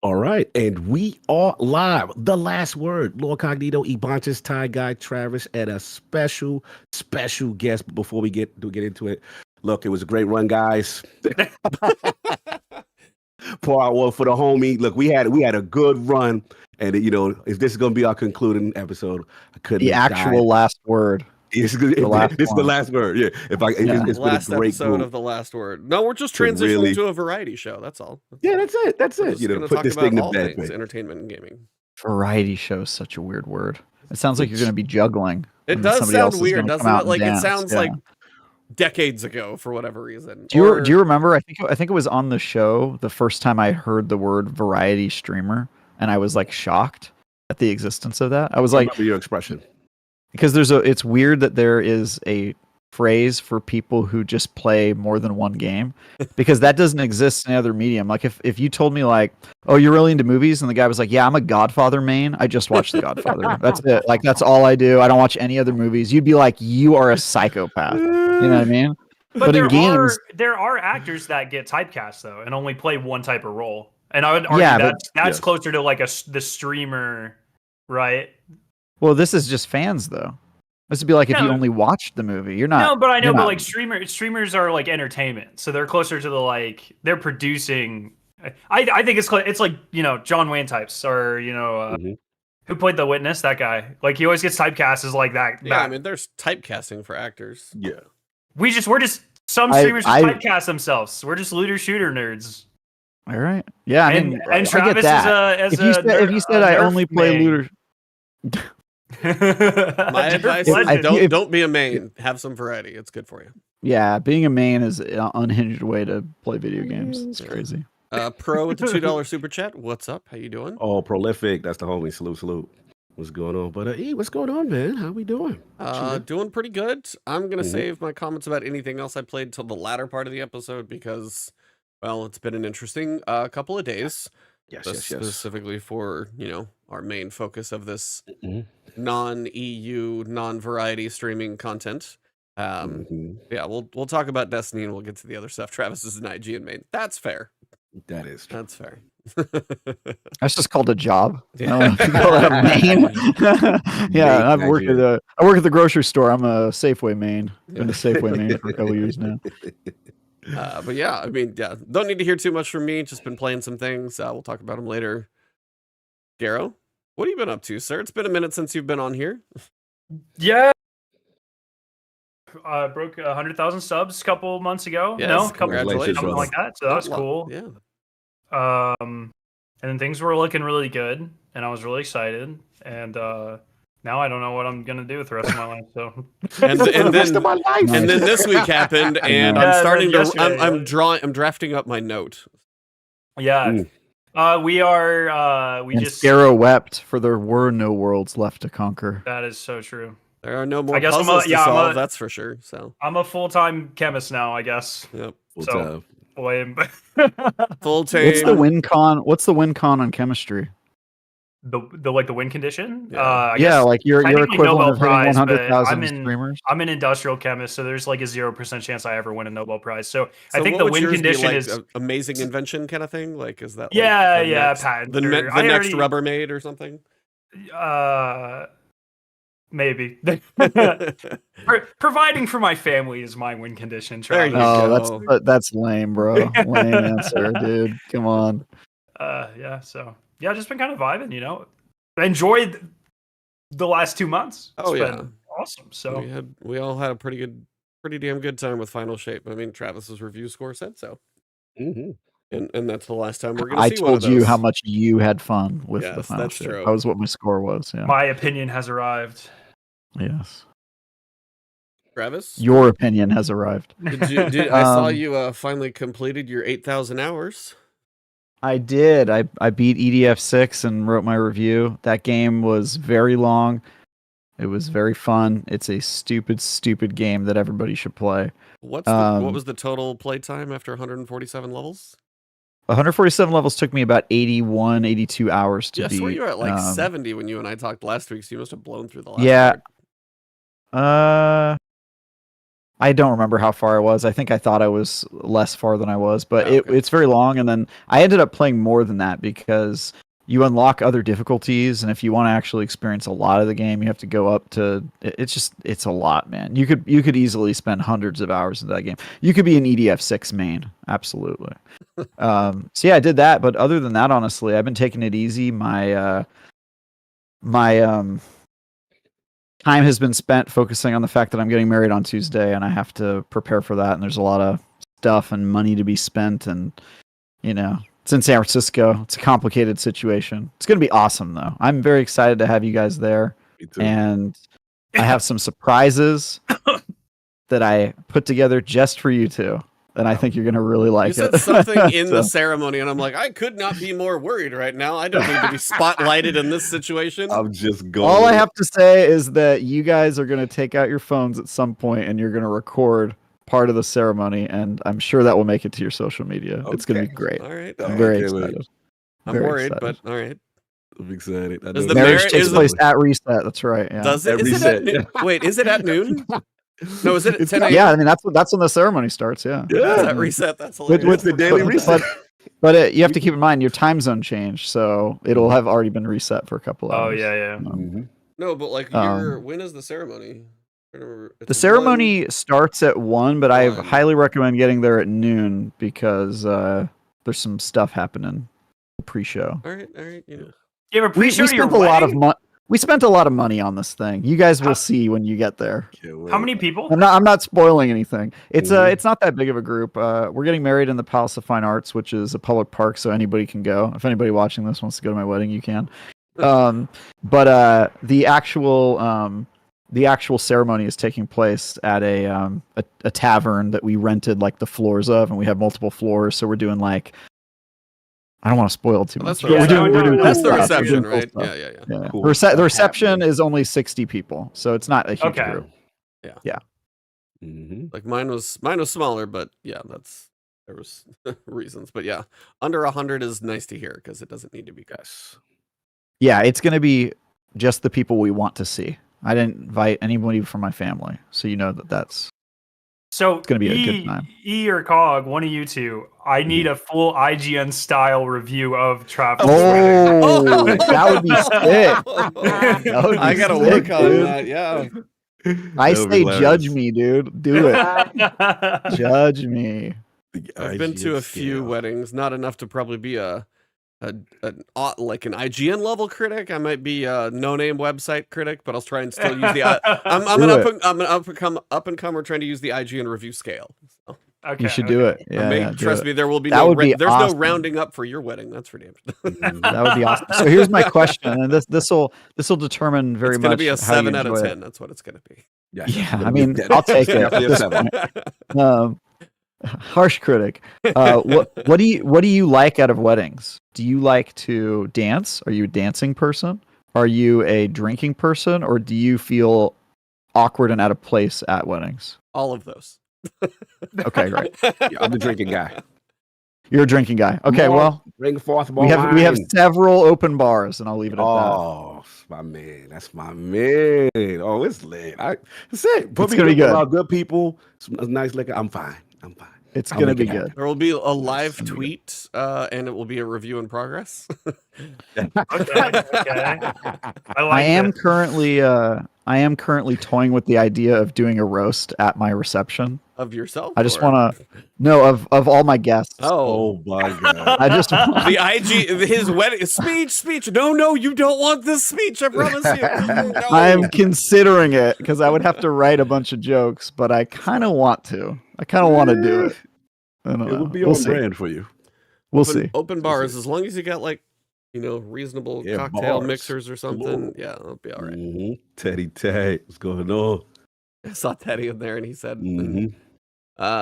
All right, and we are live. The last word, LordCognito, Ebontis, Ty Guy, Travis, and a special guest. Before we get into it, look, it was a great run, guys. Pour out one for the homie. Look, we had a good run, and if this is going to be our concluding episode, I couldn't. The actual last word. This is the last word. Yeah. It's last been a great episode group of the last word. No, we're just transitioning to a variety show. That's all. Yeah, that's it. That's We're it. just You know, gonna put talk this about thing to all bed. things man. entertainment and gaming. Variety show is such a weird word. It sounds like you're going to be juggling. It and does somebody sound else is weird, gonna doesn't come out it? and Like dance. it sounds Yeah. like decades ago for whatever reason. Do you remember? I think it was on the show the first time I heard the word variety streamer, and I was like shocked at the existence of that. I was like, remember your expression. because it's weird that there is a phrase for people who just play more than one game, because that doesn't exist in any other medium. Like if you told me like, oh, you're really into movies, and the guy was like, yeah, I'm a Godfather main. I just watched The Godfather. That's it. Like that's all I do. I don't watch any other movies. You'd be like, you are a psychopath. You know what I mean? But in games, there are actors that get typecast though and only play one type of role. And I would argue that's closer to like the streamer, right? Well, this is just fans though. This would be like if you only watched the movie. You're not. No, but I know, but like streamers are like entertainment, so they're closer to the like they're producing. I think it's like John Wayne types or who played The Witness, that guy. Like he always gets typecast as like that. Yeah, I mean there's typecasting for actors. Yeah. We're just some streamers typecast themselves. We're just looter shooter nerds. All right. Yeah, I mean, and Travis I get that. If you said I only play looter. My advice is don't be a main. Have some variety. It's good for you. Yeah, being a main is an unhinged way to play video games. It's crazy. Pro with the $2 super chat. What's up? How you doing? Oh, prolific. That's the homie. Salute. What's going on? But what's going on, man? How we doing? Doing pretty good. I'm gonna save my comments about anything else I played till the latter part of the episode because, well, it's been an interesting couple of days. Yes. Specifically for our main focus of this non-EU, non-variety streaming content. Yeah, we'll talk about Destiny and we'll get to the other stuff. Travis is an IGN main. That's fair. That is true. That's fair. That's just called a job. I don't know if you call that a main. Yeah, I work at the grocery store. I'm a Safeway main. Been a Safeway main for a couple years now. But yeah, I mean, don't need to hear too much from me. Just been playing some things. We'll talk about them later. Garrow, what have you been up to, sir? It's been a minute since you've been on here. Yeah. Broke 100,000 subs a couple months ago. Yes, no, congratulations. Something like that. So that was cool. Yeah. And then things were looking really good, and I was really excited. And now I don't know what I'm gonna do with the rest of my life. So and then this week happened, and I'm starting to. I'm drafting up my note. Yeah. We are. We just. Garrow wept, for there were no worlds left to conquer. That is so true. There are no more puzzles to solve. That's for sure. So I'm a full-time chemist now, I guess. Yep. So blame. Full time. What's the win con? What's the win con on chemistry? The win condition? Yeah, like you're equivalent of hitting 100,000 streamers. I'm an industrial chemist, so there's like a 0% chance I ever win a Nobel Prize. So I think the win condition is amazing invention kind of thing. Like, is that patent the next Rubbermaid or something? Maybe. Providing for my family is my win condition. That's lame, bro. Lame answer, dude. Come on. So just been kind of vibing, enjoyed the last 2 months. It's been awesome. So we all had a pretty damn good time with Final Shape. I mean, Travis's review score said so. And that's the last time we're gonna see one of those. I told you how much you had fun with the Final that's Shape. true. That was what my score was. Yeah. My opinion has arrived. Yes. Travis, your opinion has arrived. I saw you finally completed your 8,000 hours. I did. I beat EDF 6 and wrote my review. That game was very long. It was very fun. It's a stupid game that everybody should play. What was the total play time after 147 levels? 147 levels took me about 81, 82 hours to beat. Yes, you were at like 70 when you and I talked last week, so you must have blown through the last part. I don't remember how far I was. I think I thought I was less far than I was, but Okay. it's very long. And then I ended up playing more than that because you unlock other difficulties, and if you want to actually experience a lot of the game, you have to go up to. It's a lot, man. You could easily spend hundreds of hours in that game. You could be an EDF6 main, absolutely. So yeah, I did that, but other than that, honestly, I've been taking it easy. My time has been spent focusing on the fact that I'm getting married on Tuesday, and I have to prepare for that. And there's a lot of stuff and money to be spent, and it's in San Francisco. It's a complicated situation. It's going to be awesome, though. I'm very excited to have you guys there. Me too. And I have some surprises that I put together just for you two. And I think you're going to really like You said it. something in the So, ceremony, and I'm like, I could not be more worried right now. I don't need to be spotlighted in this situation. I'm just going. all I have to say is that you guys are going to take out your phones at some point and you're going to record part of the ceremony. And I'm sure that will make it to your social media. It's going to be great. All right. I'm very Okay, wait. excited. I'm Very worried, excited. but all right. I'm excited. I Does know the that. Marriage marriage- takes is place at reset. That's right. Yeah. Does it? At Is it reset, at noon? Wait, is it at noon? No, is it at It's 10 not- a.m.? Yeah, I mean that's when the ceremony starts. Yeah. That's Yeah. at reset. That's With- hilarious. What's the daily but- reset? But you have to keep in mind your time zone changed, so it'll have already been reset for a couple Oh hours. yeah. Mhm. No, but like, when is the ceremony? I don't remember. The It's ceremony starts at 1, but I 1. highly recommend getting there at noon because there's some stuff happening pre-show. 1. All right. You know. You have a We pre-show to your spent a lot of wedding? money. We spent a lot of money on this thing. You guys will see when you get there. Can't wait. How many people? I'm not spoiling anything. It's Mhm. it's not that big of a group. We're getting married in the Palace of Fine Arts, which is a public park, so anybody can go. If anybody watching this wants to go to my wedding, you can. But the actual ceremony is taking place at a tavern that we rented like the floors of, and we have multiple floors. So we're doing like, I don't want to spoil too Well, much. that's the but reception. we're doing That's cool the stuff. We're reception, doing cool right? stuff. Yeah. Yeah. Cool The stuff reception happening. is only 60 people, so it's not a huge Okay. group. Mhm. Like mine was smaller, but yeah, there was reasons. But yeah, under 100 is nice to hear because it doesn't need to be. Yes. Yeah, it's going to be just the people we want to see. I didn't invite anybody from my family, so you know that's So gonna be a good time. E or Cog, one of you two. I need a full IGN style review of Travis. Oh, that would be sick. That would be I gotta sick, work on dude. that. Yeah. I That would say be judge hilarious. me, dude. Do it. Judge me. I've been to a few weddings, not enough to probably be like an IGN level critic. I might be a no-name website critic, but I'll try and still use the. I'm an up and comer trying to use the IGN review scale. So, Okay, You should do it. Yeah, do trust it. me, there will be That no. would be There's awesome. no rounding up for your wedding. That's for damn sure. That would be awesome. So here's my question, and this will determine very It's much gonna be a how you 7 out of enjoy it. 10. That's what it's gonna be. Yes, Yeah, it's I mean, definitely I'll take it. definitely a This 7. Harsh critic. What do you like out of weddings? Do you like to dance? Are you a dancing person? Are you a drinking person, or do you feel awkward and out of place at weddings? All of those. Okay, great. Yeah, I'm the drinking guy. You're a drinking guy. Okay, More- well, bring forth more we have wine. several open bars, and I'll leave it at that. Oh, my man, that's my man. Oh, it's lit. That's it. Put It's me gonna be with good. around good people, some nice liquor. I'm fine. It's I'll gonna make be it good. happen. There will be a live Yes. tweet, and it will be a review in progress. Okay. I like I am this. currently toying with the idea of doing a roast at my reception. Of yourself? I just or- want to know of all my guests. Oh, Oh my god. I just the his wedding speech. No, you don't want this speech. I promise you. No. I'm considering it because I would have to write a bunch of jokes, but I kind of want to. I kind of want to do it. I don't It know. will be We'll on see. brand for you. We'll open, see. Open bars, as long as you got like, reasonable Yeah, cocktail bars. mixers or something. Ooh. Yeah, it'll be all right. Mhm. Teddy Tay, what's going on? I saw Teddy in there, and he said, Mhm.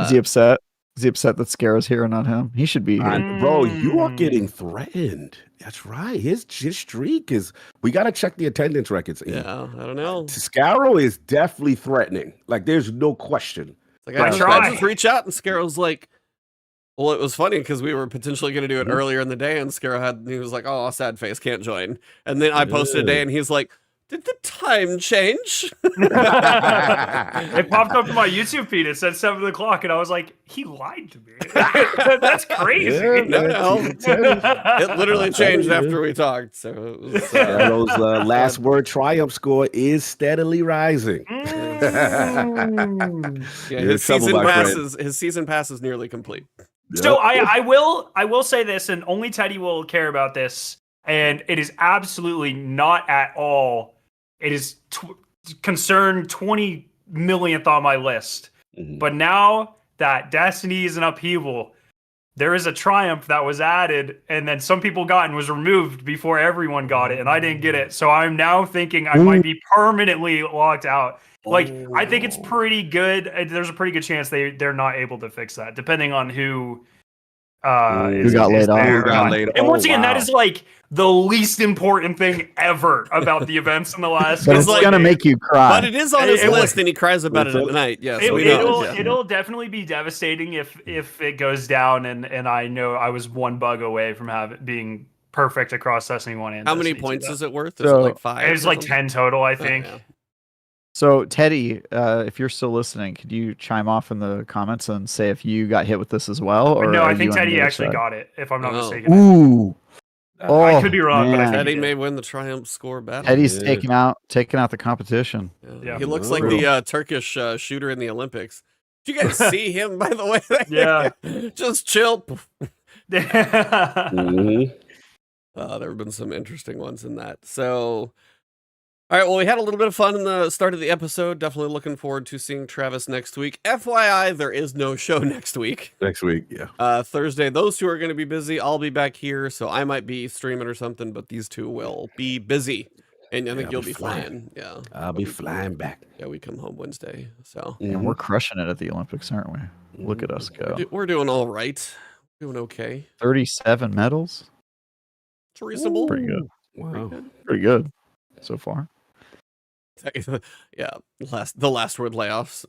Is he upset? Is he upset that Scaro's here and not him? He should be here. Bro, you are getting threatened. That's right. His streak is. We got to check the attendance records. yeah, I don't know. Scarrow is definitely threatening. Like, there's no question. Like, I I try. just reach out, and Scarrow's like, well, it was funny because we were potentially going to do it earlier in the day, and Scarrow he was like, oh, sad face, can't join. And then I posted a day, and he's like, Did the time change? It popped up in my YouTube feed. It said 7 o'clock, and I was like, he lied to me. That's crazy. Yeah, No. man. It literally changed after we talked. So it was, Shadow's last word triumph score is steadily rising. yeah, You're in trouble, my friend. his season pass is nearly complete. So I will say this, and only Teddy will care about this, and it is absolutely not at all. It is concern 20 millionth on my list. Mhm. But now that Destiny is an upheaval, there is a triumph that was added, and then some people got and was removed before everyone got it, and I didn't get it. So I'm now thinking I might be permanently locked out. Like, I think it's pretty good. There's a pretty good chance they're not able to fix that, depending on who got laid off. Who got laid And once again, wow. that is like the least important thing ever about the events in the last. But it's like- gonna make you cry. But it is on his It- list, and he cries about it at night. Yes, we know. It'll definitely be devastating if it goes down, and I know I was one bug away from being perfect across Destiny 1 and How many Destiny 2, points though. is it worth? Is it So- like 5? It was or like something? 10 total, I Oh, think. yeah. So Teddy, if you're still listening, could you chime off in the comments and say if you got hit with this as well? Or No, are I think you on the Teddy other actually side? got it, if I'm not Oh. mistaken. Ooh. Oh, I could be wrong, but I man. think Teddy he did. may win the triumph score battle. Teddy's Yeah. taking out the competition. Yeah. He looks Oh. like the Turkish shooter in the Olympics. Did you guys see him, by the way? Yeah. Just chill. Mhm. There have been some interesting ones in that. So, all right, well, we had a little bit of fun in the start of the episode. Definitely looking forward to seeing Travis next week. FYI, there is no show next week. Next week, yeah. Thursday, those two are going to be busy. I'll be back here, so I might be streaming or something, but these two will be busy. And I think I'll you'll be be flying. flying. Yeah. I'll be flying back. Yeah, we come home Wednesday. So And we're crushing it at the Olympics, aren't we? Look at us go. we're doing all right. Doing okay. 37 medals. It's reasonable. Pretty good. Wow. Pretty good so far. Yeah. The last word layoffs.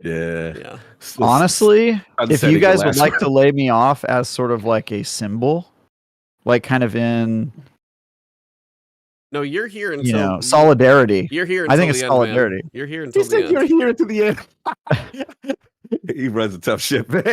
Yeah. Yeah. Honestly, I'm if setting you the guys would last like one. to lay me off as sort of like a symbol, like kind of in, No, you're here until you know, solidarity. You're here. I Until think it's the end, man. solidarity. You're here until He the said end. you're here to the end. He runs a tough ship, man.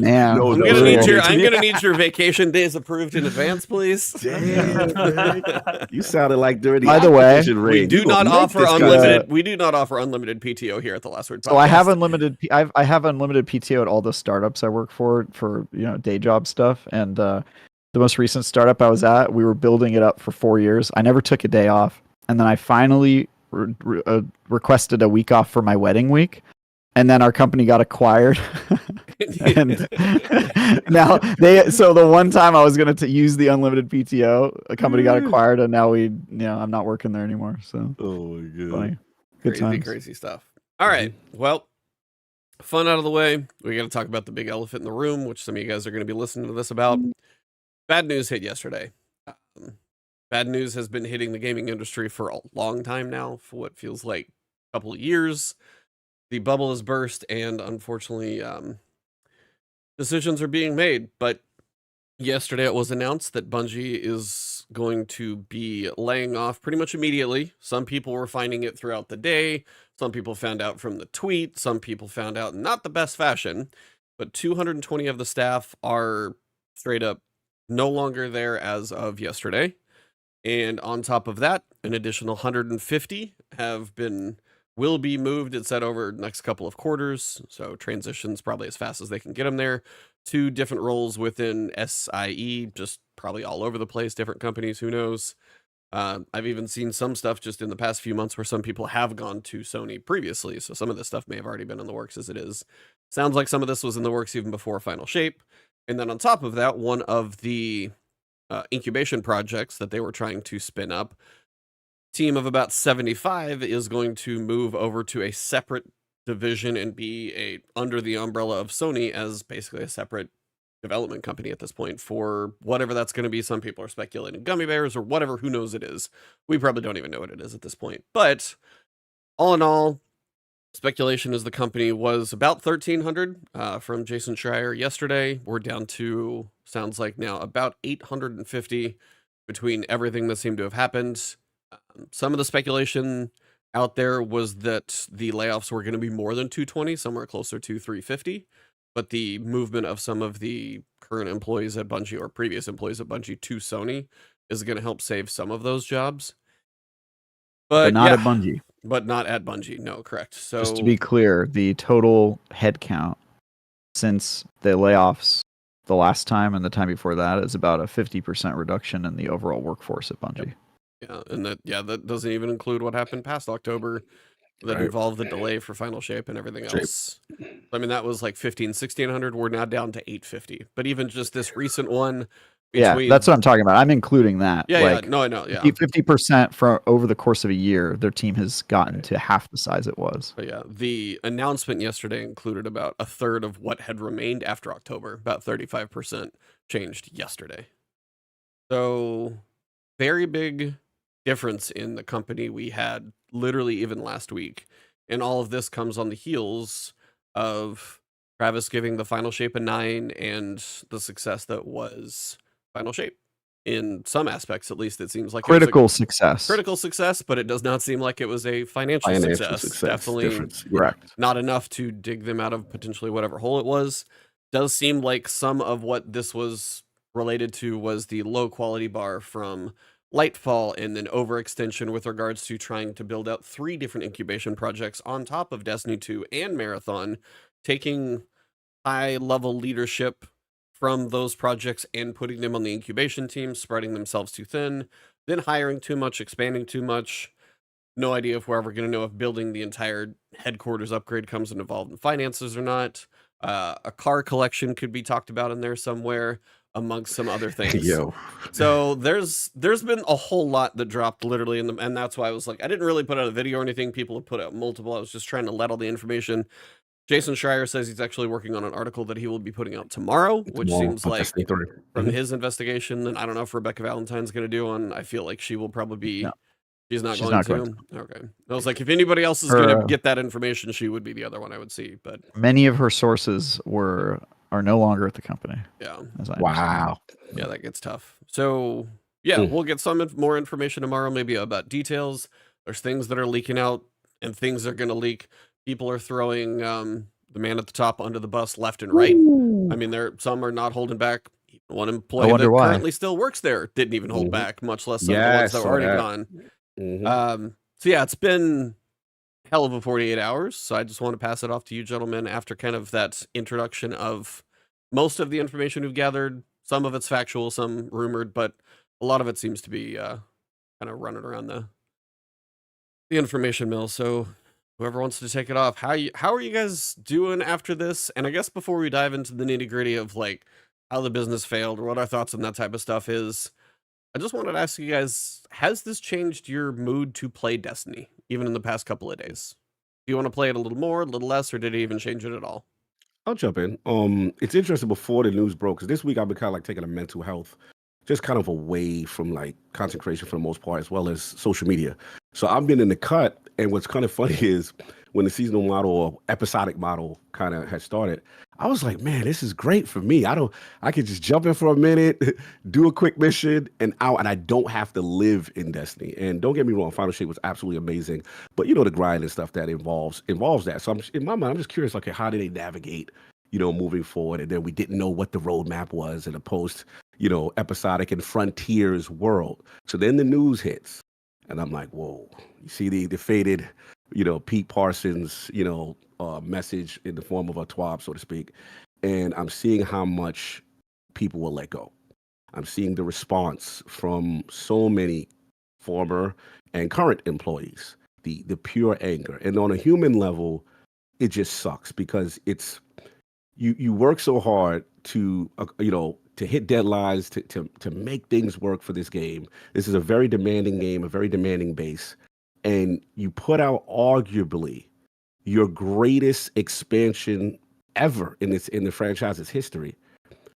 Man, No, I'm no, gonna no. need your. I'm gonna need your vacation days approved in advance, please. Damn, man. You sounded like during the By the way, opposition We raid. do You gonna not make offer this guy- unlimited. We do not offer unlimited PTO here at the Last Word Podcast. So I have unlimited. I have unlimited PTO at all the startups I work for day job stuff. And the most recent startup I was at, we were building it up for 4 years. I never took a day off, and then I finally requested a week off for my wedding week. And then our company got acquired. And now so the one time I was going to use the unlimited PTO, a company got acquired, and now I'm not working there anymore. So Oh my god. funny. Good crazy, times. crazy stuff. All right. Well, fun out of the way. We got to talk about the big elephant in the room, which some of you guys are going to be listening to this about. Bad news hit yesterday. Bad news has been hitting the gaming industry for a long time now, for what feels like a couple of years. The bubble has burst, and unfortunately, decisions are being made. But yesterday it was announced that Bungie is going to be laying off pretty much immediately. Some people were finding it throughout the day. Some people found out from the tweet. Some people found out in not the best fashion. But 220 of the staff are straight up no longer there as of yesterday. And on top of that, an additional 150 will be moved, it said, over the next couple of quarters. So transitions probably as fast as they can get them there to different roles within SIE, just probably all over the place, different companies, who knows. I've even seen some stuff just in the past few months where some people have gone to Sony previously. So some of this stuff may have already been in the works as it is. Sounds like some of this was in the works even before Final Shape. And then on top of that, one of the incubation projects that they were trying to spin up, team of about 75 is going to move over to a separate division and be under the umbrella of Sony as basically a separate development company at this point for whatever that's going to be. Some people are speculating gummy bears or whatever, who knows it is. We probably don't even know what it is at this point. But all in all, speculation is the company was about 1,300 from Jason Schreier yesterday. We're down to, sounds like now, about 850 between everything that seemed to have happened. Some of the speculation out there was that the layoffs were going to be more than 220, somewhere closer to 350. But the movement of some of the current employees at Bungie or previous employees at Bungie to Sony is going to help save some of those jobs. But not at Bungie. But not at Bungie. No, correct. So just to be clear, the total headcount since the layoffs the last time and the time before that is about a 50% reduction in the overall workforce at Bungie. Yeah, and that doesn't even include what happened past October that involved the delay for Final Shape and everything else. I mean, that was like 1,600. We're now down to 850. But even just this recent one. Yeah, that's what I'm talking about. I'm including that. Yeah, like, yeah. No, I know. Yeah. 50% from over the course of a year, their team has gotten to half the size it was. But yeah, the announcement yesterday included about a third of what had remained after October. About 35% changed yesterday. So very big difference in the company we had literally even last week. And all of this comes on the heels of Travis giving the Final Shape a 9 and the success that was Final Shape. In some aspects, at least, it seems like critical it was success. Critical success, but it does not seem like it was a financial success. Definitely not enough to dig them out of potentially whatever hole it was. Does seem like some of what this was related to was the low quality bar from Nightfall and then overextension with regards to trying to build out 3 different incubation projects on top of Destiny 2 and Marathon, taking high-level leadership from those projects and putting them on the incubation team, spreading themselves too thin, then hiring too much, expanding too much. No idea if we're ever going to know if building the entire headquarters upgrade comes involved in finances or not. A car collection could be talked about in there somewhere, amongst some other things. So there's been a whole lot that dropped literally and that's why I was like, I didn't really put out a video or anything. People have put out multiple. I was just trying to let all the information. Jason Schreier says he's actually working on an article that he will be putting out tomorrow, which seems like from his investigation, and I don't know if Rebecca Valentine's going to do one. I feel like she will probably be. No. She's not going to. Okay. I was like, if anybody else is going to get that information, she would be the other one I would see. But many of her sources are no longer at the company. Yeah. Wow. Yeah, that gets tough. So yeah, we'll get some more information tomorrow, maybe about details. There's things that are leaking out and things that are going to leak. People are throwing the man at the top under the bus left and right. I mean, some are not holding back. One employee that currently still works there didn't even hold back, much less some of the ones that were already gone. So yeah, it's been a hell of a 48 hours. So I just want to pass it off to you gentlemen after kind of that introduction of most of the information we've gathered. Some of it's factual, some rumored, but a lot of it seems to be kind of running around the information mill. So whoever wants to take it off, how are you guys doing after this? And I guess before we dive into the nitty gritty of like how the business failed or what our thoughts on that type of stuff is, I just wanted to ask you guys, has this changed your mood to play Destiny, even in the past couple of days? Do you want to play it a little more, a little less, or did it even change it at all? I'll jump in. It's interesting before the news broke, because this week I've been kind of like taking a mental health, just kind of away from like concentration for the most part, as well as social media. So I've been in the cut, and what's kind of funny is when the seasonal model or episodic model kind of had started, I was like, man, this is great for me. I could just jump in for a minute, do a quick mission, and out, and I don't have to live in Destiny. And don't get me wrong, Final Shape was absolutely amazing, but you know the grind and stuff that involves that. So in my mind, I'm just curious, okay, how do they navigate, moving forward? And then we didn't know what the roadmap was in a post, episodic and frontiers world. So then the news hits, and I'm like, whoa, you see the faded, Pete Parsons, message in the form of a twab, so to speak. And I'm seeing how much people will let go. I'm seeing the response from so many former and current employees, the pure anger. And on a human level, it just sucks because it's, you work so hard to, to hit deadlines, to make things work for this game. This is a very demanding game, a very demanding base. And you put out arguably your greatest expansion ever in the franchise's history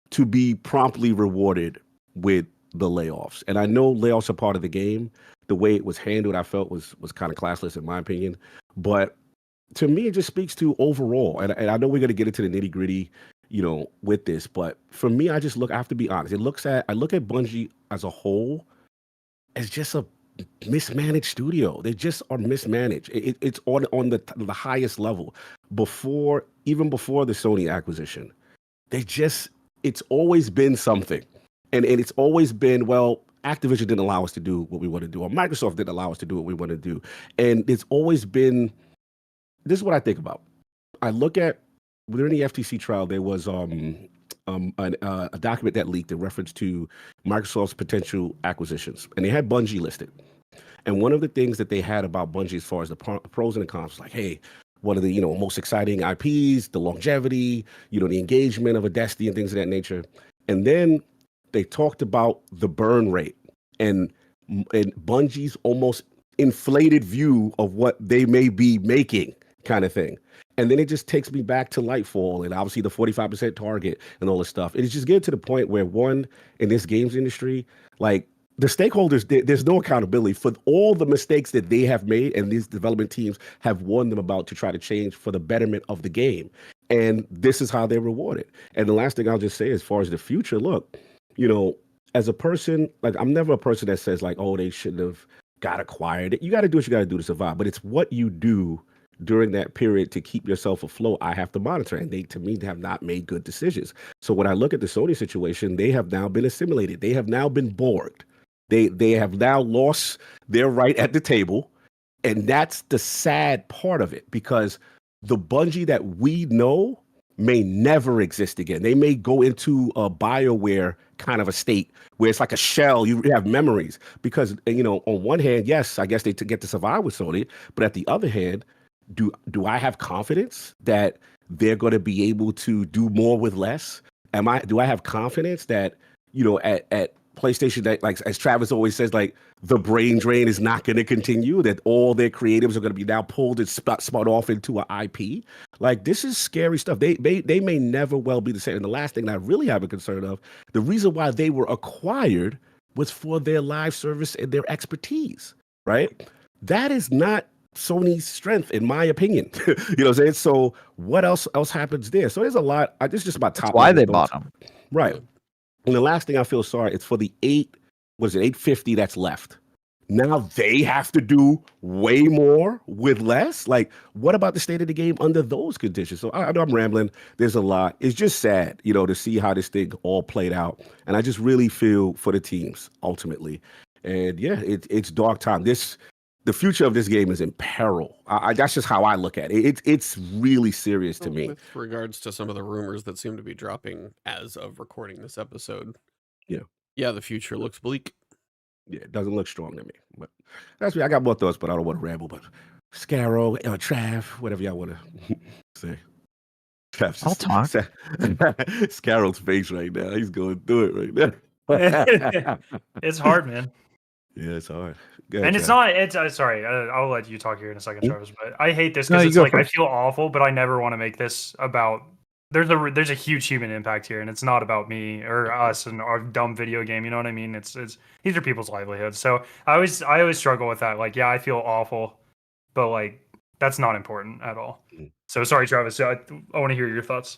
to be promptly rewarded with the layoffs. And I know layoffs are part of the game. The way it was handled, I felt was kind of classless in my opinion. But to me, it just speaks to overall. And I know we're going to get into the nitty gritty, with this. But for me, I have to be honest. I look at Bungie as a whole as just a mismanaged studio. They just are mismanaged. It's on the highest level. Even before the Sony acquisition, it's always been something, and it's always been, well, Activision didn't allow us to do what we want to do, or Microsoft didn't allow us to do what we want to do, and it's always been. This is what I think about. I look at during the FTC trial, there was a document that leaked in reference to Microsoft's potential acquisitions, and they had Bungie listed. And one of the things that they had about Bungie, as far as the pros and the cons, was like, hey, one of the most exciting IPs, the longevity, the engagement of a Destiny and things of that nature. And then they talked about the burn rate and Bungie's almost inflated view of what they may be making, kind of thing. And then it just takes me back to Nightfall and obviously the 45% target and all this stuff. And it's just getting to the point where, one, in this games industry, like, the stakeholders, there's no accountability for all the mistakes that they have made, and these development teams have warned them about to try to change for the betterment of the game. And this is how they're rewarded. And the last thing I'll just say, as far as the future, look, as a person, like, I'm never a person that says, like, oh, they shouldn't have got acquired. You got to do what you got to do to survive. But it's what you do during that period to keep yourself afloat I have to monitor. And they, to me, have not made good decisions. So when I look at the Sony situation, they have now been assimilated. They have now been Borged. They have now lost their right at the table. And that's the sad part of it, because the Bungie that we know may never exist again. They may go into a BioWare kind of a state where it's like a shell. You have memories because, on one hand, yes, I guess they get to survive with Sony. But at the other hand, do I have confidence that they're going to be able to do more with less? Do I have confidence that, at PlayStation, that, like, as Travis always says, like, the brain drain is not going to continue, that all their creatives are going to be now pulled and spun off into an IP? Like, this is scary stuff. They may never well be the same. And the last thing that I really have a concern of, the reason why they were acquired was for their live service and their expertise, right? That is not Sony's strength, in my opinion. You know what I'm saying? So what else happens there? So there's a lot. This is just about top. That's why they bought them. Right. And the last thing I feel sorry, it's for the 850 that's left. Now they have to do way more with less. Like, what about the state of the game under those conditions? So I know I'm rambling. There's a lot. It's just sad, to see how this thing all played out. And I just really feel for the teams ultimately. And yeah, it's dark time. The future of this game is in peril. That's just how I look at it. It's really serious to me. With regards to some of the rumors that seem to be dropping as of recording this episode. Yeah, the future looks bleak. Yeah, it doesn't look strong to me. But that's me. I got more thoughts, but I don't want to ramble. But Scarrow, Trav, whatever y'all want to say. I'll talk. Scarrow's face right now. He's going through it right now. It's hard, man. Yeah, it's hard. And it's not. It's sorry. I'll let you talk here in a second, Travis. But I hate this because it's like I feel awful, but I never want to make this about. There's a huge human impact here, and it's not about me or us and our dumb video game. You know what I mean? It's these are people's livelihoods. So I always struggle with that. Like, yeah, I feel awful, but like that's not important at all. So sorry, Travis. I want to hear your thoughts.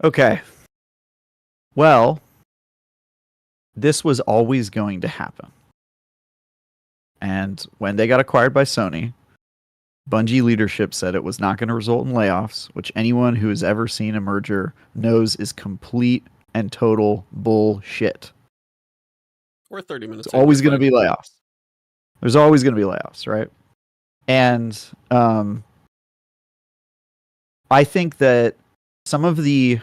Okay. Well, this was always going to happen. And when they got acquired by Sony, Bungie leadership said it was not going to result in layoffs, which anyone who has ever seen a merger knows is complete and total bullshit. Or 30 minutes. There's always going to be layoffs. There's always going to be layoffs, right? And I think that some of the,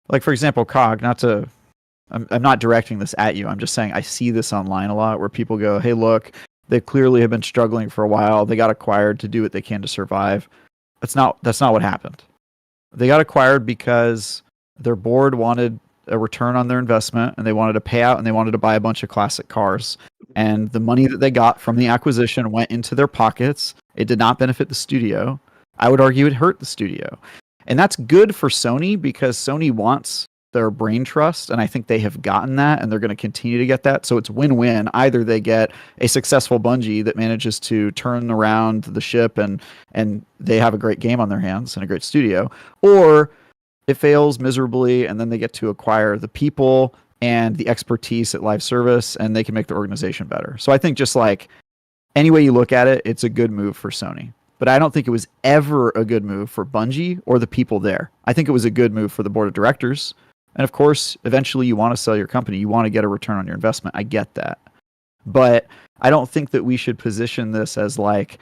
like, for example, Cog, I'm not directing this at you. I'm just saying I see this online a lot where people go, hey, look, they clearly have been struggling for a while. They got acquired to do what they can to survive. That's not what happened. They got acquired because their board wanted a return on their investment, and they wanted to pay out, and they wanted to buy a bunch of classic cars. And the money that they got from the acquisition went into their pockets. It did not benefit the studio. I would argue it hurt the studio. And that's good for Sony because Sony wants their brain trust, and I think they have gotten that, and they're going to continue to get that. So it's win-win. Either they get a successful Bungie that manages to turn around the ship and they have a great game on their hands and a great studio, or it fails miserably, and then they get to acquire the people and the expertise at live service, and they can make the organization better. So I think just like any way you look at it, it's a good move for Sony. But I don't think it was ever a good move for Bungie or the people there. I think it was a good move for the board of directors. And of course, eventually you want to sell your company. You want to get a return on your investment. I get that. But I don't think that we should position this as like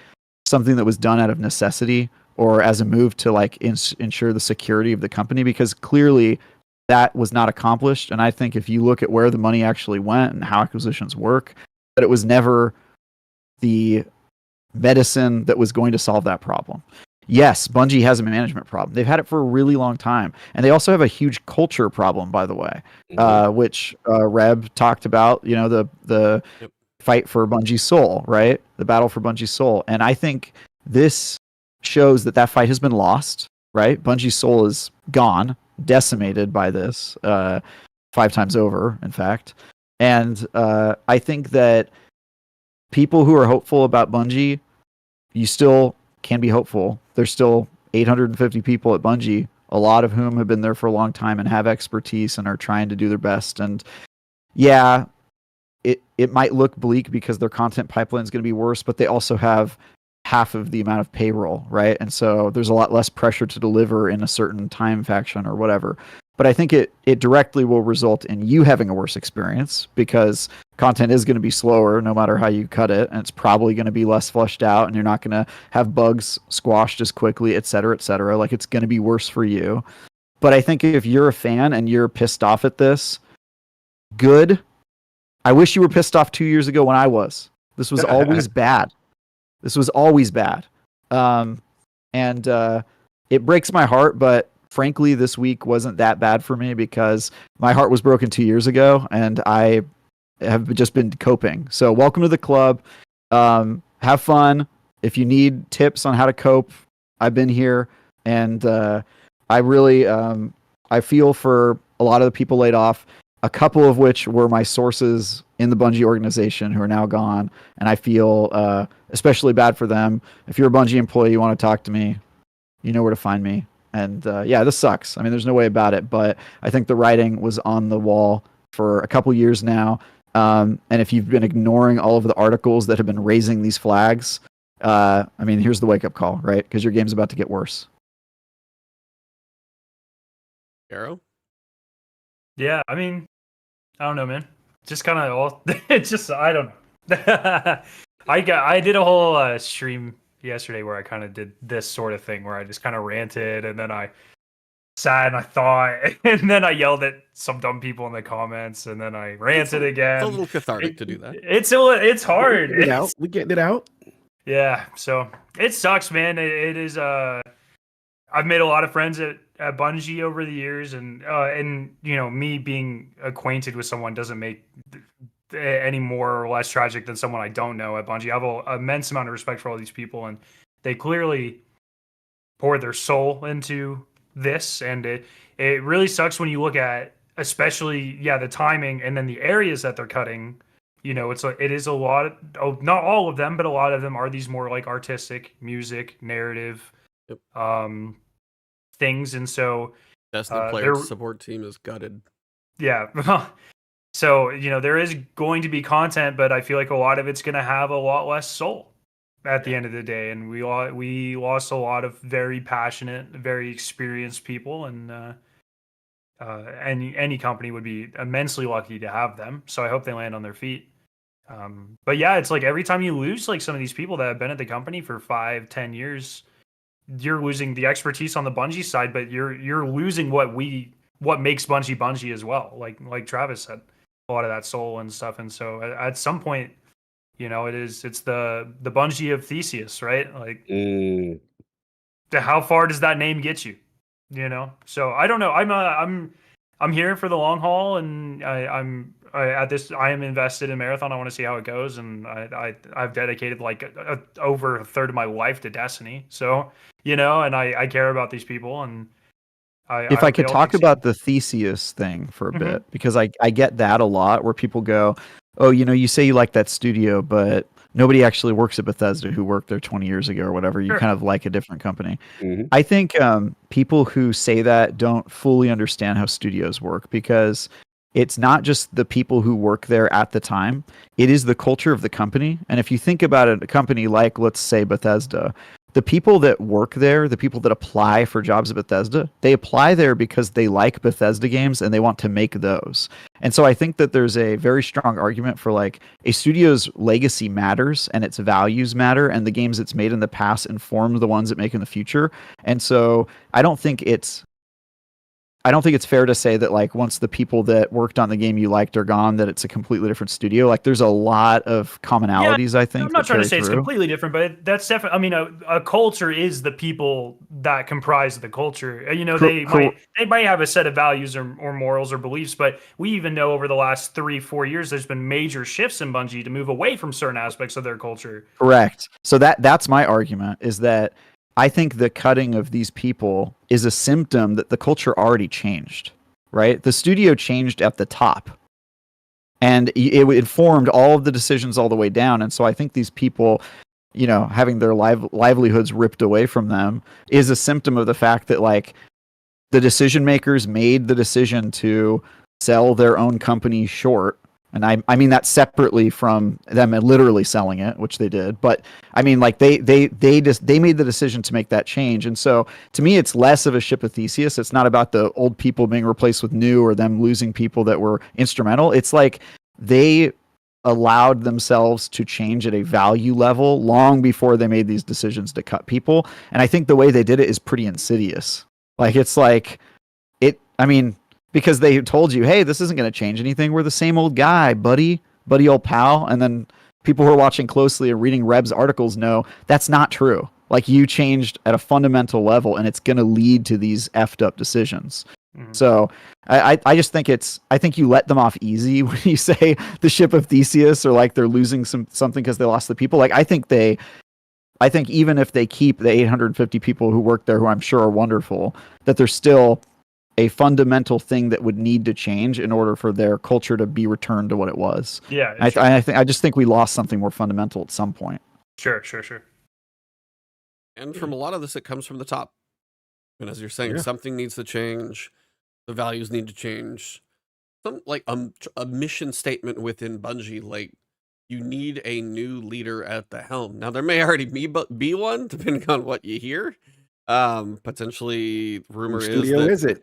something that was done out of necessity or as a move to like ensure the security of the company, because clearly that was not accomplished. And I think if you look at where the money actually went and how acquisitions work, that it was never the medicine that was going to solve that problem. Yes, Bungie has a management problem. They've had it for a really long time. And they also have a huge culture problem, by the way, which Reb talked about, you know, the fight for Bungie's soul, right? The battle for Bungie's soul. And I think this shows that that fight has been lost, right? Bungie's soul is gone, decimated by this 5 times over, in fact. And I think that people who are hopeful about Bungie, you still can be hopeful. There's still 850 people at Bungie, a lot of whom have been there for a long time and have expertise and are trying to do their best. And yeah, it might look bleak because their content pipeline is going to be worse, but they also have half of the amount of payroll, right? And so there's a lot less pressure to deliver in a certain time faction or whatever. But I think it directly will result in you having a worse experience because content is going to be slower no matter how you cut it, and it's probably going to be less fleshed out, and you're not going to have bugs squashed as quickly, et cetera, et cetera. Like, it's going to be worse for you. But I think if you're a fan and you're pissed off at this, good. I wish you were pissed off 2 years ago when I was. This was always bad. This was always bad. And it breaks my heart, but frankly, this week wasn't that bad for me because my heart was broken 2 years ago and I have just been coping. So welcome to the club. Have fun. If you need tips on how to cope, I've been here. And I really, I feel for a lot of the people laid off, a couple of which were my sources in the Bungie organization who are now gone. And I feel especially bad for them. If you're a Bungie employee, you want to talk to me, you know where to find me. And yeah, this sucks. I mean, there's no way about it, but I think the writing was on the wall for a couple years now. And if you've been ignoring all of the articles that have been raising these flags, I mean, here's the wake-up call, right? Because your game's about to get worse. Arrow? Yeah, I mean, I don't know, man. Just kind of all. It's just I don't know. I did a whole stream yesterday where I kind of did this sort of thing where I just kind of ranted and then I sat and I thought and then I yelled at some dumb people in the comments and then I ranted again. It's a little cathartic to do that. It's hard. We're getting it out. Yeah, so it sucks, man. It is. I've made a lot of friends at Bungie over the years, and you know, me being acquainted with someone doesn't make any more or less tragic than someone I don't know at Bungie. I have an immense amount of respect for all these people, and they clearly pour their soul into this, and it really sucks when you look at, especially, the timing and then the areas that they're cutting. You know, it is a lot of, not all of them, but a lot of them are these more like artistic, music, narrative, things, and so Destiny player support team is gutted. Yeah. So, you know, there is going to be content, but I feel like a lot of it's going to have a lot less soul at the end of the day. And we lost a lot of very passionate, very experienced people, and any company would be immensely lucky to have them. So I hope they land on their feet. But yeah, it's like every time you lose like some of these people that have been at the company for 5-10 years, you're losing the expertise on the Bungie side, but you're losing what makes Bungie as well. Like Travis said, a lot of that soul and stuff. And so at some point, you know, it's the Bungie of Theseus, right? Like, how far does that name get you? You know? So I don't know. I'm here for the long haul, and I am invested in Marathon. I want to see how it goes, and I've dedicated like over a third of my life to Destiny. So, you know, and I care about these people, and if I could talk about the Theseus thing for a bit, because I get that a lot where people go, oh, you know, you say you like that studio, but nobody actually works at Bethesda who worked there 20 years ago or whatever. You kind of like a different company. I think people who say that don't fully understand how studios work, because it's not just the people who work there at the time. It is the culture of the company. And if you think about it, a company like, let's say, Bethesda, the people that work there, the people that apply for jobs at Bethesda, they apply there because they like Bethesda games and they want to make those. And so I think that there's a very strong argument for like a studio's legacy matters and its values matter, and the games it's made in the past inform the ones it make in the future. And so I don't think it's fair to say that like once the people that worked on the game you liked are gone, that it's a completely different studio. Like there's a lot of commonalities, I think. I'm not trying to say it's completely different, but that's definitely, I mean, a culture is the people that comprise the culture. You know, they might have a set of values or morals or beliefs, but we even know over the last 3-4 years, there's been major shifts in Bungie to move away from certain aspects of their culture. Correct. So that's my argument, is that I think the cutting of these people is a symptom that the culture already changed, right? The studio changed at the top, and it informed all of the decisions all the way down. And so I think these people, you know, having their livelihoods ripped away from them is a symptom of the fact that like the decision makers made the decision to sell their own company short. And I mean that separately from them literally selling it, which they did. But I mean, like they made the decision to make that change. And so to me, it's less of a ship of Theseus. It's not about the old people being replaced with new or them losing people that were instrumental. It's like they allowed themselves to change at a value level long before they made these decisions to cut people. And I think the way they did it is pretty insidious. Like it's like I mean, because they told you, hey, this isn't going to change anything. We're the same old guy, buddy old pal. And then people who are watching closely and reading Reb's articles know that's not true. Like you changed at a fundamental level, and it's going to lead to these effed up decisions. Mm-hmm. So I just think I think you let them off easy when you say the ship of Theseus or like they're losing something because they lost the people. Like I think even if they keep the 850 people who work there, who I'm sure are wonderful, that there's still a fundamental thing that would need to change in order for their culture to be returned to what it was. Yeah, I just think we lost something more fundamental at some point. Sure. And from a lot of this, it comes from the top. And as you're saying, something needs to change. The values need to change. Some like a mission statement within Bungie, like you need a new leader at the helm. Now there may already be one, depending on what you hear. Potentially, rumor is it?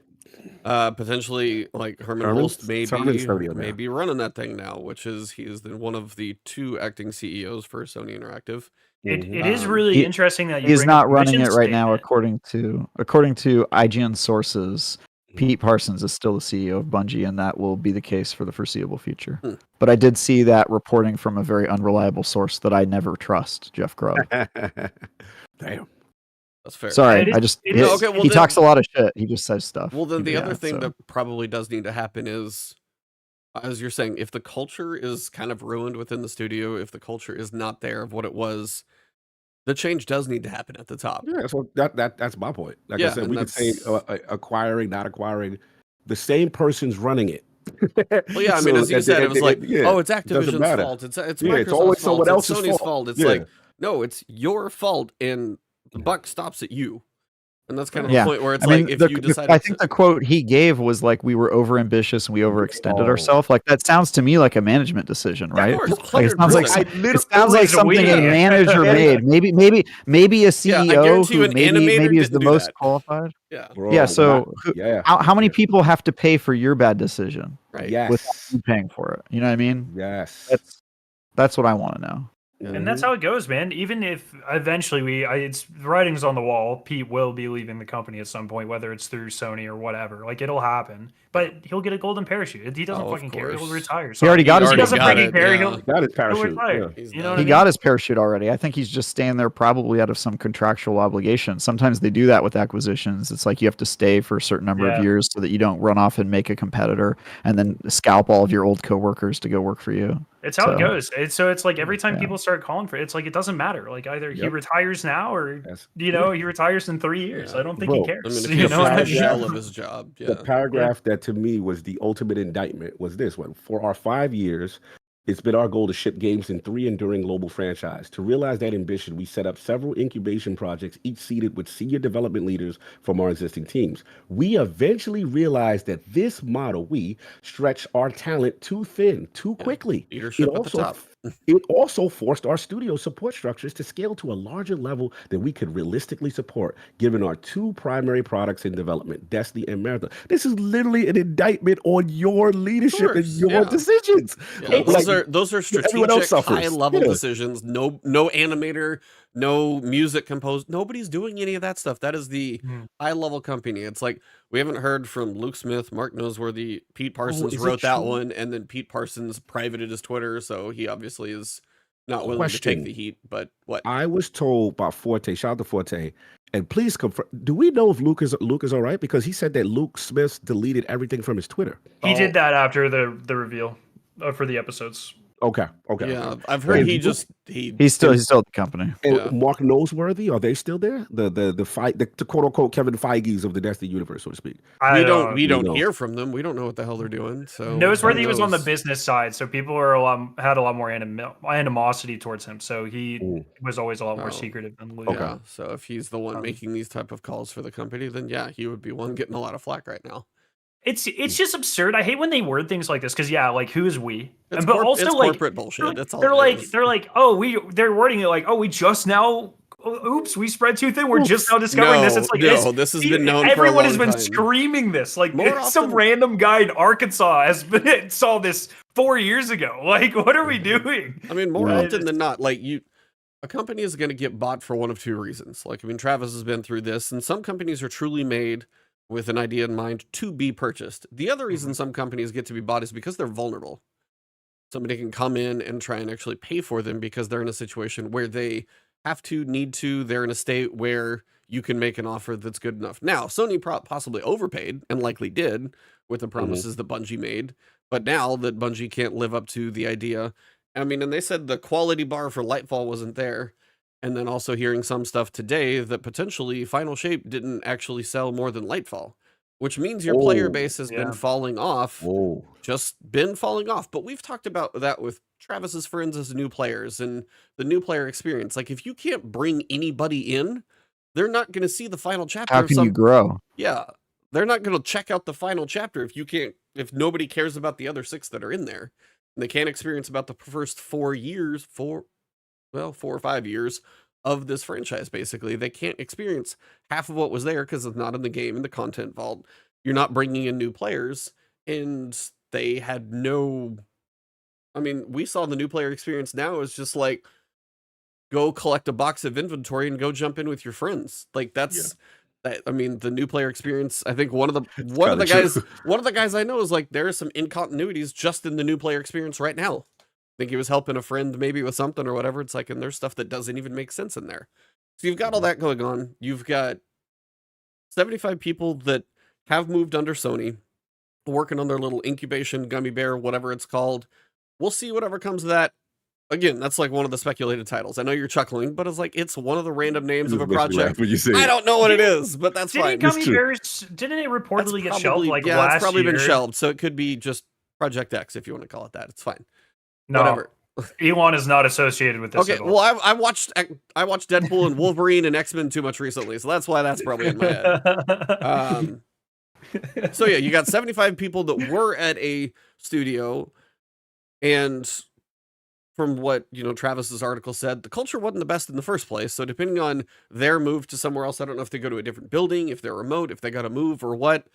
Potentially, like Herman Holst may be running that thing now, which is he is one of the 2 acting CEOs for Sony Interactive. It is really interesting that he's not running it right now, according to IGN sources. Pete Parsons is still the CEO of Bungie, and that will be the case for the foreseeable future. But I did see that reporting from a very unreliable source that I never trust, Jeff Grubb. Damn. That's fair. Sorry, he talks a lot of shit. He just says stuff. Well, then the other thing that probably does need to happen is, as you're saying, if the culture is kind of ruined within the studio, if the culture is not there of what it was, the change does need to happen at the top. Yeah, so that's my point. Like I said, we could say acquiring, not acquiring. The same person's running it. Well, yeah, I mean, as you said, it was like, oh, it's Activision's fault. It's Microsoft's always fault. someone It's else's Sony's fault. It's like, no, it's your fault, and the buck stops at you. And that's kind of the point where it's like, if you decide. I think the quote he gave was like, we were overambitious and we overextended ourselves. Like that sounds to me like a management decision, right? Like, it sounds like something a manager made. Maybe a CEO who maybe is the most qualified. Yeah. Bro, yeah. So how many people have to pay for your bad decision? Right. Yes. Without you paying for it. You know what I mean? Yes. That's what I want to know. And that's how it goes, man. Even if eventually it's writing's on the wall, Pete will be leaving the company at some point, whether it's through Sony or whatever. Like it'll happen, but he'll get a golden parachute. He doesn't fucking care. He'll retire. So he already got his. He doesn't fucking care. He'll got his parachute. Retire. Yeah. You know, he got his parachute already. I think he's just staying there probably out of some contractual obligation. Sometimes they do that with acquisitions. It's like you have to stay for a certain number of years so that you don't run off and make a competitor and then scalp all of your old coworkers to go work for you. It's how it goes. It's like every time people start calling for it, it's like it doesn't matter. Like either he retires now or he retires in 3 years. I don't think he cares. I mean, if he's a shell of his job. The paragraph that to me was the ultimate indictment was this one: for our 5 years, It's been our goal to ship games in 3 enduring global franchise. To realize that ambition, we set up several incubation projects, each seated with senior development leaders from our existing teams. We eventually realized that this model, we stretched our talent too thin, too quickly. Leadership at the top. It also forced our studio support structures to scale to a larger level than we could realistically support, given our 2 primary products in development, Destiny and Marathon. This is literally an indictment on your leadership and your decisions. Yeah, those are strategic, high-level decisions. No animator, no music composed. Nobody's doing any of that stuff. That is the high-level company. It's like we haven't heard from Luke Smith, Mark Noseworthy, Pete Parsons wrote that one, and then Pete Parsons privated his Twitter, so he obviously is not willing to take the heat. But what I was told by Forte, shout out to Forte, and please confirm. Do we know if Luke is all right? Because he said that Luke Smith deleted everything from his Twitter. He did that after the reveal for the episodes. Okay. Yeah, I've heard he's still at the company. And Mark Noseworthy, are they still there? The quote unquote Kevin Feige's of the Destiny universe, so to speak. We don't hear from them. We don't know what the hell they're doing. So Noseworthy was on the business side, so people had a lot more animosity towards him. So he was always a lot more secretive than Luke. Okay. Yeah, so if he's the one making these type of calls for the company, then yeah, he would be one getting a lot of flack right now. It's just absurd. I hate when they word things like this because like who is we? It's but also it's like corporate bullshit. That's all. They're like they're wording it like we just now. Oops, we spread too thin. We're just now discovering this. It's like this has been known. Everyone has for a long been time. Screaming this. Like some random guy in Arkansas saw this 4 years ago. Like, what are we doing? I mean, more often than not, like a company is going to get bought for one of 2 reasons. Like, I mean, Travis has been through this, and some companies are truly made with an idea in mind to be purchased. The other reason some companies get to be bought is because they're vulnerable. Somebody can come in and try and actually pay for them because they're in a situation where they need to, they're in a state where you can make an offer that's good enough. Now, Sony possibly overpaid and likely did with the promises that Bungie made, but now that Bungie can't live up to the idea, I mean, and they said the quality bar for Lightfall wasn't there. And then also hearing some stuff today that potentially Final Shape didn't actually sell more than Lightfall, which means your player base has been falling off, just been falling off. But we've talked about that with Travis's friends as new players and the new player experience. Like, if you can't bring anybody in, they're not going to see the final chapter. How can you grow? Yeah, they're not going to check out the final chapter if nobody cares about the other 6 that are in there. And they can't experience about the first 4 or 5 years of this franchise. Basically, they can't experience half of what was there because it's not in the game, in the content vault. You're not bringing in new players, and they had no. I mean, we saw the new player experience now is just like go collect a box of inventory and go jump in with your friends. Like that's that. I mean, the new player experience. I think one of the guys I know is like there are some incontinuities just in the new player experience right now. I think he was helping a friend maybe with something or whatever. It's like, and there's stuff that doesn't even make sense in there. So you've got all that going on. You've got 75 people that have moved under Sony, working on their little incubation gummy bear, whatever it's called. We'll see whatever comes of that. Again, that's like one of the speculated titles. I know you're chuckling, but it's like it's one of the random names of a project. I don't know what it is, but that's fine. Gummy bears, didn't it reportedly get shelved last year? It's probably been shelved, so it could be just Project X if you want to call it that. It's fine. No, whatever. Elon is not associated with this. Okay, well, I watched Deadpool and Wolverine and X-Men too much recently, so that's why that's probably in my head. So yeah, you got 75 people that were at a studio, and from what Travis's article said, the culture wasn't the best in the first place. So depending on their move to somewhere else, I don't know if they go to a different building, if they're remote, if they got to move or what.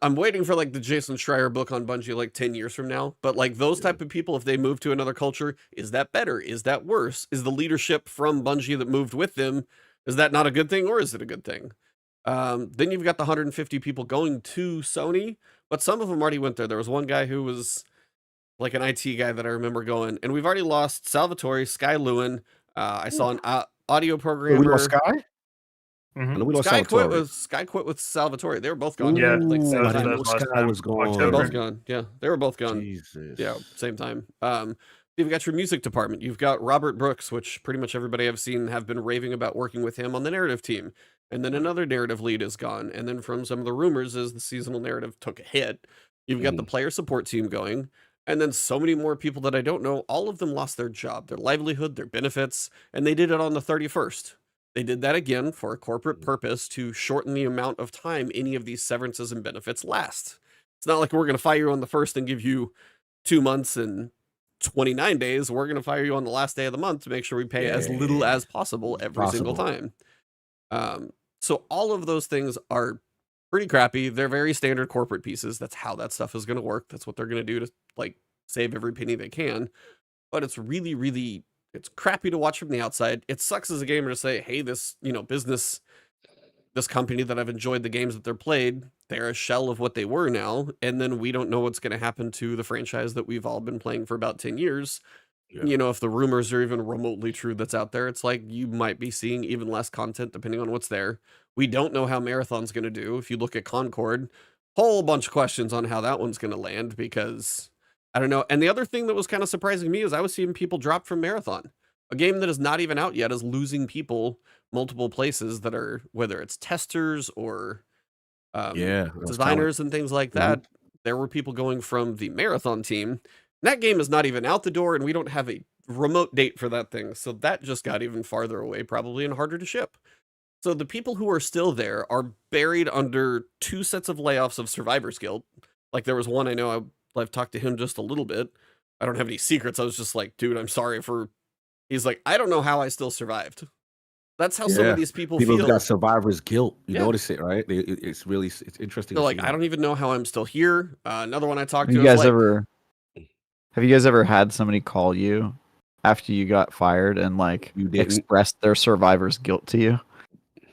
I'm waiting for like the Jason Schreier book on Bungie like 10 years from now. But like those type of people, if they move to another culture, is that better? Is that worse? Is the leadership from Bungie that moved with them, is that not a good thing or is it a good thing? Then you've got the 150 people going to Sony, but some of them already went there. There was one guy who was like an IT guy that I remember going, and we've already lost Salvatore, Sky Lewin. I saw an audio programmer. We lost Sky? Sky quit with Salvatore. They were both gone. Yeah, Sky was gone. They were both gone. Yeah, they were both gone. Jesus. Yeah, same time. You've got your music department. You've got Robert Brooks, which pretty much everybody I've seen have been raving about working with him on the narrative team. And then another narrative lead is gone. And then from some of the rumors is the seasonal narrative took a hit. You've got the player support team going, and then so many more people that I don't know. All of them lost their job, their livelihood, their benefits, and they did it on the 31st. They did that again for a corporate purpose to shorten the amount of time any of these severances and benefits last. It's not like we're going to fire you on the 1st and give you 2 months and 29 days. We're going to fire you on the last day of the month to make sure we pay as little as possible every single time. So all of those things are pretty crappy. They're very standard corporate pieces. That's how that stuff is going to work. That's what they're going to do to like save every penny they can. But it's really, really, it's crappy to watch from the outside. It sucks as a gamer to say, hey, this, business, this company that I've enjoyed the games that they're played, they're a shell of what they were now. And then we don't know what's going to happen to the franchise that we've all been playing for about 10 years. Yeah. If the rumors are even remotely true that's out there, it's like you might be seeing even less content depending on what's there. We don't know how Marathon's going to do. If you look at Concord, whole bunch of questions on how that one's going to land because I don't know. And the other thing that was kind of surprising me is I was seeing people drop from Marathon. A game that is not even out yet is losing people multiple places that are, whether it's testers or designers and things like that. There were people going from the Marathon team. That game is not even out the door, and we don't have a remote date for that thing. So that just got even farther away, probably, and harder to ship. So the people who are still there are buried under 2 sets of layoffs of Survivor's Guild. Like there was one, I know I've talked to him just a little bit. I don't have any secrets. I was just like, dude, I'm sorry for... He's like, I don't know how I still survived. That's how some of these people feel. People's got survivor's guilt. You notice it, right? It's interesting. They're like, I don't even know how I'm still here. Another one I talked to. Have you guys ever had somebody call you after you got fired and like expressed their survivor's guilt to you?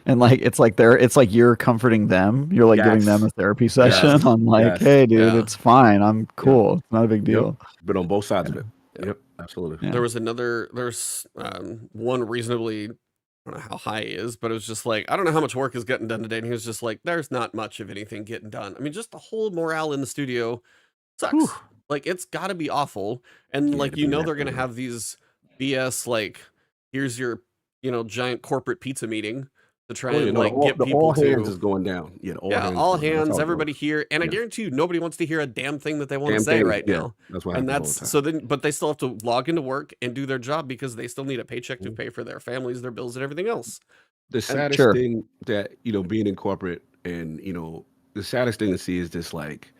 And like it's like you're comforting them. You're like giving them a therapy session on like, hey dude, it's fine. I'm cool. It's not a big deal. But on both sides of it. Yep, absolutely. Yeah. There's one reasonably, I don't know how high he is, but it was just like, I don't know how much work is getting done today. And he was just like, there's not much of anything getting done. I mean, just the whole morale in the studio sucks. Whew. Like, it's got to be awful. And like, they're going to have these BS, like, here's your, giant corporate pizza meeting to try and get people all to. Hands is going down. All hands, everybody here. And I guarantee you, nobody wants to hear a damn thing that they want to say right now. That's what and that's so then, but they still have to log into work and do their job because they still need a paycheck to pay for their families, their bills, and everything else. The saddest thing that, being in corporate and, the saddest thing to see is this, like,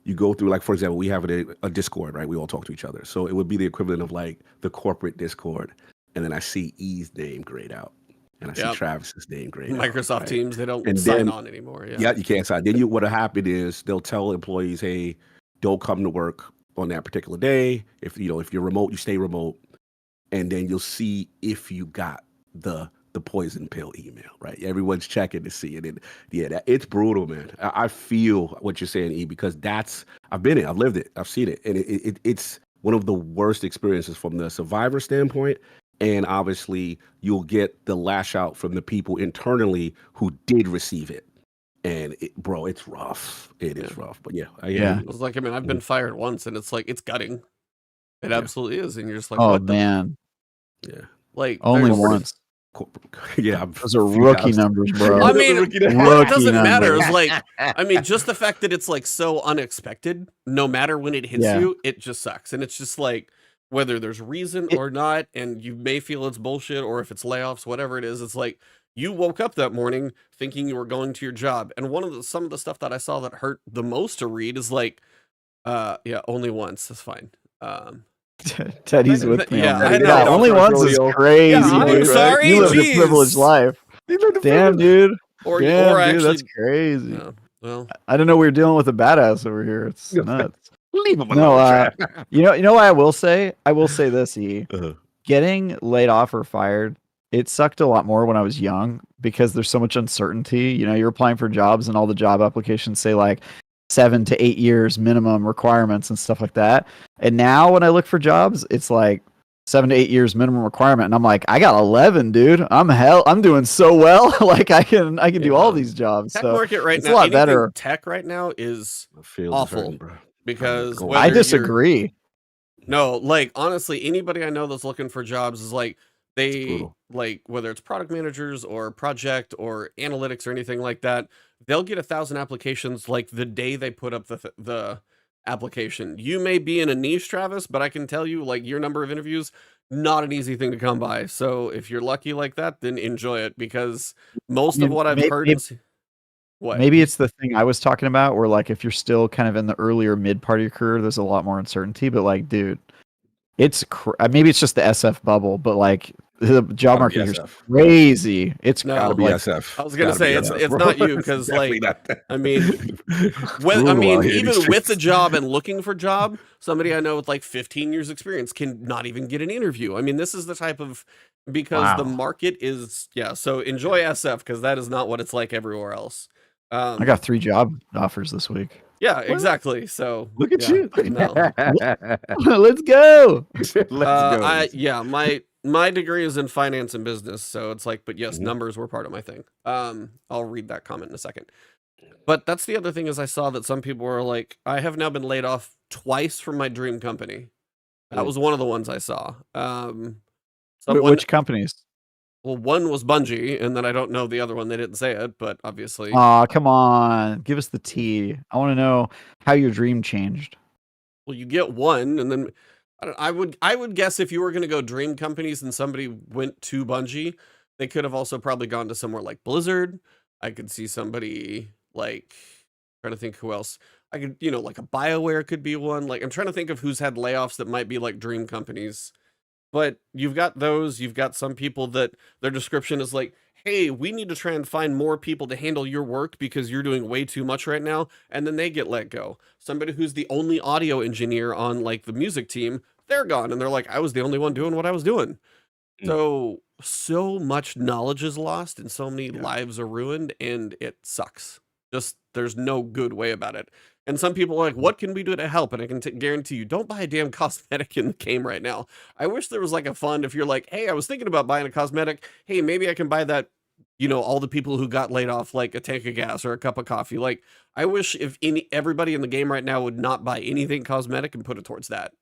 you go through, like, for example, we have a Discord, right? We all talk to each other. So it would be the equivalent of like the corporate Discord. And then I see E's name grayed out. And I see Travis's name grayed out. Microsoft Teams, they don't sign on anymore. Yeah, you can't sign. Then what'll happen is they'll tell employees, hey, don't come to work on that particular day. If you're remote, you stay remote. And then you'll see if you got the poison pill email, right? Everyone's checking to see it. And it's brutal, man. I feel what you're saying, E, because I've been it, I've lived it, I've seen it. And it's one of the worst experiences from the survivor standpoint. And obviously you'll get the lash out from the people internally who did receive it. And it's rough. It is rough. But it was like, I've been fired once and it's like, it's gutting. It absolutely is. And you're just like, oh man. Like only once. Those are rookie numbers, bro. I mean, it doesn't matter. It's like, just the fact that it's like so unexpected, no matter when it hits you, it just sucks. And it's just like, whether there's reason or not, and you may feel it's bullshit, or if it's layoffs, whatever it is, it's like you woke up that morning thinking you were going to your job. And some of the stuff that I saw that hurt the most to read is like, only once. That's fine. Teddy's with me. I know. Only once is crazy. I'm sorry. You live a privileged life. Damn, dude. Actually, that's crazy. Yeah, well, I didn't know we were dealing with a badass over here. It's nuts. Leave him alone. You know what I will say? I will say this, E. Getting laid off or fired, it sucked a lot more when I was young because there's so much uncertainty. You're applying for jobs and all the job applications say like 7 to 8 years minimum requirements and stuff like that. And now when I look for jobs, it's like 7 to 8 years minimum requirement. And I'm like, I got 11, dude. I'm doing so well. Like I can do all these jobs. Tech so market right it's now, a lot better. Tech right now is awful. Bro. Because I disagree. No, like honestly, anybody I know that's looking for jobs is like they like whether it's product managers or project or analytics or anything like that, they'll get 1,000 applications like the day they put up the application. You may be in a niche, Travis, but I can tell you, like, your number of interviews, not an easy thing to come by. So if you're lucky like that, then enjoy it, because most of what I've heard what? Maybe it's the thing I was talking about, where like if you're still kind of in the earlier mid part of your career, there's a lot more uncertainty. But like, dude, it's maybe it's just the SF bubble, but like the job market here is crazy. It's gotta be like, SF. I was gonna say it's not you, because like I mean, even with the job and looking for job, somebody I know with like 15 years experience can not even get an interview. I mean, this is the type of, because the market is So enjoy SF, because that is not what it's like everywhere else. I got 3 job offers this week. Yeah, exactly. So look at you. No. Let's go. My degree is in finance and business, so it's like, but yes, numbers were part of my thing. I'll read that comment in a second. But that's the other thing, is I saw that some people were like, I have now been laid off twice from my dream company. That was one of the ones I saw. Which companies? Well, one was Bungie, and then I don't know the other one. They didn't say it, but obviously. Aw, come on. Give us the tea. I want to know how your dream changed. Well, you get one, and then I would guess if you were going to go dream companies and somebody went to Bungie, they could have also probably gone to somewhere like Blizzard. I could see somebody like, trying to think who else. I could, like a BioWare could be one. Like, I'm trying to think of who's had layoffs that might be like dream companies. But you've got those, you've got some people that their description is like, hey, we need to try and find more people to handle your work because you're doing way too much right now. And then they get let go. Somebody who's the only audio engineer on like the music team, they're gone. And they're like, I was the only one doing what I was doing. So much knowledge is lost and so many lives are ruined, and it sucks. Just, there's no good way about it. And some people are like, what can we do to help? And I can guarantee you, don't buy a damn cosmetic in the game right now. I wish there was like a fund, if you're like, hey, I was thinking about buying a cosmetic. Hey, maybe I can buy that, all the people who got laid off, like a tank of gas or a cup of coffee. Like, I wish if everybody in the game right now would not buy anything cosmetic and put it towards that.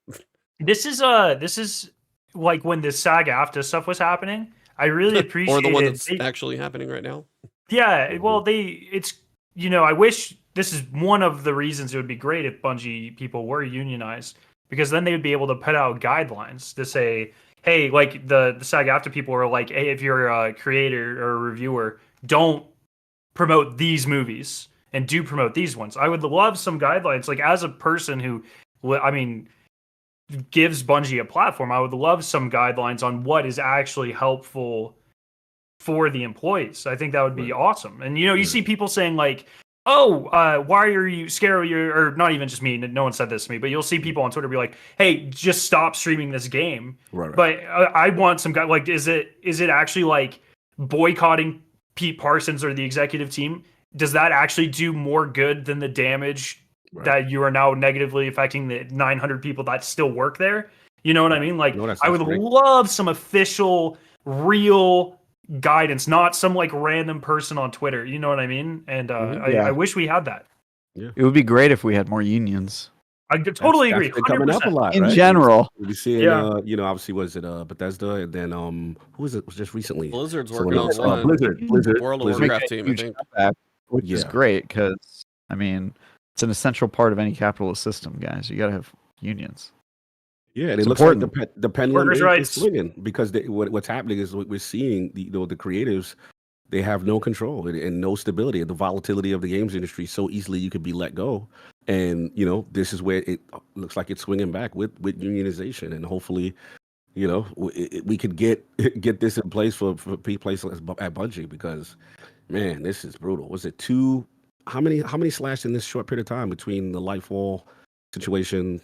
This is like when the SAG-AFTRA stuff was happening. I really appreciate or the one that's actually happening right now. Yeah, well, I wish this is one of the reasons it would be great if Bungie people were unionized, because then they would be able to put out guidelines to say, hey, like the SAG-AFTRA people are like, hey, if you're a creator or a reviewer, don't promote these movies and do promote these ones. I would love some guidelines. Like, as a person who, gives Bungie a platform, I would love some guidelines on what is actually helpful for the employees. I think that would be awesome. And you see people saying like, oh, why are you scared? Or not even just me. No one said this to me, but you'll see people on Twitter be like, hey, just stop streaming this game. Right. But I want some guy, like, is it actually like boycotting Pete Parsons or the executive team? Does that actually do more good than the damage that you are now negatively affecting the 900 people that still work there? You know what I mean? Like, I would love some official, real guidance, not some like random person on Twitter. You know what I mean? And I wish we had that. Yeah. It would be great if we had more unions. I totally agree. That's coming up a lot, in general. We'll be seeing, obviously, was it Bethesda, and then who was it? Was just recently Blizzard's working on one. Blizzard, World of Warcraft team, I think. Which is great, because it's an essential part of any capitalist system, guys. You got to have unions. Yeah, and it looks like the pendulum is swinging, because what's happening is we're seeing the creatives, they have no control and no stability, and the volatility of the games industry so easily you could be let go. And this is where it looks like it's swinging back with unionization, and hopefully, we could get this in place for places at Bungie, because man, this is brutal. Was it how many slashed in this short period of time between the Lightfall situation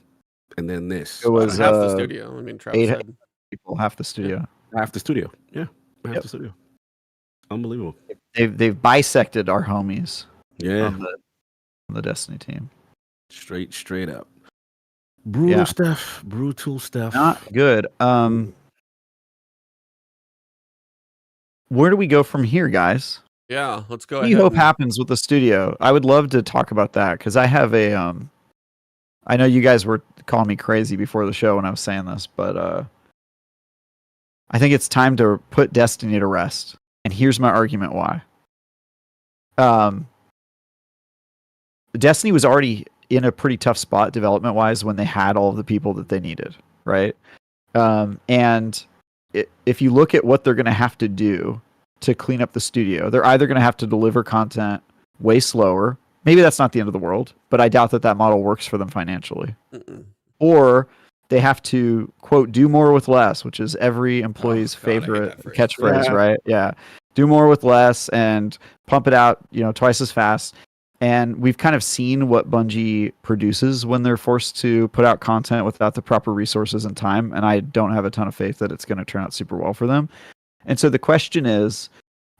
and then this? It was half the studio. I mean, Travis said people, half the studio. Half the studio. Yeah, half the studio. Unbelievable. They've bisected our homies. Yeah, on the Destiny team. Straight up. Brutal stuff. Not good. Where do we go from here, guys? Yeah, let's go ahead. What do you hope happens with the studio? I would love to talk about that, because I have a I know you guys were calling me crazy before the show when I was saying this, but I think it's time to put Destiny to rest. And here's my argument why. Destiny was already in a pretty tough spot development wise when they had all of the people that they needed, right? And if you look at what they're going to have to do to clean up the studio, they're either going to have to deliver content way slower. Maybe that's not the end of the world, but I doubt that model works for them financially. Or they have to, quote, do more with less, which is every employee's favorite catchphrase, right? Yeah. Do more with less and pump it out, twice as fast. And we've kind of seen what Bungie produces when they're forced to put out content without the proper resources and time. And I don't have a ton of faith that it's going to turn out super well for them. And so the question is,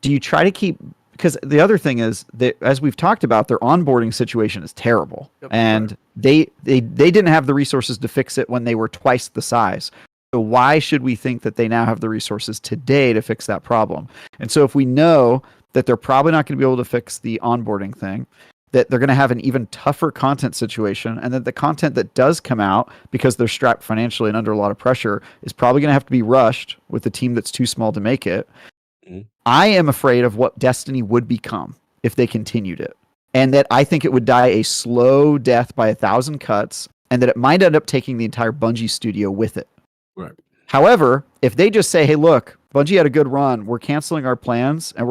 do you try to keep, because the other thing is that, as we've talked about, their onboarding situation is terrible. Yep, and they didn't have the resources to fix it when they were twice the size. So why should we think that they now have the resources today to fix that problem? And so if we know that they're probably not going to be able to fix the onboarding thing, that they're going to have an even tougher content situation, and that the content that does come out, because they're strapped financially and under a lot of pressure, is probably going to have to be rushed with a team that's too small to make it. I am afraid of what Destiny would become if they continued it. And that I think it would die a slow death by 1,000 cuts, and that it might end up taking the entire Bungie studio with it. Right. However, if they just say, hey, look, Bungie had a good run, we're canceling our plans, and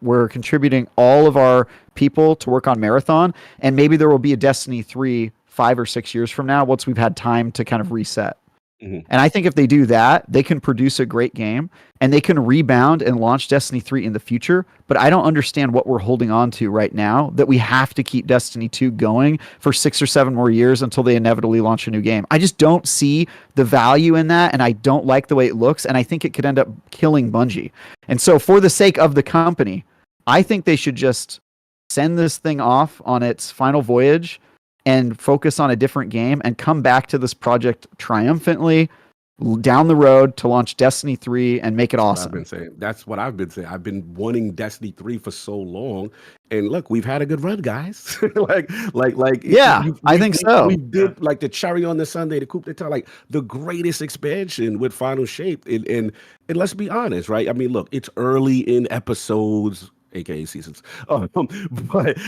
we're contributing all of our people to work on Marathon, and maybe there will be a Destiny 3 5 or 6 years from now once we've had time to kind of reset. And I think if they do that, they can produce a great game, and they can rebound and launch Destiny 3 in the future. But I don't understand what we're holding on to right now, that we have to keep Destiny 2 going for 6 or 7 more years until they inevitably launch a new game. I just don't see the value in that, and I don't like the way it looks, and I think it could end up killing Bungie. And so for the sake of the company, I think they should just send this thing off on its final voyage and focus on a different game and come back to this project triumphantly down the road to launch Destiny 3 and make it awesome. That's what I've been saying. I've been wanting Destiny 3 for so long. And look, we've had a good run, guys. I think so. We did like the cherry on the sundae, the coupe d'état, like the greatest expansion with Final Shape. And let's be honest, right? I mean, look, it's early in episodes, aka seasons. But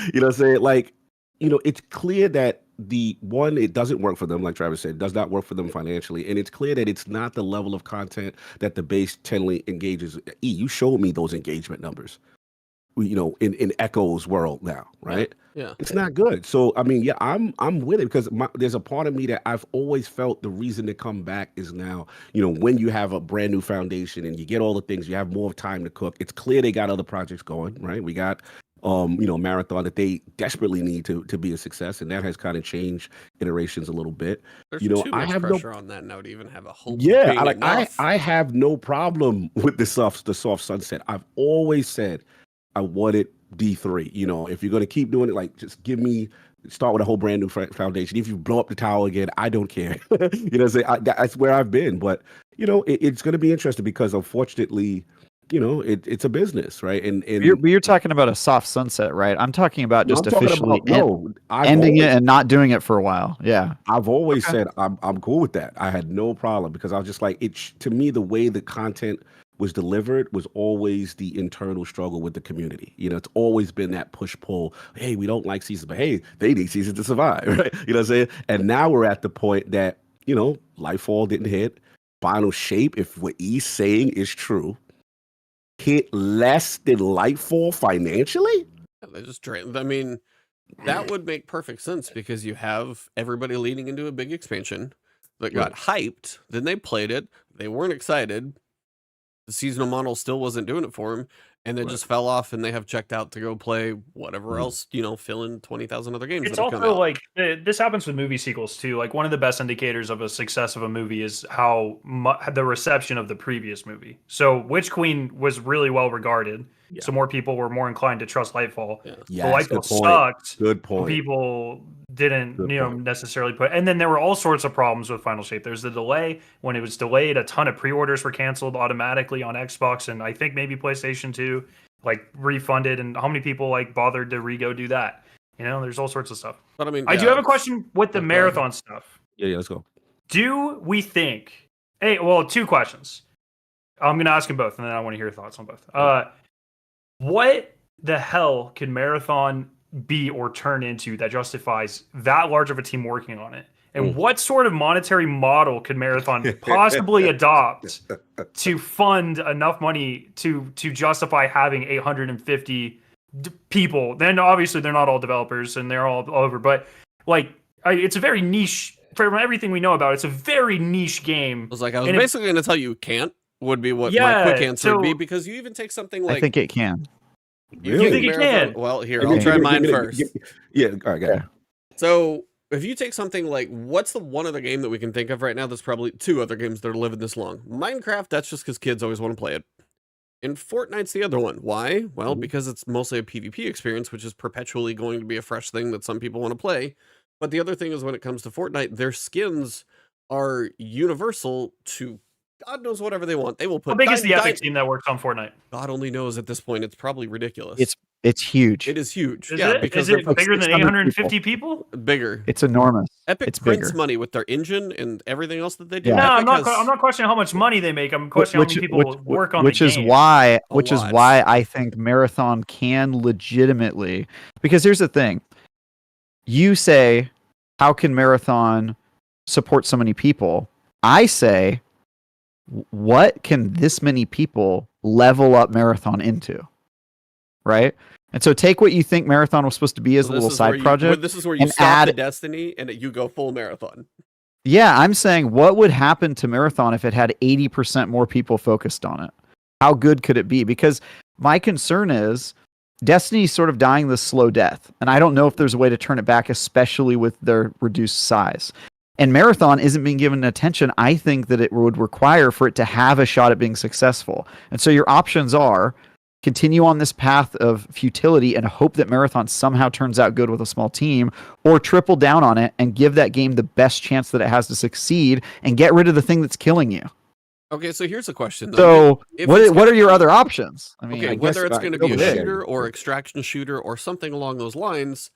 it's clear that it doesn't work for them, like Travis said, does not work for them financially. And it's clear that it's not the level of content that the base generally engages. You showed me those engagement numbers, in Echo's world now, right? Yeah. It's not good. So, I mean, yeah, I'm with it, because there's a part of me that I've always felt the reason to come back is now, when you have a brand new foundation and you get all the things, you have more time to cook. It's clear they got other projects going, right? We got Marathon that they desperately need to be a success, and that has kind of changed iterations a little bit. There's too much pressure on that now to even have a hope. I have no problem with the soft sunset. I've always said I wanted D3. If you're going to keep doing it, like, just start with a whole brand new foundation. If you blow up the tower again, I don't care. That's where I've been. But it's going to be interesting, because unfortunately, it's a business, right? And you're talking about a soft sunset, right? I'm talking about just officially ending it and not doing it for a while. Yeah, I've always said I'm cool with that. I had no problem, because I was just like, to me, the way the content was delivered was always the internal struggle with the community. It's always been that push-pull. Hey, we don't like seasons, but hey, they need seasons to survive, right? You know what I'm saying? And now we're at the point that, Nightfall didn't hit. Final Shape, if what he's saying is true, hit less than Nightfall financially? They just drain. I mean, that would make perfect sense, because you have everybody leading into a big expansion that got hyped. Then they played it. They weren't excited. The seasonal model still wasn't doing it for them, and they just fell off, and they have checked out to go play whatever else, fill in 20,000 other games. It's also like this happens with movie sequels too. Like, one of the best indicators of a success of a movie is how the reception of the previous movie. So Witch Queen was really well regarded. Yeah. So more people were more inclined to trust Nightfall. Yeah. Yes, Nightfall sucked. Good point. People didn't, necessarily put. And then there were all sorts of problems with Final Shape. There's the delay. When it was delayed, a ton of pre-orders were canceled automatically on Xbox, and I think maybe PlayStation 2, like, refunded. And how many people bothered to do that? There's all sorts of stuff. But I mean, I do have a question with the Marathon stuff. Yeah, let's go. Do we think? Two questions. I'm going to ask them both, and then I want to hear your thoughts on both. What the hell can Marathon be or turn into that justifies that large of a team working on it? And what sort of monetary model could Marathon possibly adopt to fund enough money to justify having 850 people? Then obviously they're not all developers and they're all over, but like it's a very niche. From everything we know about it, it's a very niche game. I was basically going to tell you can't would be what my quick answer would be, because you even take something like... I think it can. You think it can? Well, here, I'll try mine first. Yeah, all right, go ahead. So if you take something like, what's the one other game that we can think of right now that's probably two other games that are living this long? Minecraft, that's just because kids always want to play it. And Fortnite's the other one. Why? Well, because it's mostly a PvP experience, which is perpetually going to be a fresh thing that some people want to play. But the other thing is, when it comes to Fortnite, their skins are universal to God knows whatever they want. They will put... How big is the Epic team that works on Fortnite? God only knows at this point. It's probably ridiculous. It's huge. It is huge. Is it? Because is it bigger than 850 people? Bigger. It's enormous. Epic it's prints bigger. money with their engine and everything else that they do. Yeah. No, I'm not questioning how much money they make. I'm questioning how many people work on the game. Which is why I think Marathon can legitimately... Because here's the thing. You say, how can Marathon support so many people? I say, what can this many people level up Marathon into? Right? And so take what you think Marathon was supposed to be as a little side project. This is where you stop the Destiny and you go full Marathon. Yeah, I'm saying, what would happen to Marathon if it had 80% more people focused on it? How good could it be? Because my concern is Destiny's sort of dying this slow death. And I don't know if there's a way to turn it back, especially with their reduced size. And Marathon isn't being given attention I think that it would require for it to have a shot at being successful. And so your options are continue on this path of futility and hope that Marathon somehow turns out good with a small team, or triple down on it and give that game the best chance that it has to succeed and get rid of the thing that's killing you. Okay, so here's a question, though. So what are your other options? I mean, whether it's going to be a shooter or extraction shooter or something along those lines,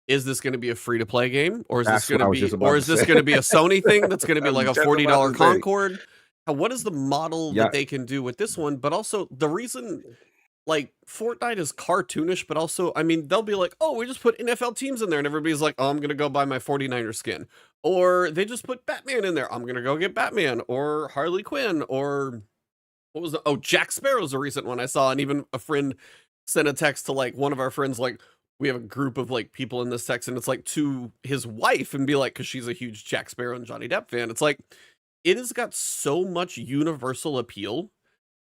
is this going to be a free-to-play game, or is this going to be a Sony thing that's going to be like a $40 Concord? What is the model that they can do with this one? But also the reason, like, Fortnite is cartoonish, but also, I mean, they'll be like, oh, we just put NFL teams in there, and everybody's like, oh, I'm going to go buy my 49er skin. Or they just put Batman in there. I'm going to go get Batman, or Harley Quinn, or what was it? Oh, Jack Sparrow's a recent one I saw, and even a friend sent a text to, like, one of our friends, like, we have a group of, like, people in this text, and it's, like, to his wife, and be like, because she's a huge Jack Sparrow and Johnny Depp fan. It's like, it has got so much universal appeal,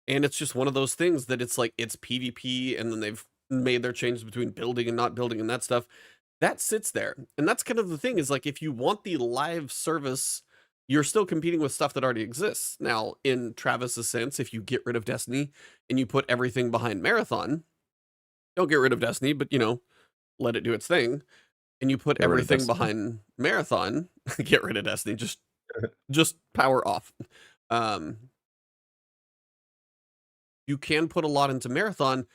and it's just one of those things that it's like, it's PvP, and then they've made their changes between building and not building and that stuff. That sits there. And that's kind of the thing, is like, if you want the live service, you're still competing with stuff that already exists. Now, in Travis's sense, if you get rid of Destiny and you put everything behind Marathon, don't get rid of Destiny, but, you know, let it do its thing, and you put everything behind Marathon, get rid of Destiny, just power off. You can put a lot into Marathon,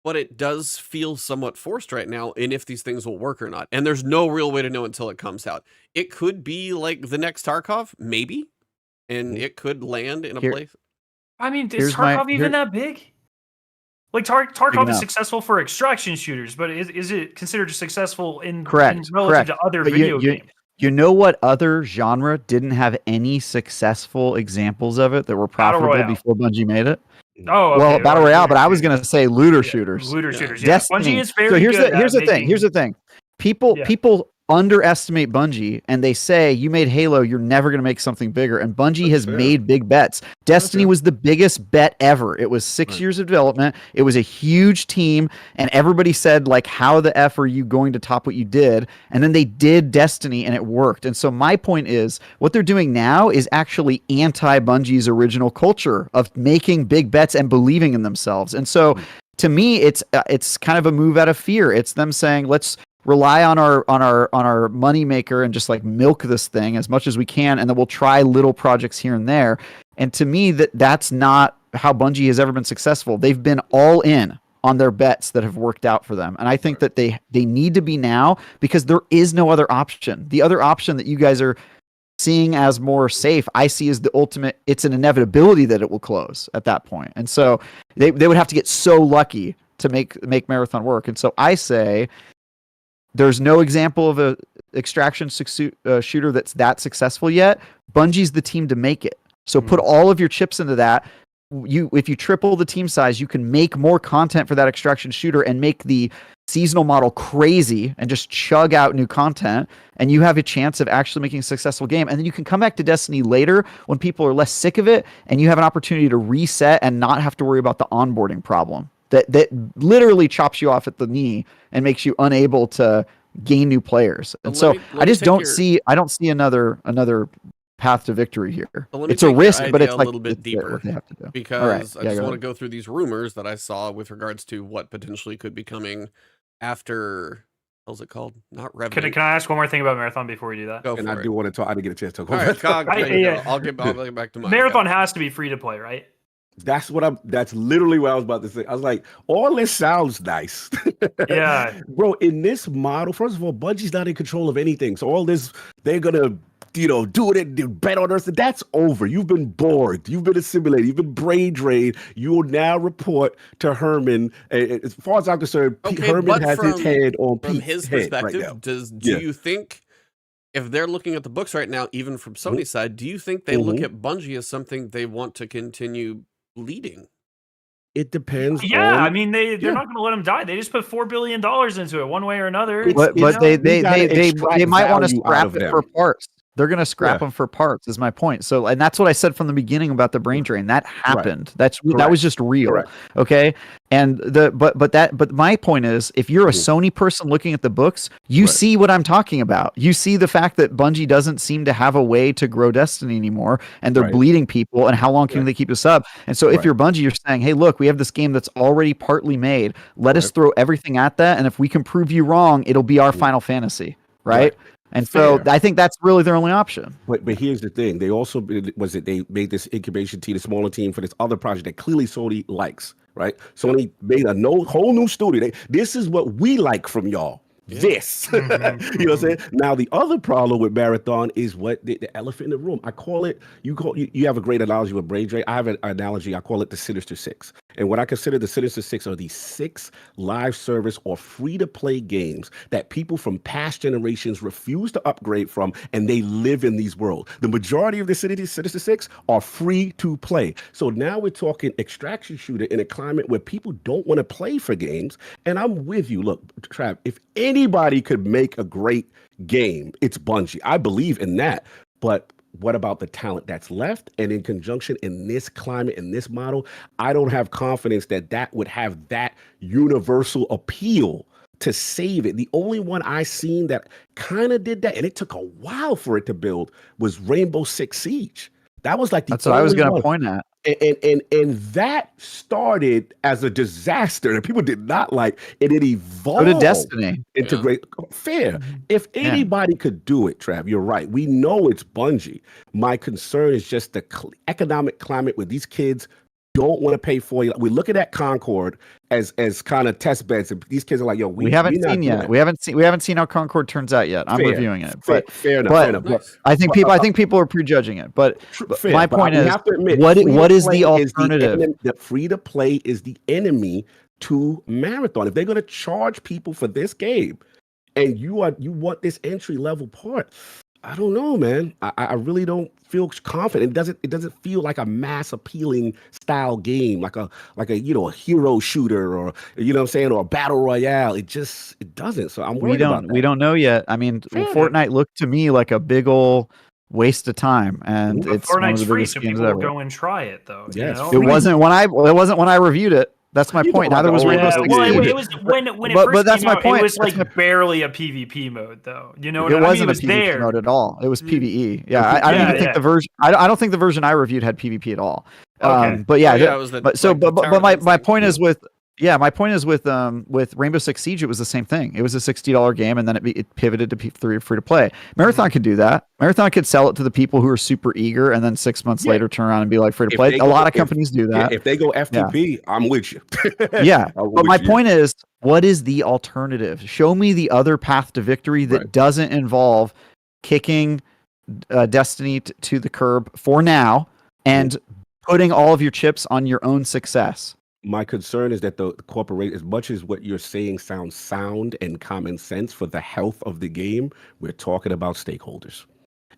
but it does feel somewhat forced right now, and if these things will work or not. And there's no real way to know until it comes out. It could be like the next Tarkov, maybe, and it could land in a place. I mean, is Tarkov even that big? Like, Tarkov is successful for extraction shooters, but is it considered successful in relative to other video games? You know what other genre didn't have any successful examples of it that were profitable before Bungie made it? Oh, okay. Well, Battle Royale, but I was going to say looter shooters. Looter shooters, yeah. Destiny. Bungie is very good. So here's the thing. People underestimate Bungie, and they say, you made Halo, you're never going to make something bigger. And Bungie has made big bets. Destiny was the biggest bet ever. It was 6 years of development. It was a huge team, and everybody said, like, how the F are you going to top what you did? And then they did Destiny, and it worked. And so my point is, what they're doing now is actually anti-Bungie's original culture of making big bets and believing in themselves. And so to me, it's kind of a move out of fear. It's them saying, let's rely on our money maker and just like milk this thing as much as we can, and then we'll try little projects here and there. And to me, that's not how Bungie has ever been successful. They've been all in on their bets that have worked out for them, and I think that they need to be now, because there is no other option. The other option that you guys are seeing as more safe, I see as the ultimate. It's an inevitability that it will close at that point, and so they would have to get so lucky to make Marathon work. And so I say there's no example of a extraction shooter that's that successful yet. Bungie's the team to make it. So put all of your chips into that. If you triple the team size, you can make more content for that extraction shooter and make the seasonal model crazy and just chug out new content, and you have a chance of actually making a successful game. And then you can come back to Destiny later when people are less sick of it, and you have an opportunity to reset and not have to worry about the onboarding problem that literally chops you off at the knee and makes you unable to gain new players. And so I just don't see another path to victory here. It's a risk, but it's like a little bit deeper what they have to do. Because I just want to go through these rumors that I saw with regards to what potentially could be coming after. How's it called? Not Revenant. Can I ask one more thing about Marathon before we do that? Go for I it. do want to talk. I didn't get a chance to talk All right, about Cog, I'll get back to mine. Marathon has to be free to play, right? That's literally what I was about to say. I was like, all this sounds nice. Yeah. Bro, in this model, first of all, Bungie's not in control of anything. So all this, they're gonna, do it and bet on us. That's over. You've been bored. You've been assimilated. You've been brain drained. You will now report to Herman. As far as I'm concerned, Herman has his head on Pete's from his head perspective. right now. Do you think, if they're looking at the books right now, even from Sony's side, do you think they look at Bungie as something they want to continue leading? It depends. Yeah, I mean they're not going to let him die. They just put $4 billion into it, one way or another. But they might want to scrap it for parts. They're going to scrap them for parts, is my point. So, and that's what I said from the beginning about the brain drain. That happened. That was just real. Correct. Okay. And but my point is, if you're a Sony person looking at the books, you see what I'm talking about. You see the fact that Bungie doesn't seem to have a way to grow Destiny anymore, and they're bleeding people. And how long can they keep this up? And so, if you're Bungie, you're saying, "Hey, look, we have this game that's already partly made. Let us throw everything at that, and if we can prove you wrong, it'll be our Final Fantasy." Right? And so I think that's really their only option. But here's the thing: they also they made this incubation team, a smaller team for this other project that clearly Sony likes. Right? Sony made a whole new studio. This is what we like from y'all. This, you know what I'm saying? Now the other problem with Marathon is what the elephant in the room. I call it. You have a great analogy with brain drain. I have an analogy. I call it the Sinister Six. And what I consider the Sinister Six are these 6 live service or free to play games that people from past generations refuse to upgrade from, and they live in these worlds. The majority of the Sinister Six are free to play. So now we're talking extraction shooter in a climate where people don't want to play for games. And I'm with you. Look, Trav, if anybody could make a great game, it's Bungie. I believe in that. But what about the talent that's left? And in conjunction in this climate, in this model, I don't have confidence that would have that universal appeal to save it. The only one I seen that kind of did that, and it took a while for it to build, was Rainbow Six Siege. That was like that's what I was going to point at. And that started as a disaster that people did not like, and it evolved to Destiny. Into great fair. If anybody could do it, Trav, you're right. We know it's Bungie. My concern is just the economic climate where these kids don't want to pay for it. We're looking at Concord as kind of test beds, and these kids are like, "Yo, we haven't seen yet. We haven't seen how Concord turns out yet. I'm reviewing it, but fair enough. But I think people are prejudging it. But my point is, what is the alternative? The free to play is the enemy to Marathon. If they're going to charge people for this game, and you want this entry level part, I don't know, man. I really don't feel confident. It doesn't feel like a mass appealing style game, like a hero shooter, or what I'm saying, or a battle royale. It doesn't. So I'm worried about that. We don't know yet. I mean, Fortnite looked to me like a big ol' waste of time, and it's one of the biggest games ever. Go and try it though. Yes, it wasn't when I reviewed it. That's my point. Neither was Rainbow Six Siege. It was when it first that's came my out, point. It was like barely a PvP mode, though. You know what I mean? Wasn't It was a PvP there mode at all. It was PvE. Yeah, I don't even think the version. I don't think the version I reviewed had PvP at all. Okay. But yeah, it was my point is with Rainbow Six Siege, it was the same thing. It was a $60 game, and then it pivoted to free to play. Marathon could do that. Marathon could sell it to the people who are super eager, and then 6 months later turn around and be like free to play. A lot of companies do that. If they go FTP, I'm with you. But my point is, what is the alternative? Show me the other path to victory that doesn't involve kicking Destiny to the curb for now and putting all of your chips on your own success. My concern is that the corporation, as much as what you're saying sounds sound and common sense for the health of the game, we're talking about stakeholders.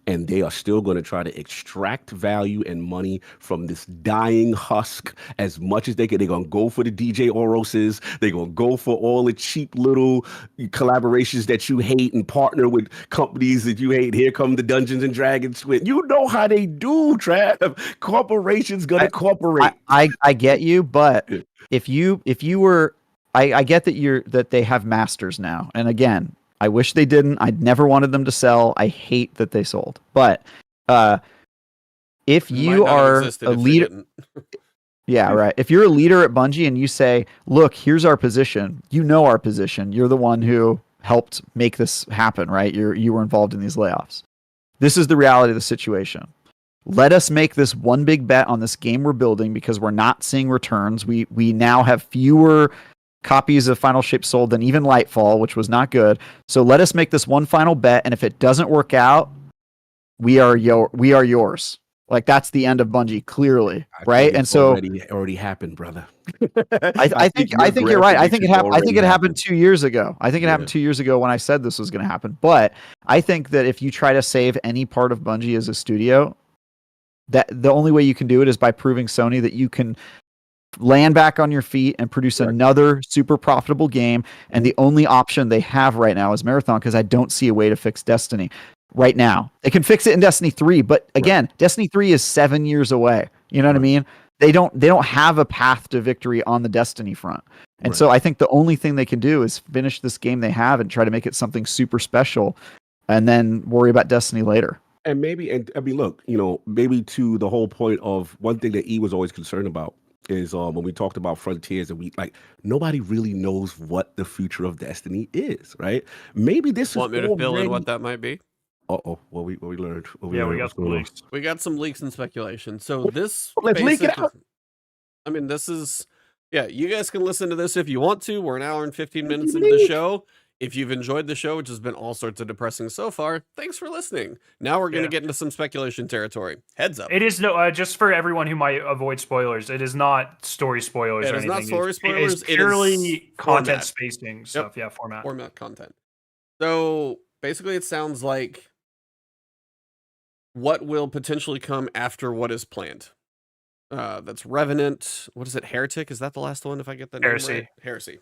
And they are still going to try to extract value and money from this dying husk as much as they can. They're going to go for the DJ Oroses. They're going to go for all the cheap little collaborations that you hate and partner with companies that you hate. Here come the Dungeons and Dragons. You know how they do, Trav. Corporations going to cooperate. I get you, but if you were, I get that they have masters now. And again, I wish they didn't. I'd never wanted them to sell. I hate that they sold. But if you are a leader, yeah, right. If you're a leader at Bungie and you say, "Look, here's our position. You know our position. You're the one who helped make this happen, right? You were involved in these layoffs. This is the reality of the situation. Let us make this one big bet on this game we're building because we're not seeing returns. We now have fewer copies of Final Shape sold than even Nightfall, which was not good. So let us make this one final bet, and if it doesn't work out, we are yours." Like that's the end of Bungie, clearly, right? And so already happened, brother. I think you're right. I think it happened. I think it happened 2 years ago. I think it happened 2 years ago when I said this was going to happen. But I think that if you try to save any part of Bungie as a studio, that the only way you can do it is by proving Sony that you can land back on your feet and produce another super profitable game. And the only option they have right now is Marathon, because I don't see a way to fix Destiny right now. They can fix it in Destiny 3, but again, Destiny 3 is 7 years away. You know what I mean? They don't have a path to victory on the Destiny front. And so I think the only thing they can do is finish this game they have and try to make it something super special and then worry about Destiny later. And maybe, and I mean, look, maybe to the whole point of one thing that E was always concerned about is when we talked about Frontiers, and nobody really knows what the future of Destiny is, right? Maybe this want me to fill in what that might be? What we learned. We got some leaks. We got some leaks and speculation. So this, let's leak it out. I mean, this is, you guys can listen to this if you want to. We're an hour and 15 minutes into the show. If you've enjoyed the show, which has been all sorts of depressing so far, thanks for listening. Now we're going to get into some speculation territory. Heads up. It is just for everyone who might avoid spoilers. It is not story spoilers. It is not story spoilers. It is purely content spacing stuff. Yeah, format content. So basically, it sounds like what will potentially come after what is planned. That's Revenant. What is it? Heretic? Is that the last one? If I get that name right? Heresy.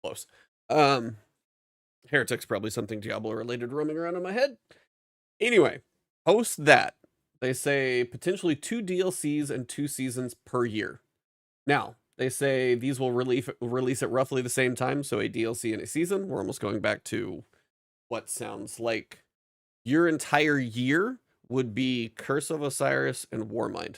Close. Heretic's probably something Diablo related roaming around in my head. Anyway, post that, they say potentially 2 DLCs and 2 seasons per year. Now, they say these will release at roughly the same time, so a DLC and a season. We're almost going back to what sounds like your entire year would be Curse of Osiris and Warmind.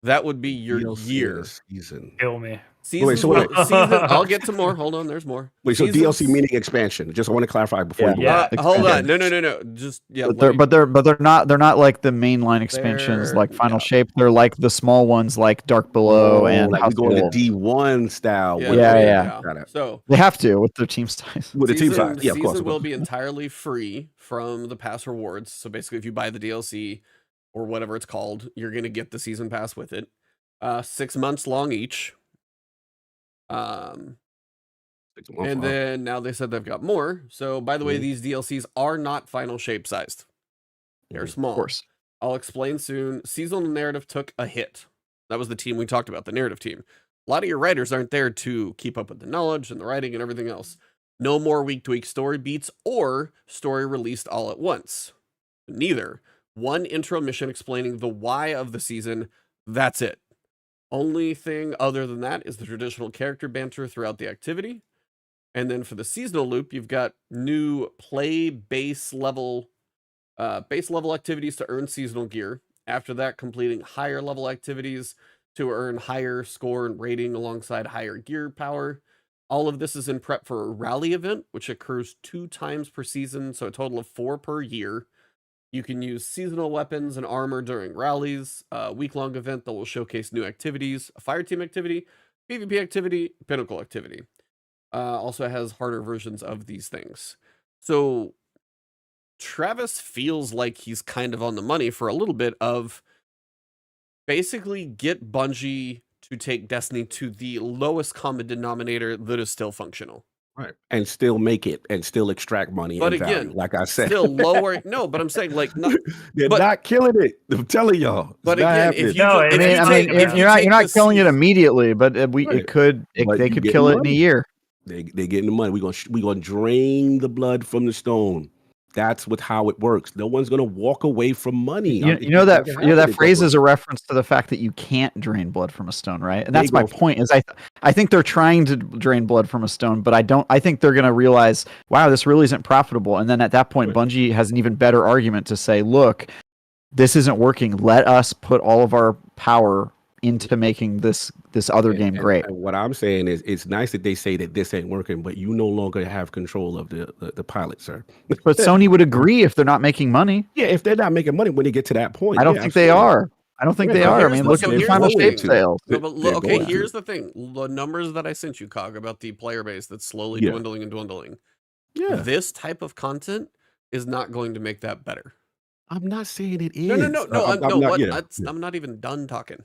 That would be your DLC year. Season. Kill me. Season, I'll get to more. Hold on, there's more. Wait, so DLC meaning expansion? Just I want to clarify before you go. Hold on. No. Just But they're not like the mainline expansions like Final Shape. They're like the small ones like Dark Below and like going to D1 style. Yeah. Got it. So they have to with their team size. With the team size, yeah, of course. Season will be entirely free from the pass rewards. So basically, if you buy the DLC or whatever it's called, you're gonna get the season pass with it. 6 months long each. And then now they said they've got more. So by the way, these DLCs are not Final Shape sized. They're small. Of course. I'll explain soon. Seasonal narrative took a hit. That was the team we talked about, the narrative team. A lot of your writers aren't there to keep up with the knowledge and the writing and everything else. No more week-to-week story beats or story released all at once. Neither. One intro mission explaining the why of the season. That's it. Only thing other than that is the traditional character banter throughout the activity. And then for the seasonal loop, you've got new play base level activities to earn seasonal gear. After that, completing higher level activities to earn higher score and rating alongside higher gear power. All of this is in prep for a rally event, which occurs 2 times per season, so a total of 4 per year. You can use seasonal weapons and armor during rallies, a week-long event that will showcase new activities, a fire team activity, PvP activity, Pinnacle activity. Also has harder versions of these things. So Travis feels like he's kind of on the money for a little bit of basically get Bungie to take Destiny to the lowest common denominator that is still functional. Right. And still make it and still extract money But and again, value, like I said. still lower. No, but I'm saying like not. They're but- not killing it. I'm telling y'all. It's But not again, happening. if you No, ju- it if ain't- you I take, mean, if you you're take not the killing it season- immediately, but Right. it could But they you could get kill the it in a money. year. They getting the money. We gonna drain the blood from the stone. That's how it works. No one's gonna walk away from money. You know that phrase is a reference to the fact that you can't drain blood from a stone, right? And that's my point. Is I think they're trying to drain blood from a stone, but I think they're gonna realize, wow, this really isn't profitable. And then at that point, Bungie has an even better argument to say, look, this isn't working. Let us put all of our power into making this other game great. And what I'm saying is, it's nice that they say that this ain't working, but you no longer have control of the pilot, sir. But Sony would agree if they're not making money. Yeah, if they're not making money when they get to that point. I don't think they are. I don't think they are. I mean, look at the Final Shape sales. No, but look, okay, here's the thing: the numbers that I sent you, Cog, about the player base that's slowly dwindling and dwindling. Yeah, this type of content is not going to make that better. I'm not saying it is. I'm not even done talking.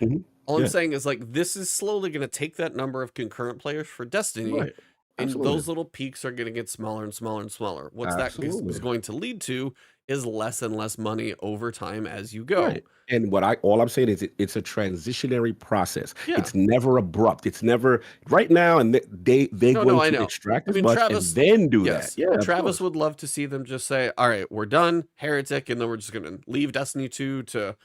Mhm. All I'm saying is like this is slowly going to take that number of concurrent players for Destiny, Right. and Absolutely. those little peaks are going to get smaller and smaller and smaller. What that Absolutely. is going to lead to is less and less money over time as you go. Right. And all I'm saying is it's a transitionary process. Yeah. It's never abrupt. It's never right now, and they're going to extract as much Travis, and then do yes, that. Yeah, Travis would love to see them just say, "All right, we're done, Heretic," and then we're just going to leave Destiny 2 to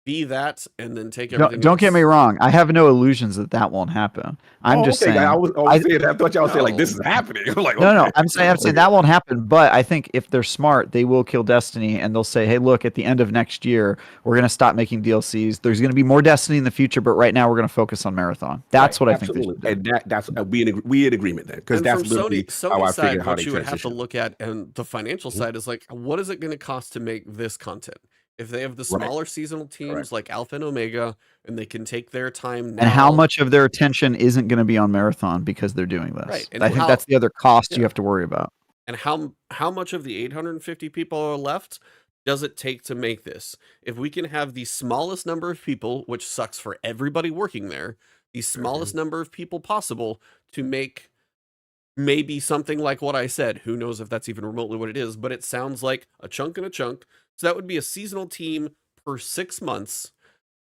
be that, and then take everything. Don't get me wrong. I have no illusions that won't happen. I'm just saying. I thought y'all were saying like this is happening. I'm like, no. okay. I'm saying that won't happen. But I think if they're smart, they will kill Destiny, and they'll say, "Hey, look, at the end of next year, we're going to stop making DLCs. There's going to be more Destiny in the future, but right now we're going to focus on Marathon." That's what I think. They should do. And that's we in agreement then, because that's literally how I figured how they what you would have to transition. look at, and the financial side is like, what is it going to cost to make this content? If they have the smaller seasonal teams like Alpha and Omega, and they can take their time now. And how much of their attention isn't going to be on Marathon because they're doing this? Right. And I think that's the other cost you have to worry about. And how much of the 850 people are left does it take to make this? If we can have the smallest number of people, which sucks for everybody working there, the smallest number of people possible to make maybe something like what I said. Who knows if that's even remotely what it is, but it sounds like a chunk and a chunk. So that would be a seasonal team per 6 months,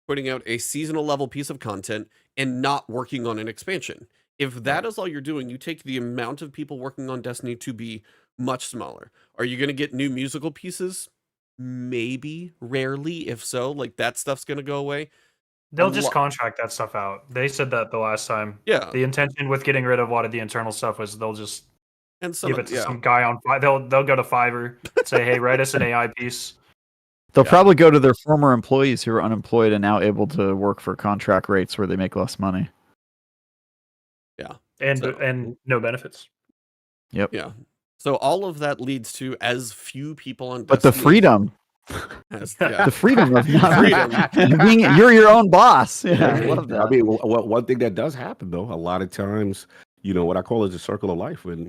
putting out a seasonal level piece of content and not working on an expansion. If that is all you're doing, you take the amount of people working on Destiny to be much smaller. Are you going to get new musical pieces? Maybe, rarely. If so, like that stuff's going to go away. They'll just contract that stuff out. They said that the last time. Yeah. The intention with getting rid of a lot of the internal stuff was they'll just give it to some guy on. They'll go to Fiverr, say, "Hey, write us an AI piece." They'll probably go to their former employees who are unemployed and now able to work for contract rates where they make less money. Yeah. And no benefits. Yep. Yeah. So all of that leads to as few people on But the Destiny freedom. The freedom of not being you're your own boss. Yeah, I love that. I mean, one thing that does happen though, a lot of times, what I call is a circle of life. When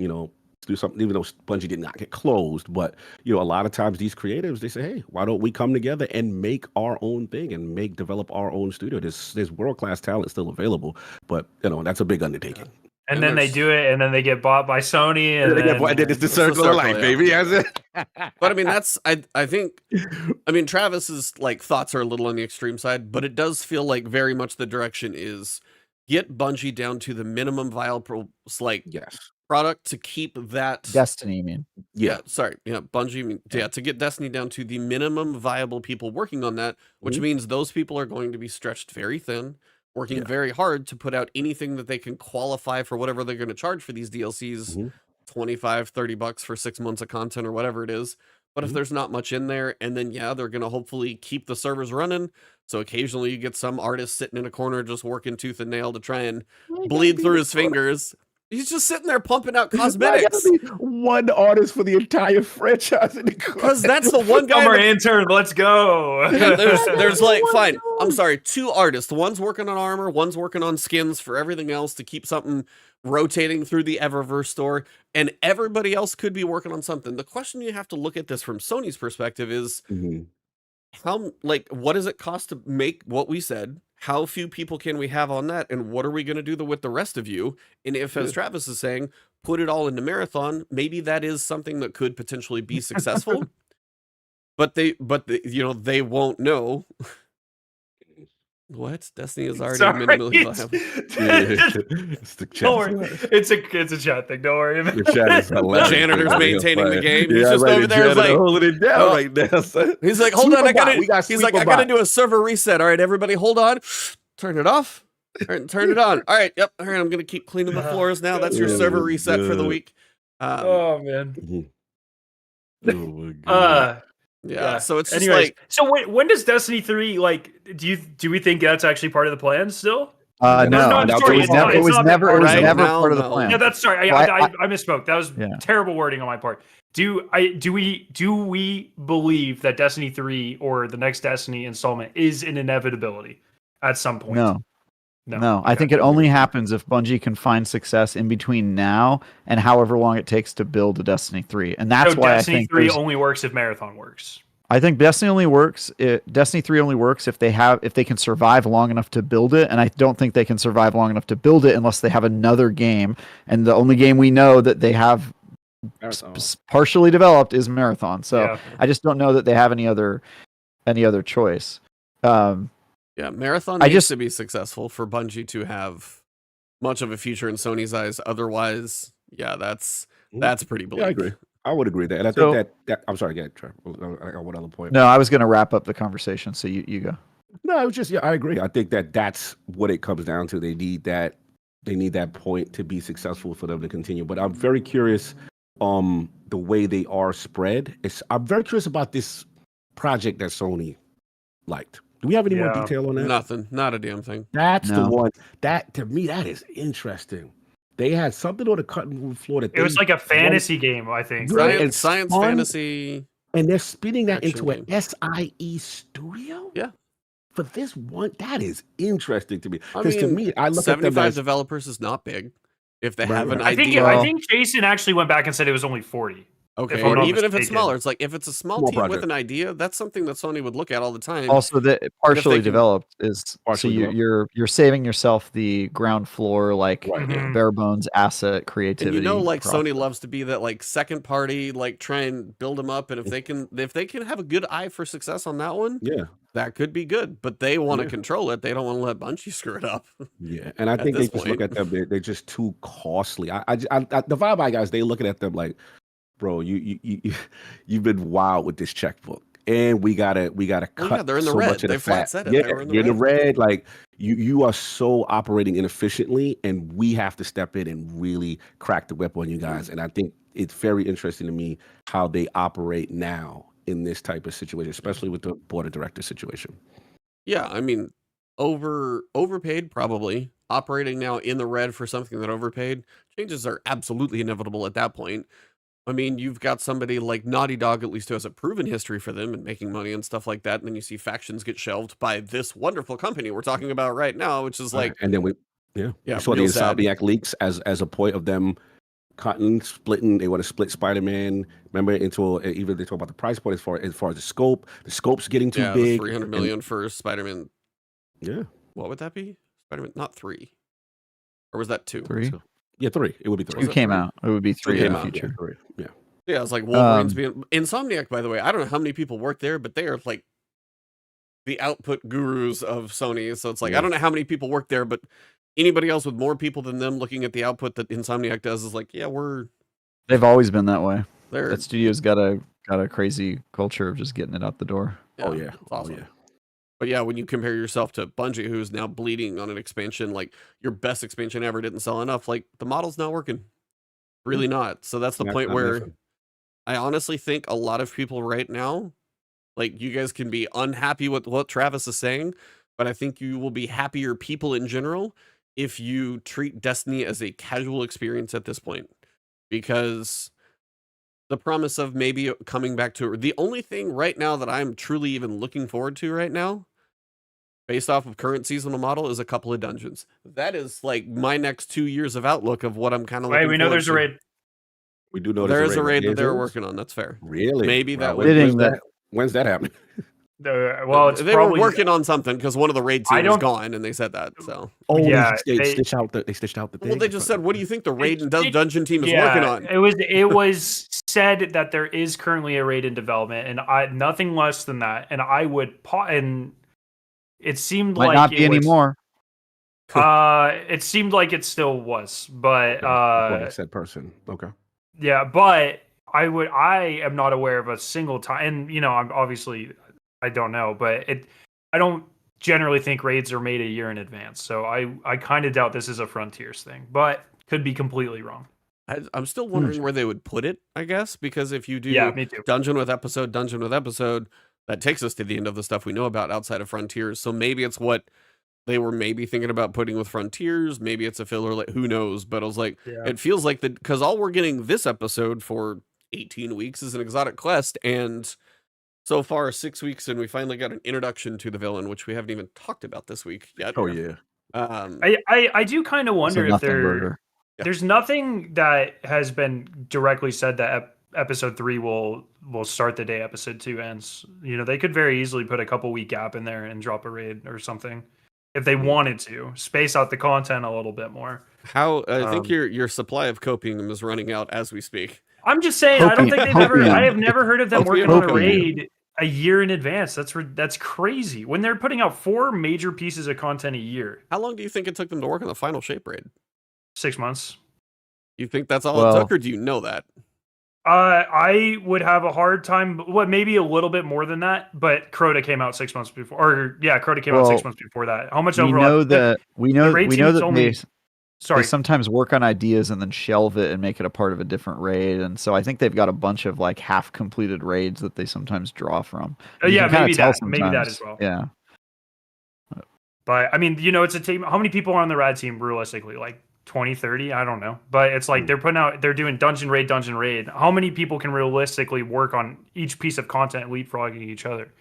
do something, even though Bungie did not get closed, but a lot of times these creatives, they say, "Hey, why don't we come together and make our own thing and develop our own studio?" There's world class talent still available, but that's a big undertaking. And then they do it, and then they get bought by Sony, and then it's the circle of life, baby. But I mean, I think Travis's thoughts are a little on the extreme side, but it does feel like very much the direction is get Bungie down to the minimum viable product to keep that Destiny, you mean? Bungie, to get Destiny down to the minimum viable people working on that, which means those people are going to be stretched very thin, working very hard to put out anything that they can qualify for whatever they're going to charge for these DLCs, $25-$30 for 6 months of content or whatever it is. But if there's not much in there, and then they're going to hopefully keep the servers running. So occasionally you get some artist sitting in a corner just working tooth and nail to try and bleed through his fingers. He's just sitting there pumping out cosmetics. One artist for the entire franchise, because that's the one guy. Summer intern, let's go. There's fine. I'm sorry, 2 artists. One's working on armor, one's working on skins for everything else to keep something rotating through the Eververse store, and everybody else could be working on something. The question you have to look at this from Sony's perspective is, what does it cost to make what we said? how few people can we have on that, and what are we going to do with the rest of you? And if, as Travis is saying, put it all into Marathon, maybe that is something that could potentially be successful. but they won't know. What? Destiny is already a minimally viable. Don't worry. It's a chat thing. Don't worry. The janitor's maintaining the game. He's just over there like holding it down right now. Son. He's like, hold on, I gotta do a server reset. All right, everybody, hold on. Turn it off. Turn it on. All right, yep. All right, I'm gonna keep cleaning the floors now. That's your server reset for the week. Oh man. Oh my god. Yeah, so it's just anyways, like, so when does Destiny 3 like? Do we think that's actually part of the plan still? No, sorry, it was never part of the plan. Yeah, that's sorry. I misspoke. That was terrible wording on my part. Do we believe that Destiny 3 or the next Destiny installment is an inevitability at some point? No. I think it only happens if Bungie can find success in between now and however long it takes to build a Destiny 3. And that's why Destiny I think 3 only works if Marathon works. I think Destiny 3 only works if they can survive long enough to build it, and I don't think they can survive long enough to build it unless they have another game. And the only game we know that they have partially developed is Marathon. So I just don't know that they have any other choice. Marathon needs to be successful for Bungie to have much of a future in Sony's eyes. Otherwise, that's pretty bleak. Yeah, I agree. I would agree that, and I think that I'm sorry, get Trevor. I got one other point. No, I was going to wrap up the conversation, so you go. No, it was just I agree. I think that's what it comes down to. They need that point to be successful for them to continue. But I'm very curious, the way they are spread. I'm very curious about this project that Sony liked. Do we have any more detail on that? Nothing. Not a damn thing. That's the one. That, to me, that is interesting. They had something on the cutting room floor. It was like a fantasy game, I think. Right? And science fantasy. And they're spinning that into an SIE studio? Yeah. For this one, that is interesting to me. Because to me, I look 75 at them as developers is not big. If they have an idea. I think Jason actually went back and said it was only 40. Okay, even if it's smaller, it's like if it's a small team project with an idea, that's something that Sony would look at all the time. Also, that partially developed is so you're saving yourself the ground floor, like bare bones asset creativity. And Sony loves to be that like second party, like try and build them up, and if they can have a good eye for success on that one, that could be good. But they want to control it; they don't want to let Bungie screw it up. Yeah, and I think they just look at them; they're just too costly. The Vibe Eye guys, they looking at them like, bro, you've been wild with this checkbook, and we gotta cut. They're in the red. They flat said it. You're in the red. Like you are so operating inefficiently, and we have to step in and really crack the whip on you guys. And I think it's very interesting to me how they operate now in this type of situation, especially with the board of directors situation. Yeah, I mean, overpaid probably. Operating now in the red for something that overpaid. Changes are absolutely inevitable at that point. I mean, you've got somebody like Naughty Dog, at least who has a proven history for them and making money and stuff like that. And then you see factions get shelved by this wonderful company we're talking about right now, which is like, and then we saw the Insomniac leaks as a point of them splitting. They want to split Spider-Man. Remember, into even they talk about the price point as far as the scope. The scope's getting too big. $300 million for Spider-Man. Yeah, what would that be? Spider-Man, not 3, or was that 2? 3. Yeah, 3. It would be 3. 2 came out. It would be 3 in the future. Yeah, it's like Wolverine's being Insomniac. By the way, I don't know how many people work there, but they are like the output gurus of Sony. So it's like I don't know how many people work there, but anybody else with more people than them looking at the output that Insomniac does is like, they've always been that way. That studio's got a crazy culture of just getting it out the door. It's awesome. But yeah, when you compare yourself to Bungie, who's now bleeding on an expansion, like your best expansion ever didn't sell enough, like the model's not working. Really not. So that's the point where I honestly think a lot of people right now, like you guys can be unhappy with what Travis is saying, but I think you will be happier people in general if you treat Destiny as a casual experience at this point. Because the promise of maybe coming back to it, the only thing right now that I'm truly even looking forward to right now, based off of current seasonal model, is a couple of dungeons. That is like my next 2 years of outlook of what I'm kind of looking forward to. We know there's a raid. We do know there's a raid that they're working on. That's fair. Really? Maybe that when's that happening? Well, it's they probably were working on something because one of the raid I team was don't- gone, and they said that. So, Yeah, they they- stitched out the thing. well, they just said, "What do you think the raid and It- dungeon team is working on?" It was said that there is currently a raid in development, and nothing less than that. And I would and it seemed Might like not it be was, anymore. It seemed like it still was, but According to said person. Okay. yeah, but I am not aware of a single time, and I'm obviously I don't know, but I don't generally think raids are made a year in advance, so I kind of doubt this is a Frontiers thing, but could be completely wrong. I'm still wondering where they would put it, I guess, because if you do Me too. dungeon with episode, that takes us to the end of the stuff we know about outside of Frontiers. So maybe it's what they were maybe thinking about putting with Frontiers. Maybe it's a filler, like, who knows? But I was like, it feels like because all we're getting this episode for 18 weeks is an exotic quest, and so far 6 weeks, and we finally got an introduction to the villain, which we haven't even talked about this week yet. Oh yeah. I do kind of wonder if there's nothing that has been directly said that episode 3 will start the day episode 2 ends. They could very easily put a couple week gap in there and drop a raid or something if they wanted to space out the content a little bit more. I think your supply of copium is running out as we speak. I'm just saying, I don't think I have never heard of them working on a raid a year in advance. That's crazy. When they're putting out 4 major pieces of content a year. How long do you think it took them to work on the final shape raid? 6 months. You think that's all it took, or do you know that? I would have a hard time. Maybe a little bit more than that. But Crota came out 6 months before. Crota came out 6 months before that. How much overlap? We know that Sorry. they sometimes work on ideas and then shelve it and make it a part of a different raid, and so I think they've got a bunch of like half completed raids that they sometimes draw from. Maybe that as well. Yeah. But I mean, it's a team. How many people are on the rad team realistically? Like 20, 30? I don't know. But it's like they're doing dungeon raid. How many people can realistically work on each piece of content leapfrogging each other?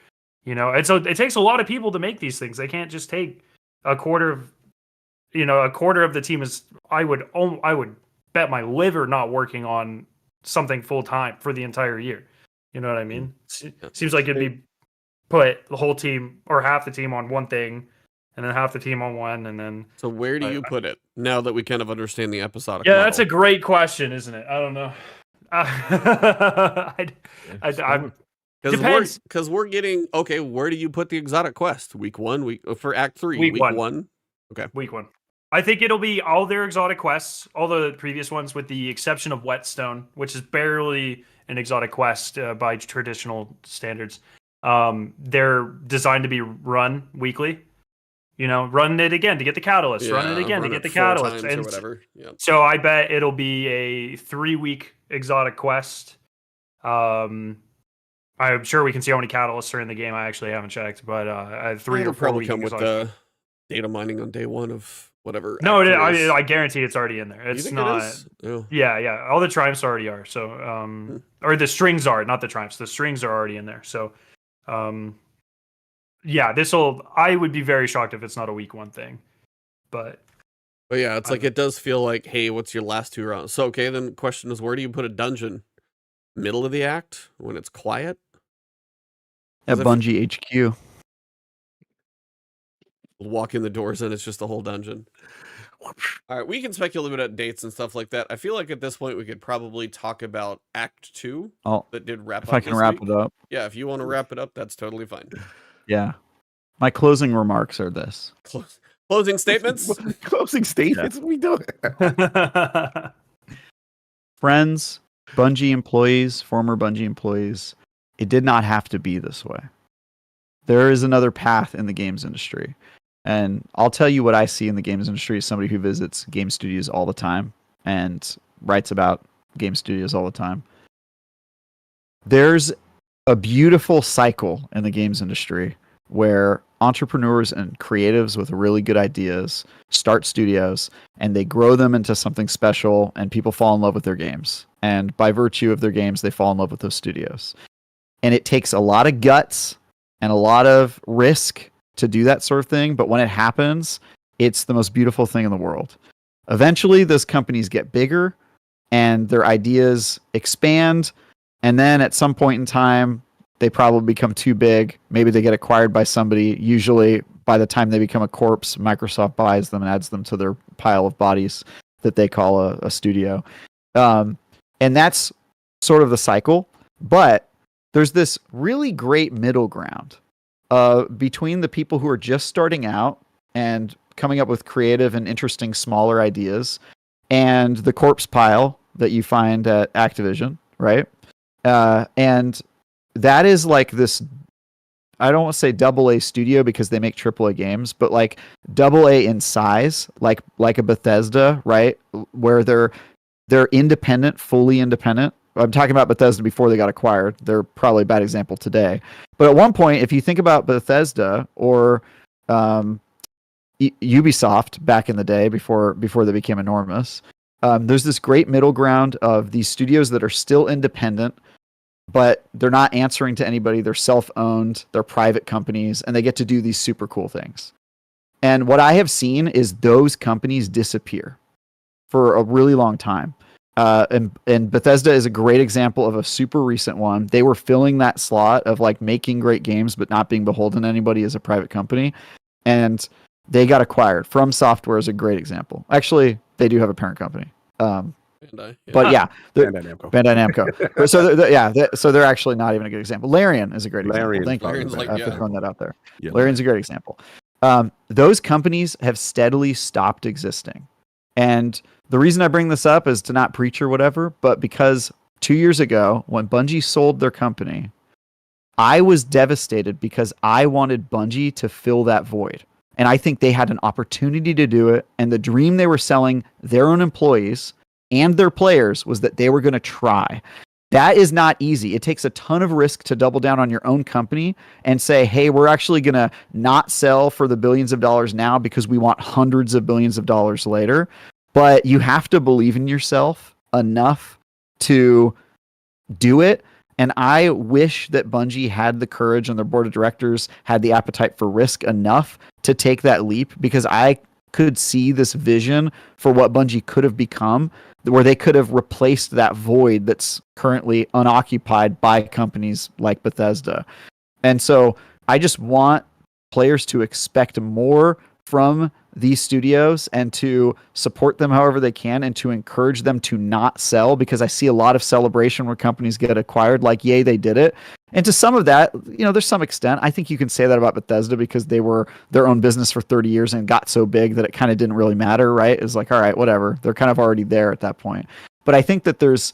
And so it takes a lot of people to make these things. They can't just take a quarter of the team is. I would bet my liver not working on something full time for the entire year. You know what I mean? Seems like it'd be put the whole team or half the team on one thing, and then half the team on one, and then. So where do you put it now that we kind of understand the episodic? Yeah, model? that's a great question, isn't it? I don't know. Depends. Because we're getting okay. Where do you put the exotic quest? Week 1, for Act 3. Week one. Okay. Week 1. I think it'll be all their exotic quests, all the previous ones, with the exception of Whetstone, which is barely an exotic quest by traditional standards. They're designed to be run weekly. Run it again to get the catalyst. Run it again to get the catalyst. Or whatever. Yep. So I bet it'll be a 3-week exotic quest. I'm sure we can see how many catalysts are in the game. I actually haven't checked, but 3 or 4 probably weeks. Come with the data mining on day 1 of whatever. No, I guarantee it's already in there. It's not. Yeah. All the triumphs already are. So, or the strings are, not the triumphs. The strings are already in there. So, yeah, I would be very shocked if it's not a week 1 thing. But yeah, it's like it does feel like, hey, what's your last 2 rounds? So, okay, then the question is, where do you put a dungeon? Middle of the act when it's quiet? At Bungie HQ. Walk in the doors and it's just the whole dungeon. All right, we can speculate about dates and stuff like that. I feel like at this point we could probably talk about Act 2 that did wrap up. If I can wrap it up. Yeah, if you want to wrap it up, that's totally fine. Yeah. My closing remarks are this. Closing statements? Closing statements? We do it. Friends, Bungie employees, former Bungie employees, it did not have to be this way. There is another path in the games industry. And I'll tell you what I see in the games industry as somebody who visits game studios all the time and writes about game studios all the time. There's a beautiful cycle in the games industry where entrepreneurs and creatives with really good ideas start studios and they grow them into something special and people fall in love with their games. And by virtue of their games, they fall in love with those studios. And it takes a lot of guts and a lot of risk to do that sort of thing, but when it happens, it's the most beautiful thing in the world. Eventually, those companies get bigger and their ideas expand, and then at some point in time, they probably become too big. Maybe they get acquired by somebody. Usually, by the time they become a corpse, Microsoft buys them and adds them to their pile of bodies that they call a studio. And that's sort of the cycle. But there's this really great middle ground between the people who are just starting out and coming up with creative and interesting smaller ideas and the corpse pile that you find at Activision, right? And that is like this, I don't want to say AA studio because they make AAA games, but like AA in size, like a Bethesda, right? Where they're independent, fully independent. I'm talking about Bethesda before they got acquired. They're probably a bad example today. But at one point, if you think about Bethesda or Ubisoft back in the day before they became enormous, there's this great middle ground of these studios that are still independent, but they're not answering to anybody. They're self-owned. They're private companies, and they get to do these super cool things. And what I have seen is those companies disappear for a really long time. And Bethesda is a great example of a super recent one. They were filling that slot of like making great games, but not being beholden to anybody as a private company. And they got acquired. From Software is a great example. Actually, they do have a parent company. But yeah, Bandai Namco. So they're actually not even a good example. Larian is a great example. Thank you for throwing that out there. Yeah. Larian's a great example. Those companies have steadily stopped existing. And the reason I bring this up is to not preach or whatever, but because 2 years ago, when Bungie sold their company, I was devastated because I wanted Bungie to fill that void. And I think they had an opportunity to do it. And the dream they were selling their own employees and their players was that they were going to try. That is not easy. It takes a ton of risk to double down on your own company and say, hey, we're actually going to not sell for the billions of dollars now because we want hundreds of billions of dollars later. But you have to believe in yourself enough to do it. And I wish that Bungie had the courage and their board of directors had the appetite for risk enough to take that leap, because I could see this vision for what Bungie could have become, where they could have replaced that void that's currently unoccupied by companies like Bethesda. And so I just want players to expect more from these studios and to support them however they can and to encourage them to not sell, because I see a lot of celebration where companies get acquired, like, yay, they did it. And to some of that, there's some extent. I think you can say that about Bethesda because they were their own business for 30 years and got so big that it kind of didn't really matter, right? It was like, all right, whatever. They're kind of already there at that point. But I think that there's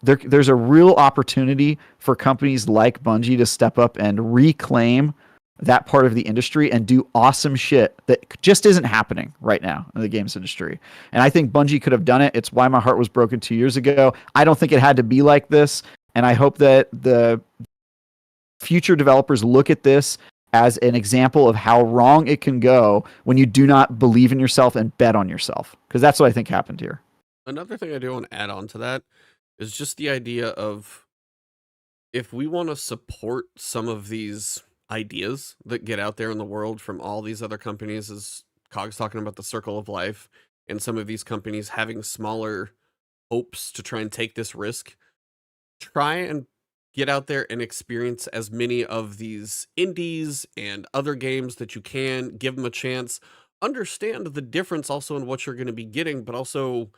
a real opportunity for companies like Bungie to step up and reclaim that part of the industry and do awesome shit that just isn't happening right now in the games industry. And I think Bungie could have done it. It's why my heart was broken 2 years ago. I don't think it had to be like this. And I hope that the future developers look at this as an example of how wrong it can go when you do not believe in yourself and bet on yourself. Because that's what I think happened here. Another thing I do want to add on to that is just the idea of, if we want to support some of these ideas that get out there in the world from all these other companies, as Cog's talking about the circle of life, and some of these companies having smaller hopes to try and take this risk, try and get out there and experience as many of these indies and other games that you can. Give them a chance. Understand the difference also in what you're going to be getting, but also,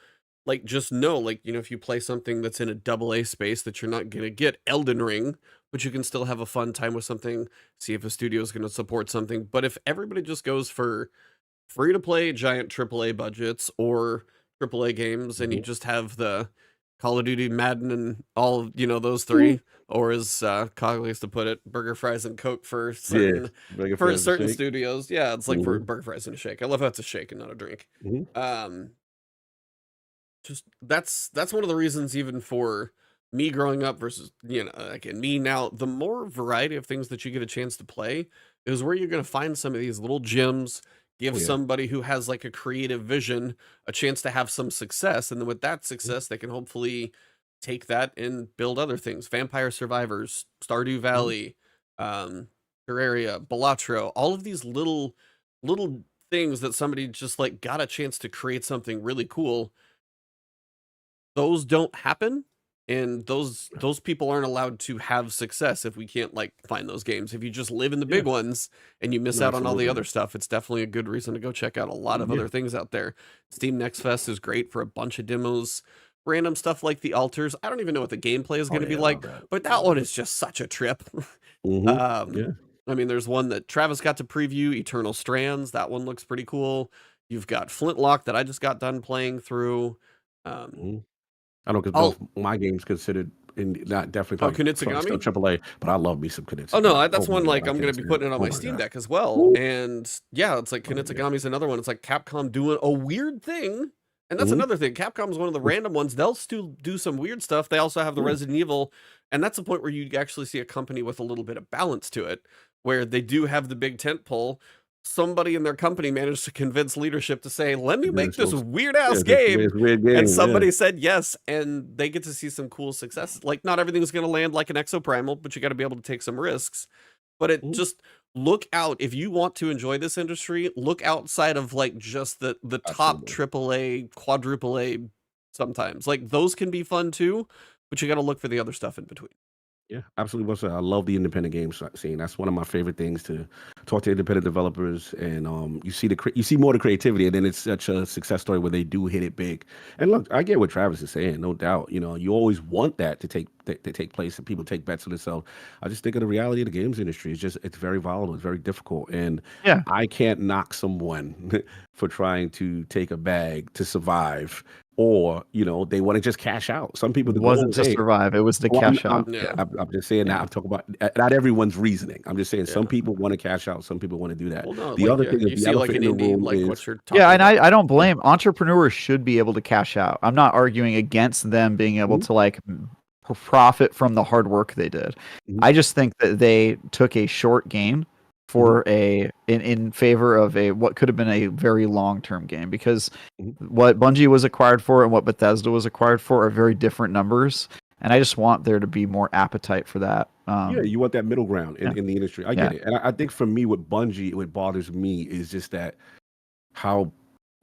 like, just know, like, if you play something that's in a AA space, that you're not going to get Elden Ring, but you can still have a fun time with something, see if a studio is going to support something. But if everybody just goes for free-to-play giant AAA budgets or AAA games, and you just have the Call of Duty, Madden, and all, those three, or as Cog likes to put it, burger, fries, and Coke for certain studios. Yeah, it's like for burger, fries, and a shake. I love how it's a shake and not a drink. Just that's one of the reasons, even for me growing up versus, again, me now, the more variety of things that you get a chance to play is where you're going to find some of these little gems, give somebody who has like a creative vision a chance to have some success. And then with that success, they can hopefully take that and build other things. Vampire Survivors, Stardew Valley, Terraria, Balatro, all of these little things that somebody just like got a chance to create something really cool. Those don't happen And those people aren't allowed to have success if we can't like find those games. If you just live in the big ones and you miss out on all the other stuff, it's definitely a good reason to go check out a lot of other things out there. Steam Next Fest is great for a bunch of demos. Random stuff like the altars. I don't even know what the gameplay is going to be like, but that one is just such a trip. I mean, there's one that Travis got to preview, Eternal Strands. That one looks pretty cool. You've got Flintlock that I just got done playing through. I don't because both my games considered not definitely Kunitsugami? still AAA, but I love me some Kunitsugami. Oh no, that's one like I'm going to be putting it on my Steam Deck as well. And yeah, it's like Kunitsugami's another one. It's like Capcom doing a weird thing. And that's another thing. Capcom's one of the random ones. They'll still do some weird stuff. They also have the Resident Evil. And that's the point where you actually see a company with a little bit of balance to it, where they do have the big tent pole. Somebody in their company managed to convince leadership to say, let me make this weird ass game. And somebody said yes. And they get to see some cool successes. Like, not everything's going to land like an Exoprimal, but you got to be able to take some risks. But it just look out. If you want to enjoy this industry, look outside of like just the top AAA, quadruple A sometimes. Like, those can be fun too, but you got to look for the other stuff in between. Yeah, absolutely. I love the independent game scene. That's one of my favorite things, to talk to independent developers, and you see more of the creativity, and then it's such a success story where they do hit it big. And look, I get what Travis is saying, no doubt. You know, you always want that to take place, and people take bets on themselves. I just think of the reality of the games industry. It's very volatile, it's very difficult, and I can't knock someone for trying to take a bag to survive. Or, you know, they want to just cash out. Some people... It wasn't to survive. It was to cash out. I'm just saying that. I'm talking about not everyone's reasoning. I'm just saying some people want to cash out. Some people want to do that. Well, no, the other thing is the elephant in the room like is... what you're talking and I don't blame... Entrepreneurs should be able to cash out. I'm not arguing against them being able to, like, profit from the hard work they did. I just think that they took a short gain for in favor of what could have been a very long-term game, because what Bungie was acquired for and what Bethesda was acquired for are very different numbers, and I just want there to be more appetite for that. You want that middle ground in the industry. I get it. And I think for me, with Bungie, what bothers me is just that how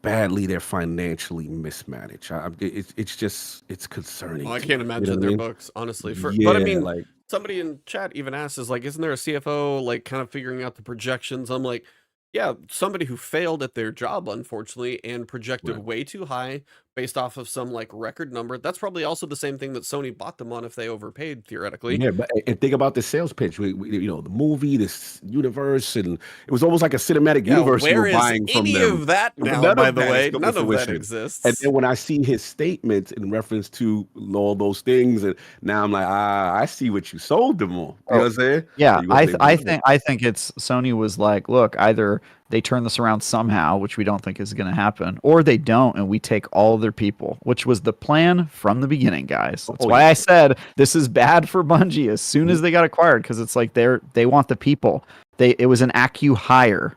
badly they're financially mismanaged. It's concerning. I can't imagine their books, honestly. But I mean, like, somebody in chat even asked, is like, isn't there a CFO like kind of figuring out the projections? I'm like, yeah, somebody who failed at their job, unfortunately, and projected way too high based off of some like record number. That's probably also the same thing that Sony bought them on if they overpaid, theoretically. Yeah, but and think about the sales pitch. We you know, the movie, this universe, and it was almost like a cinematic universe. Where is buying from any them. of that now, by the way? None of that exists. And then when I see his statements in reference to all those things, and now I'm like, I see what you sold them on. You know what I'm saying? Yeah, I think it's Sony was like, look, either they turn this around somehow, which we don't think is going to happen, or they don't, and we take all their people, which was the plan from the beginning, guys. That's why I said this is bad for Bungie as soon as they got acquired, because it's like they want the people. It was an hire,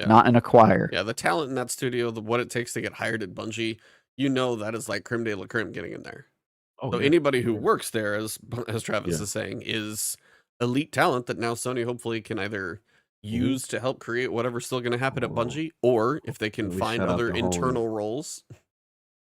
not an acquire. Yeah, the talent in that studio, what it takes to get hired at Bungie, you know that is like creme de la creme getting in there. So anybody who works there, as Travis is saying, is elite talent that now Sony hopefully can either use to help create whatever's still going to happen at Bungie, or if they can find other internal roles.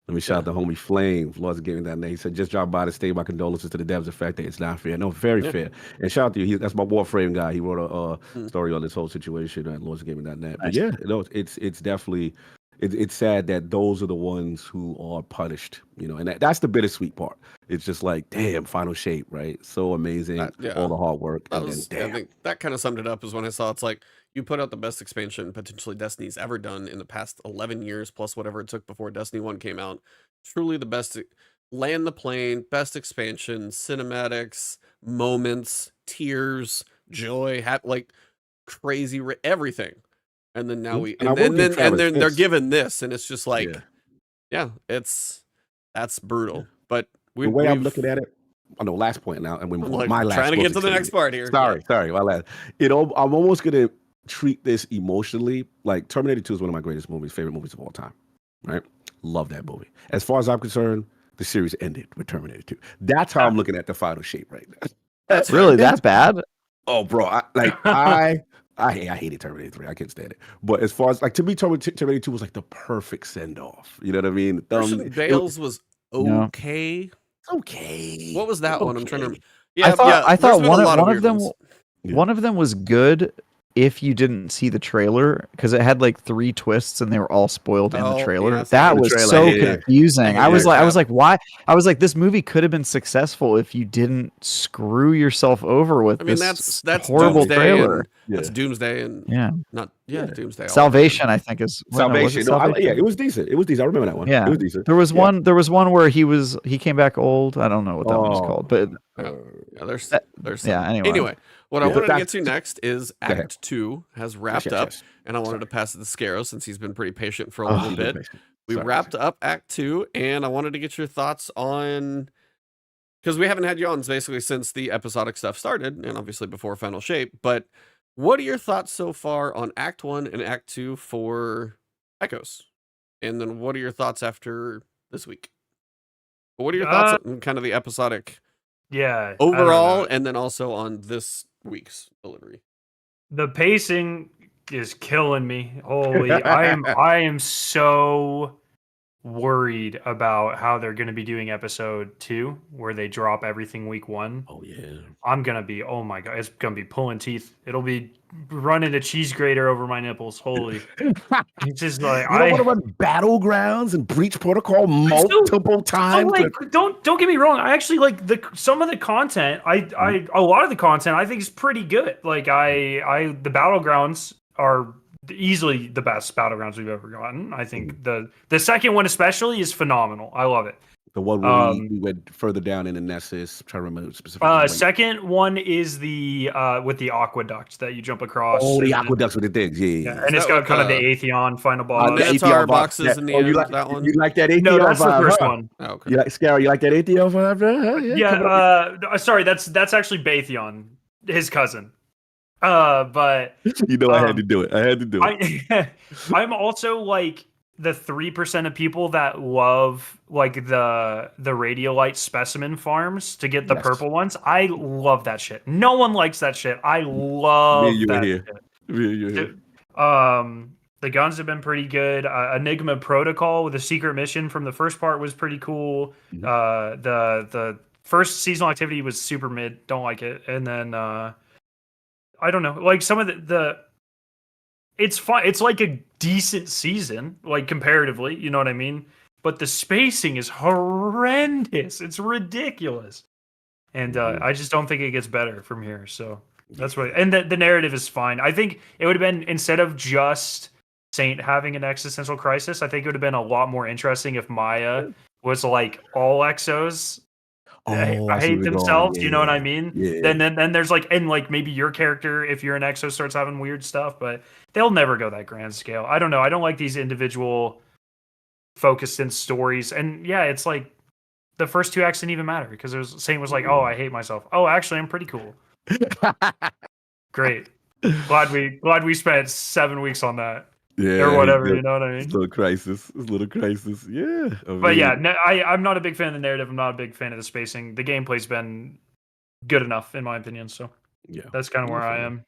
Let me shout out the homie Flame. Lord's giving that name. He said, just drop by to stay. My condolences to the devs. The fact that it's not fair. No, very fair. And shout out to you. That's my Warframe guy. He wrote a story on this whole situation at Lord's giving that net. But yeah, it's definitely... It's sad that those are the ones who are punished, you know, and that's the bittersweet part. It's just like, damn, Final Shape, right? So amazing, all the hard work. I think that kind of summed it up, is when I saw it's like, you put out the best expansion potentially Destiny's ever done in the past 11 years, plus whatever it took before Destiny 1 came out. Truly the best, land the plane, best expansion, cinematics, moments, tears, joy, like crazy, everything. And then now then they're given this, and it's just like, that's brutal. But the way I'm looking at it, on the last point now, and my last trying to get to the next part here. Sorry, my last. I'm almost gonna treat this emotionally. Like Terminator 2 is one of my favorite movies of all time. Right? Love that movie. As far as I'm concerned, the series ended with Terminator 2. That's how I'm looking at the Final Shape right now. That's really that bad? Oh, bro, I hated Terminator 3. I couldn't stand it. But as far as, like, to me, Terminator 2 was like the perfect send-off. You know what I mean? Christian Bale's was okay. okay. What was that one? I'm trying to. Okay. Yeah, I thought there's been a lot one weird of them ones. Yeah. one of them was good if you didn't see the trailer because it had like 3 twists and they were all spoiled in the Oh, trailer. yeah, that the was trailer, so yeah. confusing. I I was hate that like, why? I was like, this movie could have been successful if you didn't screw yourself over with I mean, this that's horrible Doomsday trailer. and that's Doomsday and Yeah, Doomsday. all Salvation, over. I think is wait, no, was Salvation. it No, Salvation? yeah, it was decent. It was decent. I remember that one. Yeah, It was decent. there was Yeah. one. There was one where he came back old. I don't know what that one was called, but Yeah, there's yeah. some. Anyway, What I Yeah. wanted to Back- get to next is Go ahead. Act 2 has wrapped yes, up, yes. and I wanted to pass it to Scaro since he's been pretty patient for a Oh, little bit. We Sorry. wrapped up Act 2, and I wanted to get your thoughts on because we haven't had you on basically since the episodic stuff started, and obviously before Final Shape. But what are your thoughts so far on Act 1 and Act 2 for Echoes? And then what are your thoughts after this week? What are your thoughts on kind of the episodic Yeah. I don't overall, know. and then also on this week's delivery? The pacing is killing me. Holy, I am so worried about how they're going to be doing episode 2, where they drop everything week 1. Oh yeah. I'm gonna be, oh my god, it's gonna be pulling teeth. It'll be running a cheese grater over my nipples. Holy, it's just like You don't want to run Battlegrounds and Breach Protocol multiple times. like, don't get me wrong. I actually like some of the content. A lot of the content I think is pretty good. Like the Battlegrounds are easily the best Battlegrounds we've ever gotten. I think the second one especially is phenomenal. I love it. The one where we went further down in the Nessus. I'm trying to remember specifically. Second one is the with the aqueduct that you jump across. Oh, the and- aqueducts with the things. Yeah. and it's that got like kind of the a- Atheon final boss. the Minotaur Atheon boxes box. in the Oh, end. you like that one? You like that Atheon No, that's the vibe, first huh? one. Oh, okay. You like Scarrow? You like that Atheon vibe? Come on. Yeah, sorry, that's actually Batheon, his cousin. But You know, I had to do it. I had to do it. I'm also like the 3% of people that love like the radiolite specimen farms to get the Yes. purple ones. I love that shit. No one likes that shit. I love Me and you were that here. shit. Yeah, The guns have been pretty good. Enigma Protocol with a secret mission from the first part was pretty cool. Mhm. The first seasonal activity was super mid. Don't like it. And then I don't know. Like some of the it's fun. It's like a decent season, like comparatively. You know what I mean? But the spacing is horrendous. It's ridiculous. And I just don't think it gets better from here. So that's what. And the narrative is fine. I think it would have been, instead of just Saint having an existential crisis, I think it would have been a lot more interesting if Maya was like all Exos Oh, I I see hate where you're going. themselves. Yeah, You know what I yeah. mean? Yeah. Then there's like, and like maybe your character, if you're an Exo, starts having weird stuff, but they'll never go that grand scale. I don't know. I don't like these individual focused in stories. And yeah, it's like the first 2 acts didn't even matter because Saint was like, oh, I hate myself. Oh, actually, I'm pretty cool. Great. Glad we spent 7 weeks on that Yeah, or whatever. yeah. You know what I mean? It's a little crisis. It's a little crisis. Yeah. But yeah, I'm not a big fan of the narrative. I'm not a big fan of the spacing. The gameplay's been good enough, in my opinion. So yeah. that's kind of where I am.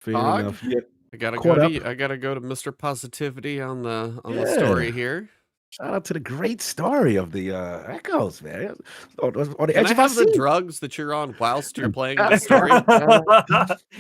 Fair Hog? enough. Yeah. I gotta Caught go to Mr. Positivity on the Yeah. story here. Shout out to the great story of the Echoes, man. On the Can edge I of our have the seat. drugs that you're on whilst you're playing the story?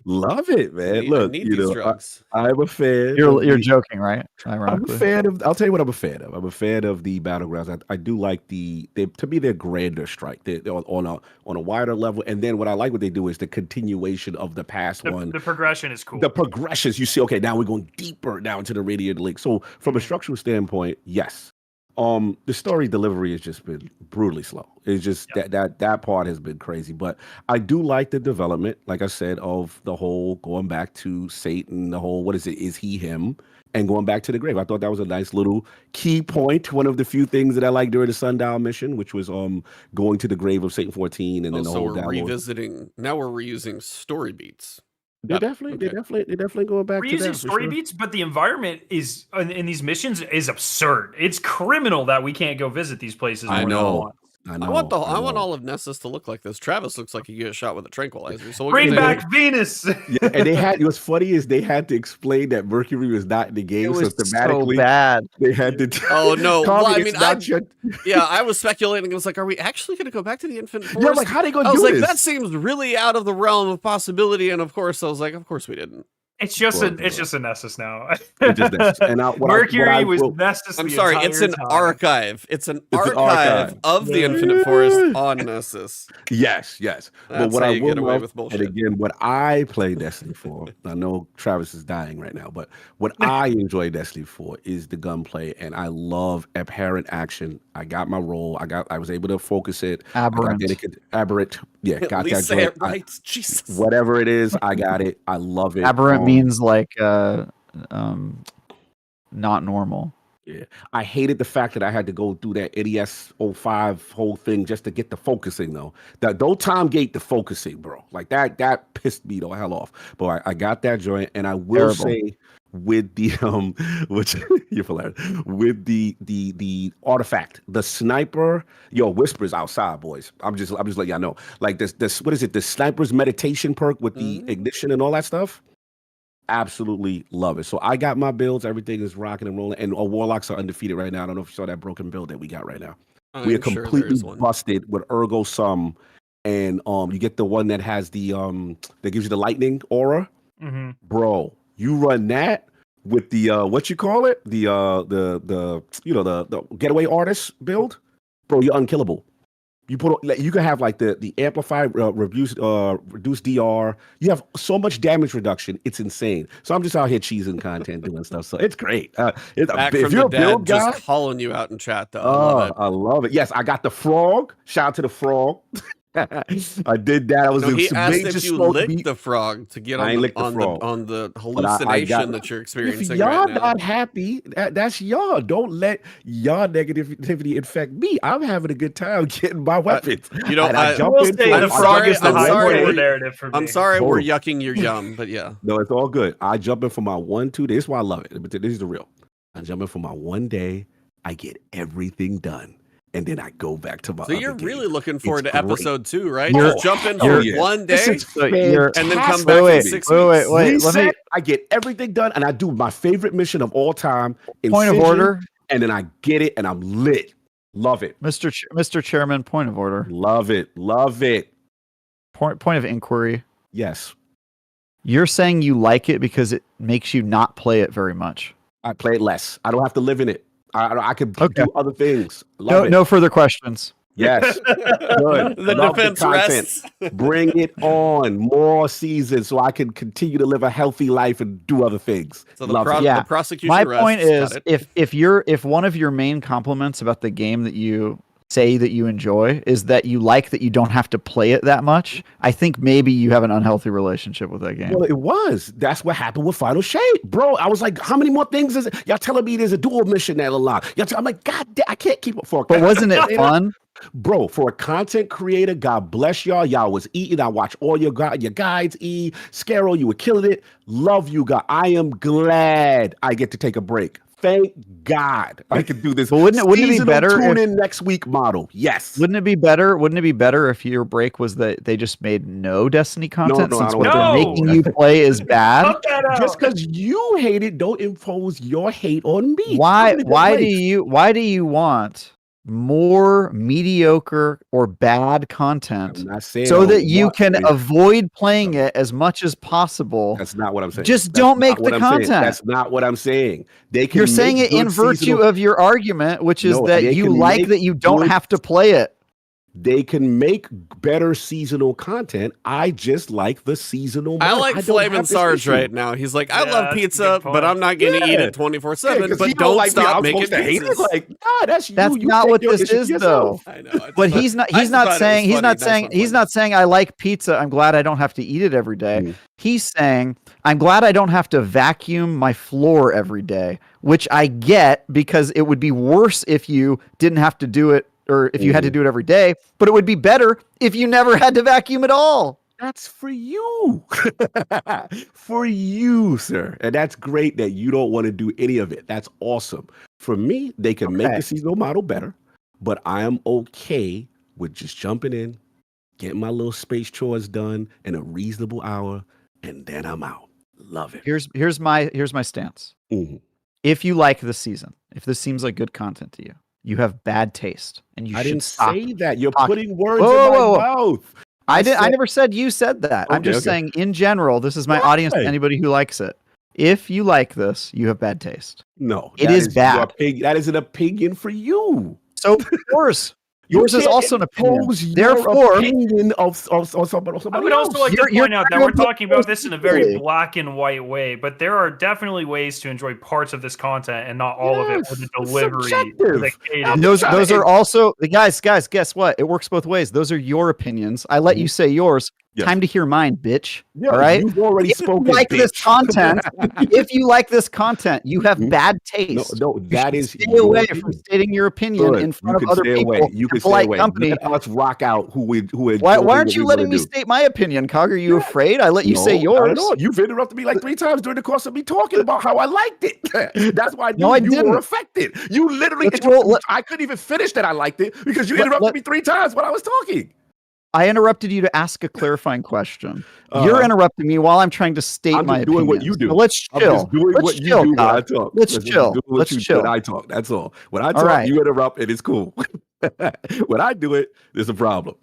Love it, man. Look, need you these know, drugs. I'm a fan. you're of the- joking, right? I'm a Ironically. fan of. I'll tell you what I'm a fan of. I'm a fan of the Battlegrounds. I do like to me they're grander strike. They're on a wider level. And then what I like what they do is the continuation of the past one. The progression is cool. The progressions you see. Okay, now we're going deeper now into the Radiant Link. So from a structural standpoint, yes. The story delivery has just been brutally slow. It's just that part has been crazy. But I do like the development, like I said, of the whole going back to Satan, the whole what is it? Is he him? And going back to the grave. I thought that was a nice little key point. One of the few things that I liked during the Sundial mission, which was going to the grave of Satan 14 and then the So whole we're download. revisiting. Now we're reusing story beats. They're definitely going back We're to using that. for story sure. beats, but the environment is in these missions is absurd. It's criminal that we can't go visit these places. I more than know. once. I I want know. all of Nessus to look like this. Travis looks like he gets shot with a tranquilizer. So we'll Bring get to- back Venus. Yeah, and they had what's funny is they had to explain that Mercury was not in the game, It so was so thematically bad. they had to. Oh no! Well, Tommy, I it's mean, not your- yeah, I was speculating. I was like, are we actually going to go back to the Infinite Forest? Yeah, like how they gonna I was do like, this? that seems really out of the realm of possibility. And of course, I was like, of course we didn't. It's just Well, it's just a Nessus now. It just Nessus. And Mercury was Nessus. I'm the sorry, entire it's an time. archive. It's an It's an archive archive. of the Yeah. Infinite Forest on Nessus. Yes. But That's what how I you will get away love, with and bullshit. again, what I play Destiny for, I know Travis is dying right now, but what I enjoy Destiny for is the gunplay, and I love apparent action. I got my role. I was able to focus it. Aberrant. Aberrant. Yeah, At got least that say joint. it right. Jesus. Whatever it is, I got it. I love it. Aberrant means like not normal. Yeah, I hated the fact that I had to go through that NES 05 whole thing just to get the focusing though. That don't time gate the focusing, bro. Like that pissed me the hell off. But I got that joint, and I will Terrible. say with the which you're hilarious, with the artifact, the sniper, Whispers outside, boys. I'm just letting y'all know. Like this what is it? The sniper's meditation perk with the ignition and all that stuff. Absolutely love it. So I got my builds. Everything is rocking and rolling. And Warlocks are undefeated right now. I don't know if you saw that broken build that we got right now. We are completely busted with Ergo Sum. And you get the one that has the that gives you the lightning aura. Mm-hmm. Bro, you run that with the what you call it? The getaway artist build. Bro, you're unkillable. You can have like the amplified reduced DR. You have so much damage reduction. It's insane. So I'm just out here cheesing content, doing stuff. So it's great. Back if from you're the a build dead, guy, just calling you out in chat though. I love it. I love it. Yes, I got the frog. Shout out to the frog. I did that. I was No, he some asked major if you smoke licked beat. the frog to get I ain't on licked the frog. the I hallucination got- that you're If experiencing y'all right now. not happy, that's y'all. Don't let y'all negativity infect me. I'm having a good time getting my weapons. You know, And I I jump will into say it. the I'm frog sorry, is the I'm high sorry. point of the narrative for me. I'm sorry, we're Hold on. yucking your yum, but yeah. No, it's all good. I jump in for my 1-2. This is why I love it. But this is the real. I jump in for my one day. I get everything done, and then I go back to my. So you're other really game. looking forward It's to great. episode 2, right? Oh, Just jump in hell for yeah. one This day. is So you're- And then come fantastic. back in Wait, 6 wait, weeks. wait. Reset. I get everything done, and I do my favorite mission of all time. Point of Incision, order, and then I get it, and I'm lit. Love it. Mr. Chairman. Point of order. Love it. Love it. Point of inquiry. Yes, You're saying you like it because it makes you not play it very much. I play it less. I don't have to live in it. I could Okay. do other things. Love it. No further questions. Yes. Good. The Love defense content. rests. Bring it on. More seasons so I can continue to live a healthy life and do other things. So the, Love it. Yeah. the prosecution My rests. point is, Got it. if one of your main compliments about the game that you say that you enjoy is that you like that you don't have to play it that much, I think maybe you have an unhealthy relationship with that game. Well, it was. That's what happened with Final Shade, bro. I was like, how many more things is it? Y'all telling me there's a dual mission that unlocked. I'm like, God damn, I can't keep it for. But wasn't it fun? Bro, for a content creator, God bless y'all. Y'all was eating. I watched all your guides. Scaro, you were killing it. Love you, God. I am glad I get to take a break. Thank God I can do this. But wouldn't it be seasonal better tune if- in next week model? Yes. Wouldn't it be better if your break was that they just made no Destiny content no, I since don't what want they're that. making you play is bad? Cut that out. Just because you hate it, don't impose your hate on me. Why I'm in a good why place. do you want more mediocre or bad content I'm not saying I so don't that you want can it. avoid playing it as much as possible? That's not what I'm saying. Just That's don't not make what the I'm saying. content. That's not what I'm saying. They can You're saying make it in good virtue seasonal- of your argument, which is No, that they you can like make that you don't good- have to play it. They can make better seasonal content. I just like the seasonal. I mode. like don't Flamin' have this Sarge issue. right now. He's like, I Yeah, love that's a pizza, good but point. I'm not going to eat Yeah. it 24/7. Yeah, 'cause but he don't like me. stop I'm making supposed to hate it. pizzas. Like, nah, that's you. That's You not take what your this issue is, yourself. though. I know. I But just he's thought- not I he's just not thought it was saying he's funny. not Nice saying one, he's Flamin'. not saying I like pizza. I'm glad I don't have to eat it every day. Mm. He's saying I'm glad I don't have to vacuum my floor every day, which I get because it would be worse if you didn't have to do it or if you had to do it every day, but it would be better if you never had to vacuum at all. That's for you. For you, sir. And that's great that you don't want to do any of it. That's awesome. For me, they can make Okay. the seasonal model better, but I am okay with just jumping in, getting my little space chores done in a reasonable hour, and then I'm out. Love it. Here's my stance. Mhm. If you like this season, if this seems like good content to you, you have bad taste, and you I should didn't stop. say that. You're talking. putting words Whoa, in my whoa, whoa. mouth. I said- never said you said that. I'm Okay, just okay. saying, in general, this is my audience. Why? Anybody who likes it, if you like this, you have bad taste. No, It that is your bad. opinion. That is an opinion for you. So yours is can't also an opinion. impose your Therefore, opinion of somebody I would also like to You're point out that we're trying to talking about this in a very really- black and white way, but there are definitely ways to enjoy parts of this content and not all of it, or the Yes, delivery, subjective. or the cadence. And those are also guys. Guess what? It works both ways. Those are your opinions. I let you say yours. Yes. Time to hear mine, bitch. Yeah, all right. You've already If spoken. you like this bitch. content, if you like this content, you have Mhm. bad No, taste. no, You that should is stay your away opinion. from stating your opinion Good. in front You of other can stay people. away. You in can stay polite away. company. Let us rock out who Why enjoy aren't what you we letting wanna me do. state my opinion, Cog? Are you Yeah. afraid? I let you say No, not at yours. all. You've interrupted me like 3 times during the course of me talking about how I liked it. That's why I knew No, I you didn't. were affected. You literally Let's interrupted roll- me. I couldn't even finish that I liked it because you Let- interrupted let- me 3 times when I was talking. I interrupted you to ask a clarifying question. Uh-huh. You're interrupting me while I'm trying to state I'm my just doing what opinion. you do. So let's I'm chill. just doing Let's what you chill, do when I Cog. talk. Let's Just chill. do what Let's you do chill. when I talk. That's all. When I All talk, right. you interrupt, and it's cool. When I do it, there's a problem.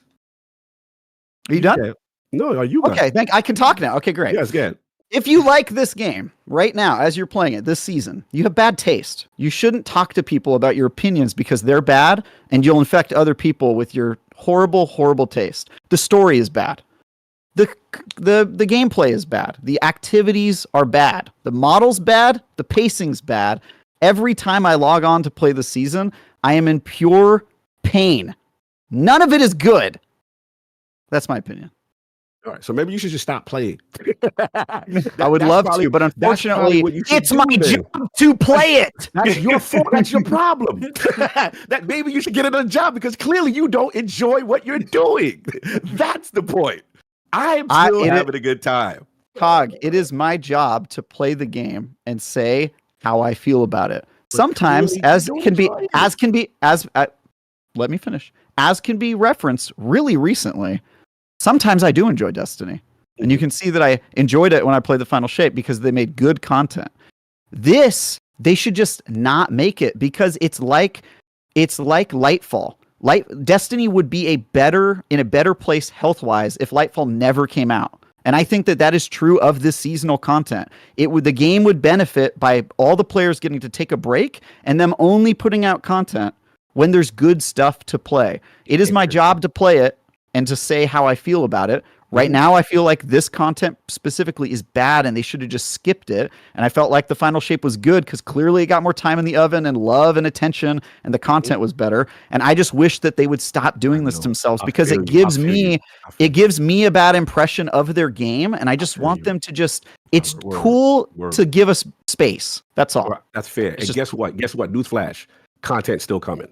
Are you done? Okay. No, are you? Okay, I can talk now. Okay, great. Yes, good. If you like this game right now, as you're playing it this season, you have bad taste. You shouldn't talk to people about your opinions because they're bad, and you'll infect other people with your horrible, horrible taste. The story is bad. The gameplay is bad. The activities are bad. The model's bad. The pacing's bad. Every time I log on to play the season, I am in pure pain. None of it is good. That's my opinion. All right, so maybe you should just stop playing. I would love to, but unfortunately, what you should it's my do then. job to play it. That's your fault. That's your problem. That maybe you should get another job because clearly you don't enjoy what you're doing. That's the point. I'm still having a good time. Cog, it is my job to play the game and say how I feel about it. But Sometimes, clearly as you don't can be, enjoy it. let me finish. As can be referenced really recently. Sometimes I do enjoy Destiny, and you can see that I enjoyed it when I played the Final Shape because they made good content. This, they should just not make it because it's like Lightfall. Destiny would be in a better place health-wise if Lightfall never came out. And I think that is true of this seasonal content. The game would benefit by all the players getting to take a break and them only putting out content when there's good stuff to play. It is my job to play it and to say how I feel about it. Right now, I feel like this content specifically is bad and they should have just skipped it. And I felt like the Final Shape was good because clearly it got more time in the oven and love and attention and the content was better. And I just wish that they would stop doing this to themselves because it gives me a bad impression of their game. And I just want them to just, it's cool to give us space. That's all. Right, that's fair. And guess what? Newsflash. Content's still coming.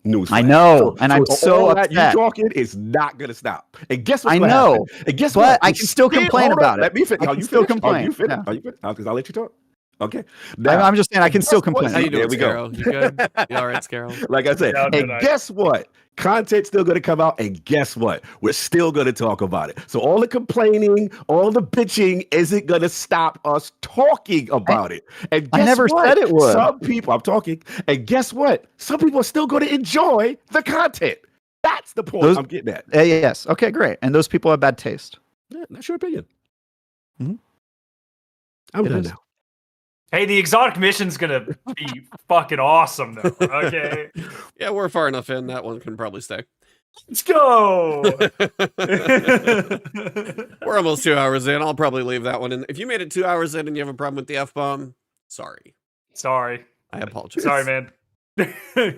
Newsflash. I know, and I'm so all that upset. you talking is not gonna stop. And guess what? I know, and guess but what? I can still complain about it. Let me finish. I can still complain. Are you finished? Because I'll let you talk. Okay. I'm just saying I can still complain. How you doing, There we go. Scarrow? You good? You all right, Scarrow? Like I said, Yeah, and guess what? Content's still going to come out, and guess what? We're still going to talk about it. So all the complaining, all the bitching isn't going to stop us talking about it. And I guess never what? said it would. Some people, I'm talking, and guess what? Some people are still going to enjoy the content. That's the point I'm getting at. Yes. Okay, great. And those people have bad taste. Yeah, that's your opinion. Mhm. I'm It done is. now. Hey, the exotic mission's gonna be fucking awesome, though. Okay, Yeah, we're far enough in. That one can probably stay. let's go. We're almost 2 hours in. I'll probably leave that one in. If you made it 2 hours in and you have a problem with the F-bomb, sorry. Sorry, I apologize. sorry, man. There's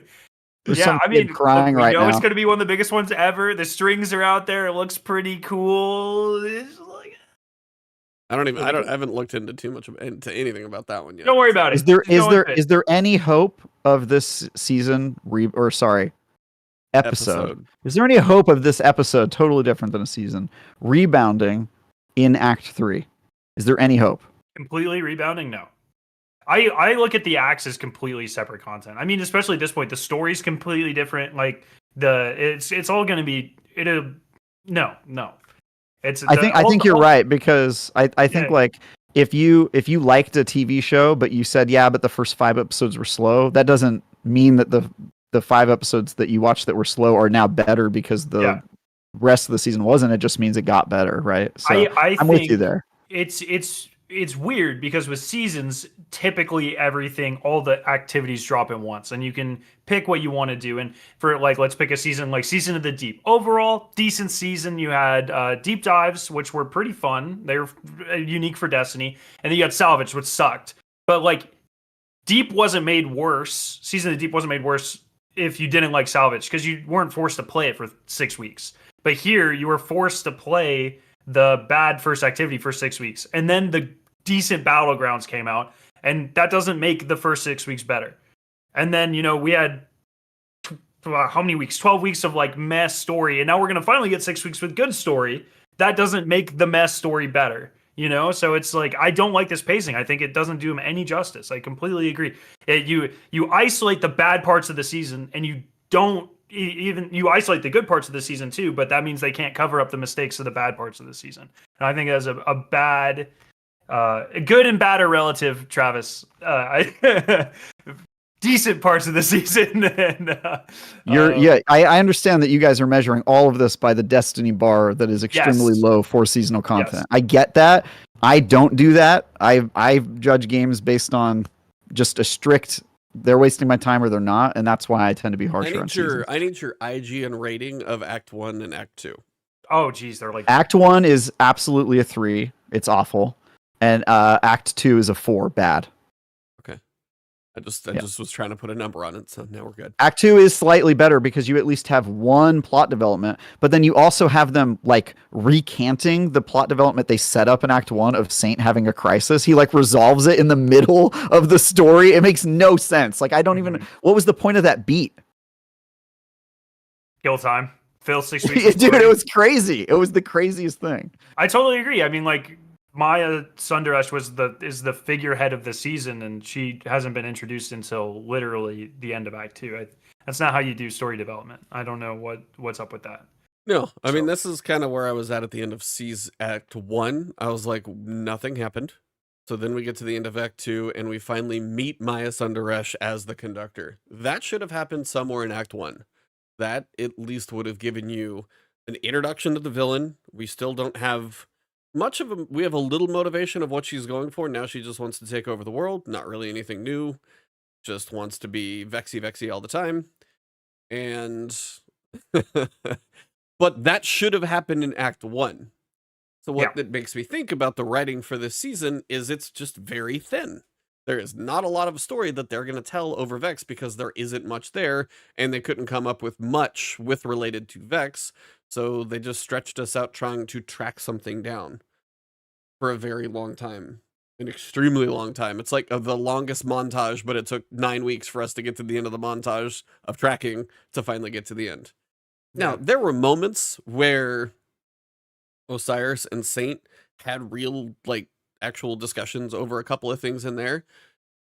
Yeah, some I mean, kid crying look, we right know now. it's gonna be one of the biggest ones ever. The strings are out there. It looks pretty cool. It's like, I haven't looked into anything about that one yet. don't worry about it. Is there Just go and is there any hope of this season episode? Is there any hope of this episode, totally different than a season, rebounding in Act 3? Is there any hope? Completely rebounding? No. I look at the acts as completely separate content. I mean, especially at this point, the story's completely different. Like, it's all going to be no. I think you're right, because I think like if you liked a TV show but you said but the first 5 episodes were slow, that doesn't mean that the 5 episodes that you watched that were slow are now better because the rest of the season wasn't. It just means it got better, right? So I'm with you there. It's weird because with seasons, typically all the activities drop at once, and you can pick what you want to do. And for like, let's pick a season like Season of the Deep. Overall, decent season. You had deep dives, which were pretty fun. They were unique for Destiny, and then you had Salvage, which sucked. But like, Deep wasn't made worse. Season of the Deep wasn't made worse if you didn't like Salvage, because you weren't forced to play it for 6 weeks. But here, you were forced to play the bad first activity for 6 weeks, and then the decent Battlegrounds came out, and that doesn't make the first 6 weeks better. And then we had how many weeks? 12 weeks of like mess story, and now we're gonna finally get 6 weeks with good story. That doesn't make the mess story better, So it's like, I don't like this pacing. I think it doesn't do him any justice. I completely agree. You isolate the bad parts of the season, and you don't. Even you isolate the good parts of the season too, but that means they can't cover up the mistakes of the bad parts of the season. And I think that's a bad, good and bad are relative, Travis. Decent parts of the season. And, I understand that you guys are measuring all of this by the Destiny bar that is extremely low for seasonal content. Yes. I get that. I don't do that. I judge games based on just a strict, they're wasting my time or they're not, and that's why I tend to be harsher on seasons. I need your IGN rating of Act 1 and Act 2. Oh, geez, they're like... Act 1 is absolutely a 3. It's awful. And Act 2 is a 4. Bad. Okay. I just was trying to put a number on it, so now we're good. Act 2 is slightly better because you at least have one plot development, but then you also have them like recanting the plot development they set up in Act 1 of Saint having a crisis. He like resolves it in the middle of the story. It makes no sense. Like, I don't even... What was the point of that beat? Kill time. Fill 6 weeks. Dude, it was crazy. It was the craziest thing. I totally agree. I mean, like, Maya Sundaresh is the figurehead of the season, and she hasn't been introduced until literally the end of Act 2. That's not how you do story development. I don't know what's up with that. No, I mean, this is kind of where I was at the end of Act 1. I was like, nothing happened. So then we get to the end of Act 2, and we finally meet Maya Sundaresh as the conductor. That should have happened somewhere in Act 1. That at least would have given you an introduction to the villain. We still don't have... we have a little motivation of what she's going for. Now she just wants to take over the world. Not really anything new. Just wants to be vexy all the time. And, but that should have happened in Act 1. So what that makes me think about the writing for this season is it's just very thin. There is not a lot of story that they're going to tell over Vex because there isn't much there, and they couldn't come up with much related to Vex. So they just stretched us out trying to track something down for a very long time, an extremely long time. It's like the longest montage, but it took 9 weeks for us to get to the end of the montage of tracking to finally get to the end. Now, there were moments where Osiris and Saint had real, like, actual discussions over a couple of things in there.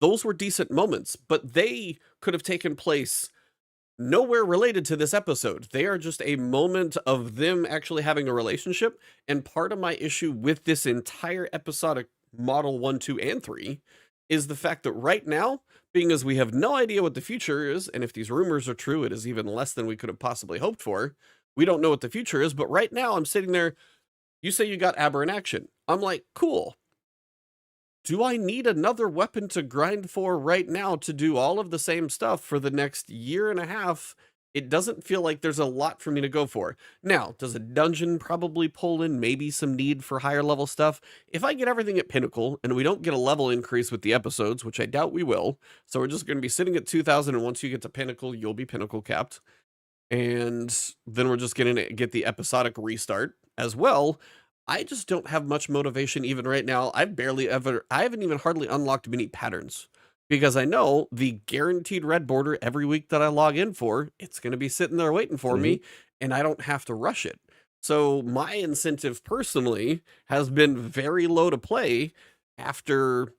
Those were decent moments, but they could have taken place nowhere related to this episode. They are just a moment of them actually having a relationship. And part of my issue with this entire episodic model 1, 2, and 3 is the fact that right now, being as we have no idea what the future is, and if these rumors are true, it is even less than we could have possibly hoped for. We don't know what the future is, but right now I'm sitting there, you say you got Aberrant Action. I'm like, cool. Do I need another weapon to grind for right now to do all of the same stuff for the next year and a half? It doesn't feel like there's a lot for me to go for. Now, does a dungeon probably pull in maybe some need for higher level stuff? If I get everything at Pinnacle and we don't get a level increase with the episodes, which I doubt we will, so we're just going to be sitting at 2,000, and once you get to Pinnacle, you'll be Pinnacle capped. And then we're just going to get the episodic restart as well. I just don't have much motivation even right now. I haven't even hardly unlocked many patterns because I know the guaranteed red border every week that I log in for, it's going to be sitting there waiting for me, and I don't have to rush it. So my incentive personally has been very low to play after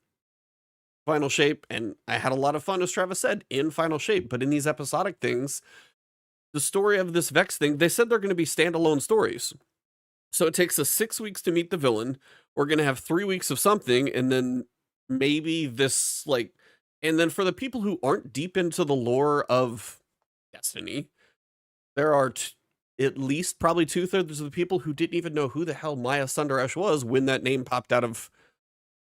Final Shape, and I had a lot of fun, as Travis said, in Final Shape, but in these episodic things, the story of this Vex thing, they said they're going to be standalone stories. So it takes us 6 weeks to meet the villain. We're going to have 3 weeks of something, and then maybe this, like, and then for the people who aren't deep into the lore of Destiny, there are at least probably 2/3 of the people who didn't even know who the hell Maya Sundaresh was when that name popped out of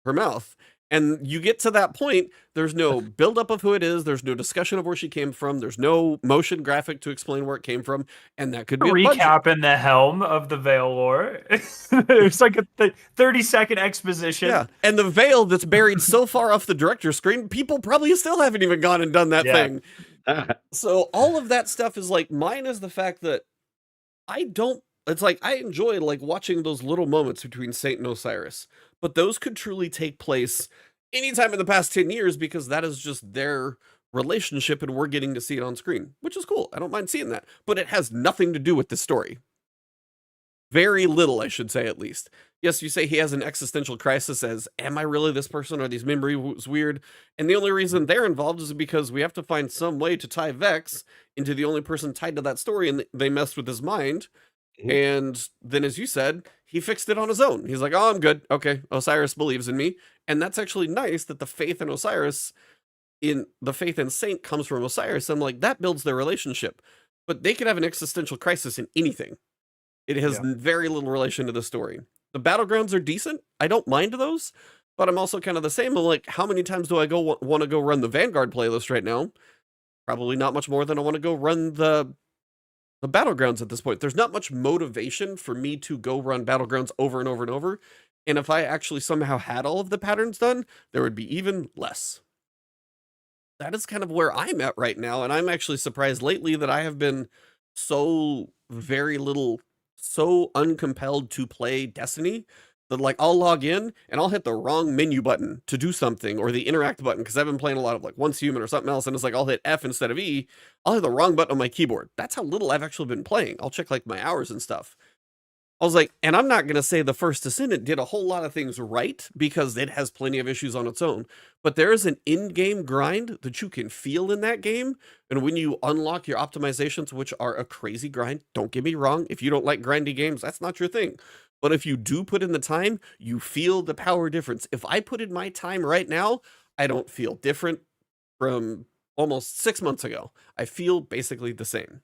her mouth. And you get to that point, there's no buildup of who it is, there's no discussion of where she came from, there's no motion graphic to explain where it came from, and that could be a recap in the helm of the Veil lore. It's like a 30-second exposition. Yeah, and the Veil that's buried so far off the director's screen, people probably still haven't even gone and done that thing. So all of that stuff is like, mine is the fact that it's like, I enjoy like watching those little moments between Saint and Osiris, but those could truly take place anytime in the past 10 years because that is just their relationship and we're getting to see it on screen, which is cool. I don't mind seeing that, but it has nothing to do with the story. Very little, I should say, at least. Yes, you say he has an existential crisis as, am I really this person? Are these memories weird? And the only reason they're involved is because we have to find some way to tie Vex into the only person tied to that story, and they messed with his mind. And then, as you said, he fixed it on his own. He's like, oh, I'm good. Okay, Osiris believes in me. And that's actually nice that the faith in Osiris, the faith in Saint comes from Osiris. I'm like, that builds their relationship. But they could have an existential crisis in anything. It has very little relation to the story. The Battlegrounds are decent. I don't mind those. But I'm also kind of the same. I'm like, how many times do I want to go run the Vanguard playlist right now? Probably not much more than I want to go run the Battlegrounds at this point. There's not much motivation for me to go run Battlegrounds over and over and over. And if I actually somehow had all of the patterns done, there would be even less. That is kind of where I'm at right now. And I'm actually surprised lately that I have been so uncompelled to play Destiny that like I'll log in and I'll hit the wrong menu button to do something or the interact button because I've been playing a lot of like Once Human or something else and it's like I'll hit F instead of E. I'll hit the wrong button on my keyboard. That's how little I've actually been playing. I'll check like my hours and stuff. I was like, and I'm not going to say the First Descendant did a whole lot of things right because it has plenty of issues on its own, but there is an in-game grind that you can feel in that game. And when you unlock your optimizations, which are a crazy grind, don't get me wrong. If you don't like grindy games, that's not your thing. But if you do put in the time, you feel the power difference. If I put in my time right now, I don't feel different from almost 6 months ago. I feel basically the same.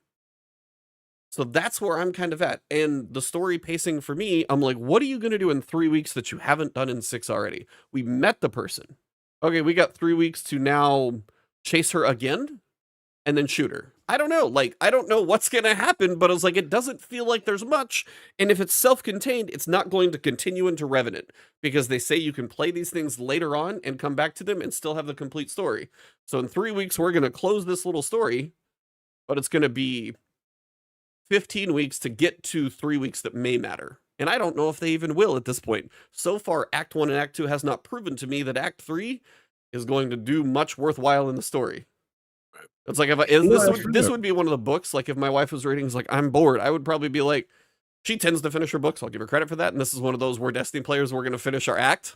So that's where I'm kind of at. And the story pacing for me, I'm like, what are you going to do in 3 weeks that you haven't done in 6 already? We met the person. Okay, we got 3 weeks to now chase her again and then shoot her. I don't know. Like, I don't know what's going to happen, but I was like, it doesn't feel like there's much. And if it's self-contained, it's not going to continue into Revenant because they say you can play these things later on and come back to them and still have the complete story. So in 3 weeks, we're going to close this little story, but it's going to be 15 weeks to get to 3 weeks that may matter. And I don't know if they even will at this point. So far, Act 1 and Act 2 has not proven to me that Act 3 is going to do much worthwhile in the story. It's like, this would be one of the books, like if my wife was reading, it's like, I'm bored. I would probably be like, she tends to finish her books. I'll give her credit for that. And this is one of those, we're Destiny players, we're going to finish our act.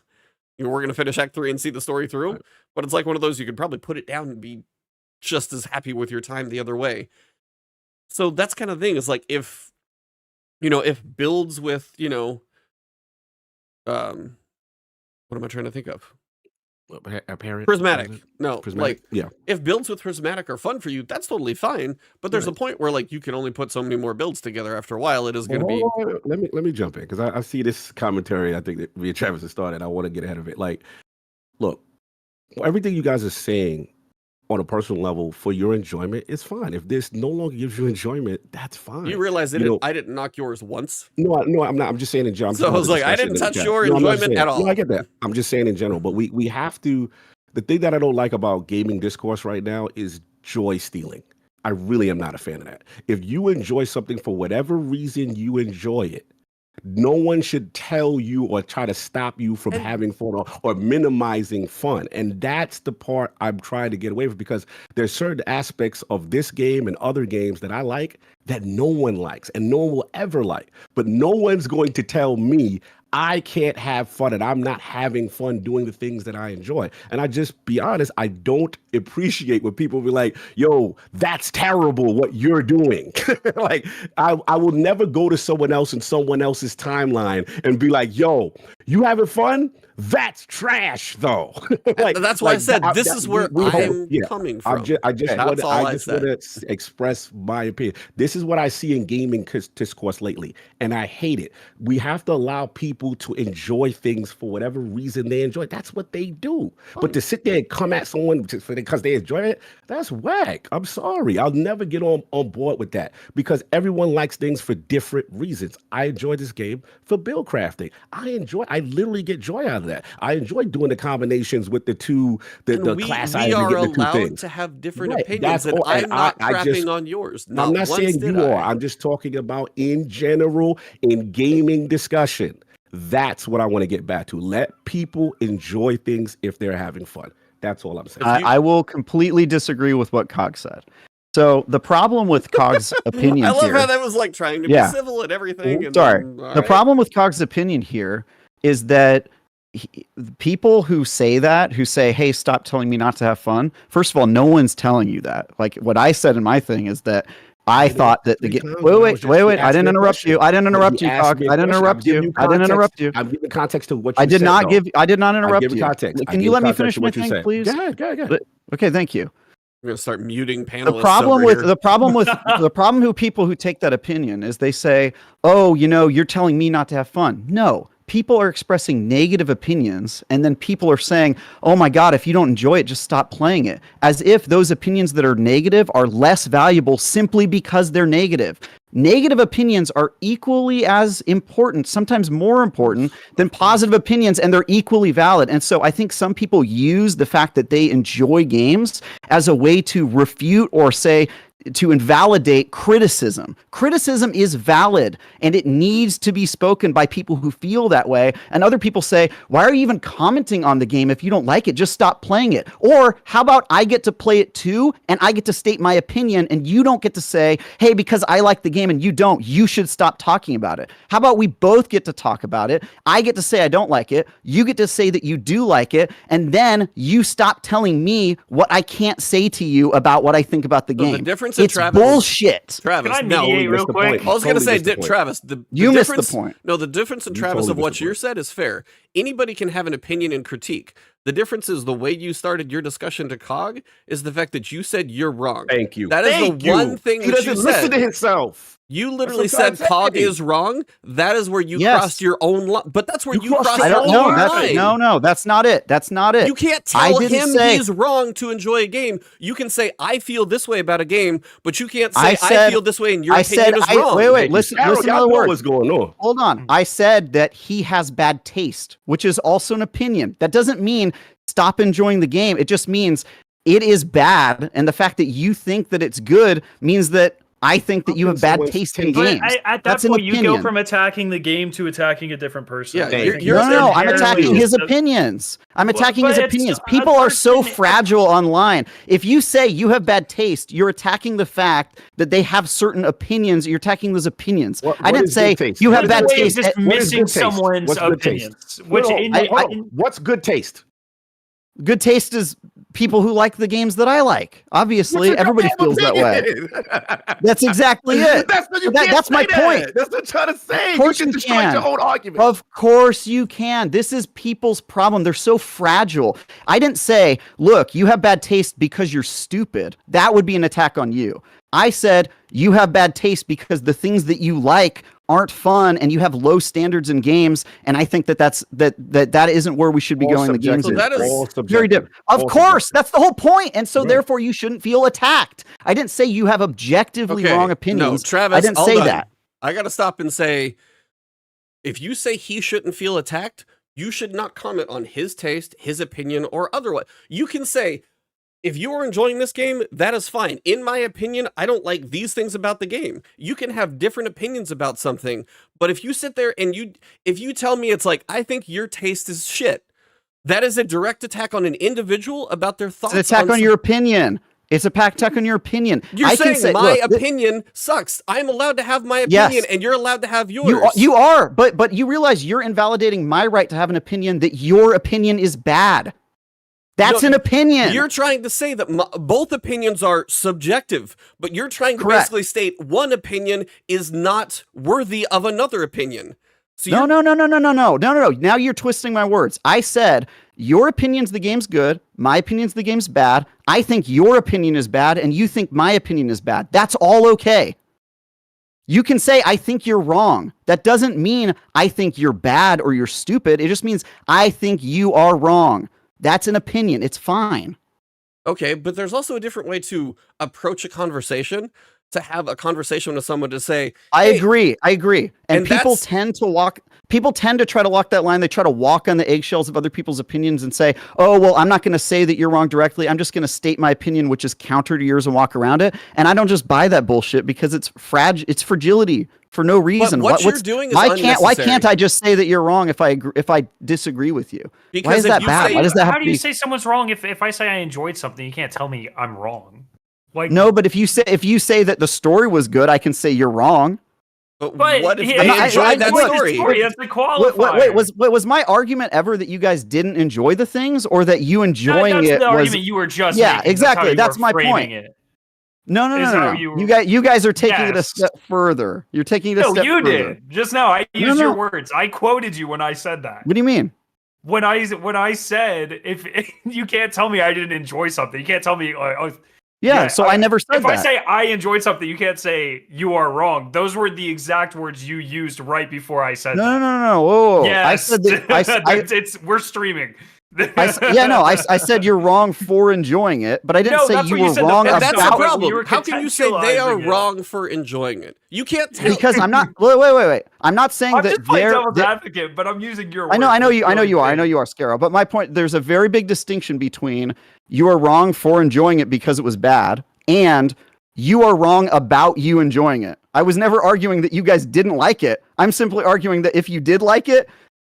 We're going to finish Act 3 and see the story through. Right. But it's like one of those, you could probably put it down and be just as happy with your time the other way. So that's kind of thing. It's like if builds with, what am I trying to think of? Apparent Prismatic. No, Prismatic? if builds with Prismatic are fun for you, that's totally fine. But there's a point where like you can only put so many more builds together. After a while, it is going to be. Let me jump in because I see this commentary. I think that me and Travis has started. I want to get ahead of it. Like, look, everything you guys are saying on a personal level for your enjoyment is fine. If this no longer gives you enjoyment, that's fine. You realize that I didn't knock yours once. No, I'm not. I'm just saying in general. So I was like, I didn't touch your enjoyment at all. No, I get that. I'm just saying in general. But we have to. The thing that I don't like about gaming discourse right now is joy stealing. I really am not a fan of that. If you enjoy something for whatever reason you enjoy it, no one should tell you or try to stop you from having fun or minimizing fun. And that's the part I'm trying to get away from because there's certain aspects of this game and other games that I like that no one likes and no one will ever like. But no one's going to tell me I can't have fun and I'm not having fun doing the things that I enjoy. And I just be honest, I don't appreciate when people be like, yo, that's terrible what you're doing. Like, I will never go to someone else in someone else's timeline and be like, yo, you having fun? That's trash, though. Like, that's why I said this is where I'm coming from. I just want to express my opinion. This is what I see in gaming discourse lately, and I hate it. We have to allow people to enjoy things for whatever reason they enjoy. That's what they do. But to sit there and come at someone because they enjoy it, that's whack. I'm sorry. I'll never get on board with that because everyone likes things for different reasons. I enjoy this game for build crafting. I literally get joy out of that. I enjoy doing the combinations with the class items. We are allowed to have different opinions, and I'm not crapping on yours. I'm not saying you are. I'm just talking about in general in gaming discussion. That's what I want to get back to. Let people enjoy things if they're having fun. That's all I'm saying. I will completely disagree with what Cog said. So the problem with Cog's opinion I love here, how that was like trying to be civil and everything. And sorry. The problem with Cog's opinion here is that people who say, hey, stop telling me not to have fun. First of all, no one's telling you that. Like what I said in my thing is that I thought that the game. Wait! I didn't interrupt you. I didn't interrupt you, Cog. I didn't interrupt you. I didn't interrupt you. I'm giving context to what you I did said, not though. give. I did not interrupt you. Context. Can you let me finish my thing, please? Go ahead. Okay, thank you. We're gonna start muting panelists. The problem with people who take that opinion is they say, "Oh, you're telling me not to have fun." No. People are expressing negative opinions, and then people are saying, oh my God, if you don't enjoy it, just stop playing it. As if those opinions that are negative are less valuable simply because they're negative. Negative opinions are equally as important, sometimes more important than positive opinions, and they're equally valid. And so I think some people use the fact that they enjoy games as a way to refute or say, to invalidate criticism. Criticism is valid and it needs to be spoken by people who feel that way. And other people say, why are you even commenting on the game if you don't like it? Just stop playing it. Or how about I get to play it too and I get to state my opinion and you don't get to say, hey, because I like the game and you don't, you should stop talking about it. How about we both get to talk about it? I get to say I don't like it. You get to say that you do like it. And then you stop telling me what I can't say to you about what I think about the game. The difference it's Travis, bullshit. Travis, can I mediate real quick? I was going to say, Travis, you missed the point. No, the difference in Travis of what you said is fair. Anybody can have an opinion and critique. The difference is the way you started your discussion to Cog is the fact that you said you're wrong. Thank you. That is the one thing he that you doesn't listen said. to himself. You literally said Cog is wrong. That is where you crossed your own line. But that's where you crossed your own line. No, that's not it. That's not it. You can't tell him he's wrong to enjoy a game. You can say, I feel this way about a game, but you can't say, I feel this way and your opinion is wrong. Wait, listen to the word. What's going on? Hold on. I said that he has bad taste, which is also an opinion. That doesn't mean stop enjoying the game. It just means it is bad. And the fact that you think that it's good means that I think that you have bad taste in games. At that point, you go from attacking the game to attacking a different person. Yeah, no, I'm attacking his opinions. I'm attacking his opinions. People are so fragile online. If you say you have bad taste, you're attacking the fact that they have certain opinions. You're attacking those opinions. I didn't say you have bad taste. Just missing someone's opinions. What's good taste? Good taste is people who like the games that I like. Obviously, everybody feels that way. That's exactly it. That's my point. That's what I'm trying to say. Of course you can. Your own argument. Of course you can. This is people's problem. They're so fragile. I didn't say, look, you have bad taste because you're stupid. That would be an attack on you. I said, you have bad taste because the things that you like aren't fun and you have low standards in games, and I think that isn't where we should be going. The games so that is very different. Of course, that's the whole point, and so therefore you shouldn't feel attacked. I didn't say you have objectively wrong opinions. No, Travis, I didn't say that. I got to stop and say, if you say he shouldn't feel attacked, you should not comment on his taste, his opinion, or otherwise. You can say, if you are enjoying this game, that is fine. In my opinion, I don't like these things about the game. You can have different opinions about something, but if you sit there and if you tell me it's like, I think your taste is shit, that is a direct attack on an individual about their thoughts. It's an attack on your opinion. It's a attack on your opinion. You're saying my opinion sucks. I'm allowed to have my opinion, and you're allowed to have yours. You are, but you realize you're invalidating my right to have an opinion that your opinion is bad. That's an opinion. You're trying to say that both opinions are subjective, but you're trying to basically state one opinion is not worthy of another opinion. So No. Now you're twisting my words. I said your opinion's the game's good, my opinion's the game's bad. I think your opinion is bad, and you think my opinion is bad. That's all okay. You can say, I think you're wrong. That doesn't mean I think you're bad or you're stupid. It just means I think you are wrong. That's an opinion. It's fine. Okay, but there's also a different way to approach a conversation, to have a conversation with someone to say, I agree. And people tend to try to walk that line. They try to walk on the eggshells of other people's opinions and say, oh, well, I'm not going to say that you're wrong directly. I'm just going to state my opinion, which is counter to yours, and walk around it. And I don't just buy that bullshit because it's fragility for no reason. But what you're doing is unnecessary. Why can't I just say that you're wrong if I disagree with you? Because why is that bad? Why does that have How to do you be... say someone's wrong if I say I enjoyed something? You can't tell me I'm wrong. Like, no, but if you say that the story was good, I can say you're wrong. But what if they enjoyed that story? That's the qualifier. Wait, was my argument ever that you guys didn't enjoy the things, or that you enjoying that's it the was... argument you were just Yeah, making. exactly. That's my framing point. It. No. You guys are taking it a step further. You're taking it a step further. No, you did. Just now, I used your words. I quoted you when I said that. What do you mean? When I said, if you can't tell me I didn't enjoy something, you can't tell me... So I never said that. If I say I enjoyed something, you can't say you are wrong. Those were the exact words you used right before I said that. No. Whoa. Yes. I said that we're streaming. I said you're wrong for enjoying it, but I didn't say you were wrong about it. That's the problem. How can you say they are wrong for enjoying it? You can't tell. Because I'm not. Wait. I'm not saying I'm that just playing devil's advocate, but I'm using your words. I know you are, Scarrow. But my point, there's a very big distinction between you are wrong for enjoying it because it was bad, and you are wrong about you enjoying it. I was never arguing that you guys didn't like it. I'm simply arguing that if you did like it,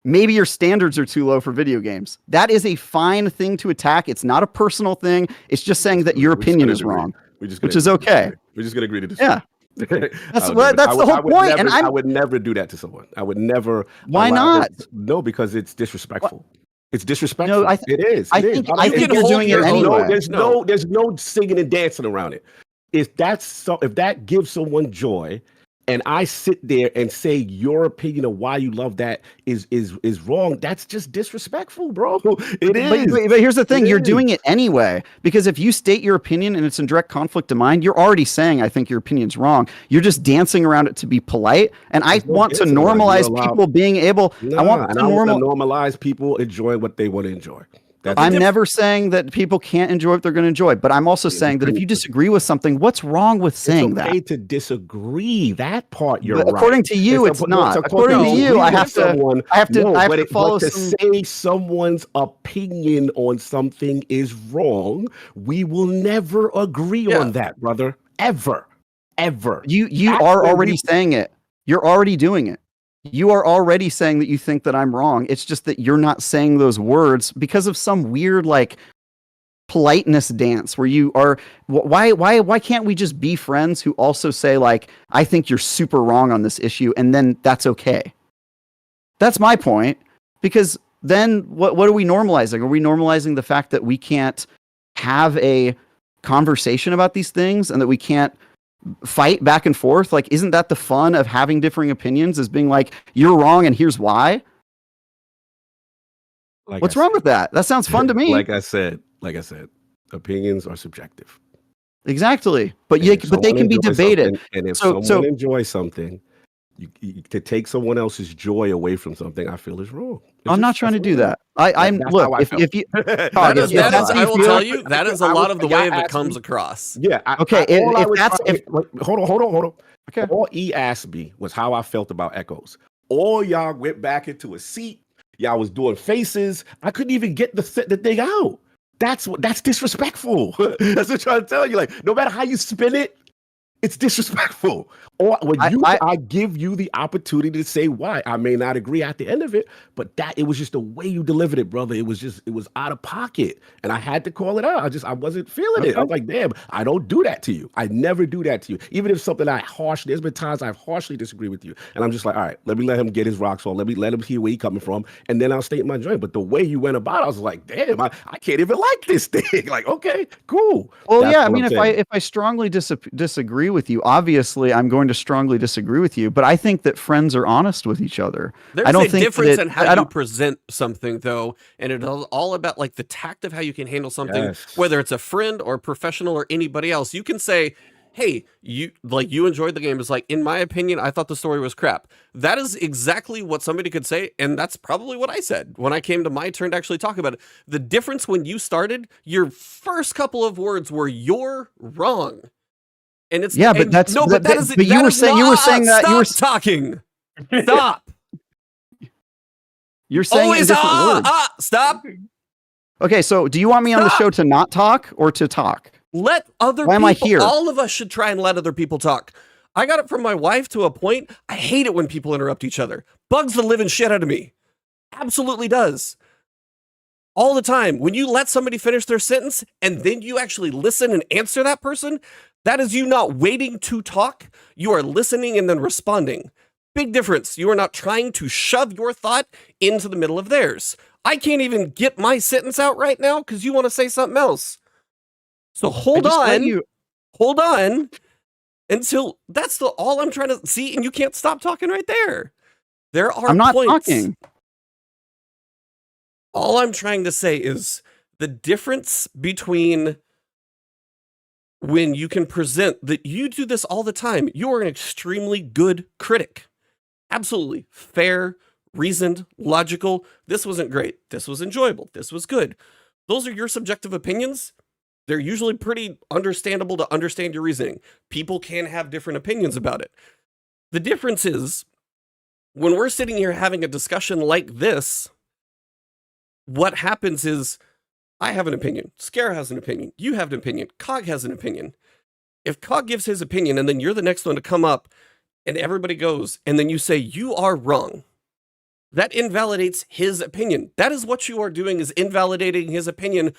maybe your standards are too low for video games. That is a fine thing to attack. It's not a personal thing. It's just saying that your opinion is wrong, which is okay. We're just gonna agree to disagree. Yeah. That's the whole point. And I would never do that to someone. I would never. Why not? No, because it's disrespectful. It's disrespectful. No, it is. I think you're doing it anyway. There's no singing and dancing around it. If that gives someone joy, and I sit there and say your opinion of why you love that is wrong, that's just disrespectful, bro. It is. But here's the thing, you're doing it anyway. Because if you state your opinion and it's in direct conflict to mine, you're already saying, I think your opinion's wrong. You're just dancing around it to be polite. And I want to normalize people being able... I want to normalize people enjoying what they want to enjoy. I'm never saying that people can't enjoy what they're going to enjoy, but I'm also saying that if you disagree with something, what's wrong with saying that? It's okay to disagree. That part you're right. According to you, it's not. According to you, I have to follow. To say someone's opinion on something is wrong, we will never agree on that, brother. Ever. You are already saying it. You're already doing it. You are already saying that you think that I'm wrong. It's just that you're not saying those words because of some weird politeness dance where you are. Why can't we just be friends who also say I think you're super wrong on this issue, and then that's okay? That's my point. Because then what are we normalizing? Are we normalizing the fact that we can't have a conversation about these things and that we can't fight back and forth? Isn't that the fun of having differing opinions, is being you're wrong and here's why? What's wrong with that? That sounds fun to me. Like I said, opinions are subjective. Exactly. But they can be debated. And if someone enjoys something, to take someone else's joy away from something, I feel is wrong. I'm not trying to do that. I will tell you, that is a lot of the way it comes across. Yeah. Hold on. Okay. All he asked me was how I felt about Echoes. All y'all went back into a seat. Y'all was doing faces. I couldn't even get the thing out. That's disrespectful. That's what I'm trying to tell you. No matter how you spin it, it's disrespectful. Or I give you the opportunity to say why. I may not agree at the end of it, but it was just the way you delivered it, brother. It was out of pocket. And I had to call it out. I wasn't feeling it. I was like, damn, I don't do that to you. I never do that to you. Even if something there's been times I've harshly disagreed with you. And I'm just like, all right, let me let him get his rocks on. Let him hear where he's coming from. And then I'll state my joint. But the way you went about it, I was like, damn, I can't even like this thing. Like, okay, cool. Well, that's I mean, if I strongly disagree with you, obviously I'm going to strongly disagree with you, but I think that friends are honest with each other. There's a difference in how you present something, though, and it's all about like the tact of how you can handle something, whether it's a friend or a professional or anybody else. You can say, hey, you enjoyed the game. It's like, in my opinion, I thought the story was crap. That is exactly what somebody could say, and that's probably what I said when I came to my turn to actually talk about it. The difference when you started, your first couple of words were "you're wrong." And it's but you were saying that you were talking. Stop. You're saying always words. Stop. Okay, so do you want me on the show to not talk or to talk? Let other people. Why am I here? All of us should try and let other people talk. I got it from my wife to a point. I hate it when people interrupt each other. Bugs the living shit out of me. Absolutely does. All the time. When you let somebody finish their sentence and then you actually listen and answer that person, that is you not waiting to talk. You are listening and then responding. Big difference. You are not trying to shove your thought into the middle of theirs. I can't even get my sentence out right now because you want to say something else. So hold on until that's all I'm trying to see. And you can't stop talking right there. There are I'm not points. Talking. All I'm trying to say is the difference between when you can present that you do this all the time. You are an extremely good critic. Absolutely fair, reasoned, logical. This wasn't great. This was enjoyable. This was good. Those are your subjective opinions. They're usually pretty understandable to understand your reasoning. People can have different opinions about it. The difference is when we're sitting here having a discussion like this, what happens is I have an opinion. Scare has an opinion. You have an opinion. Cog has an opinion. If Cog gives his opinion and then you're the next one to come up and everybody goes and then you say you are wrong, that invalidates his opinion. That is what you are doing, is invalidating his opinion.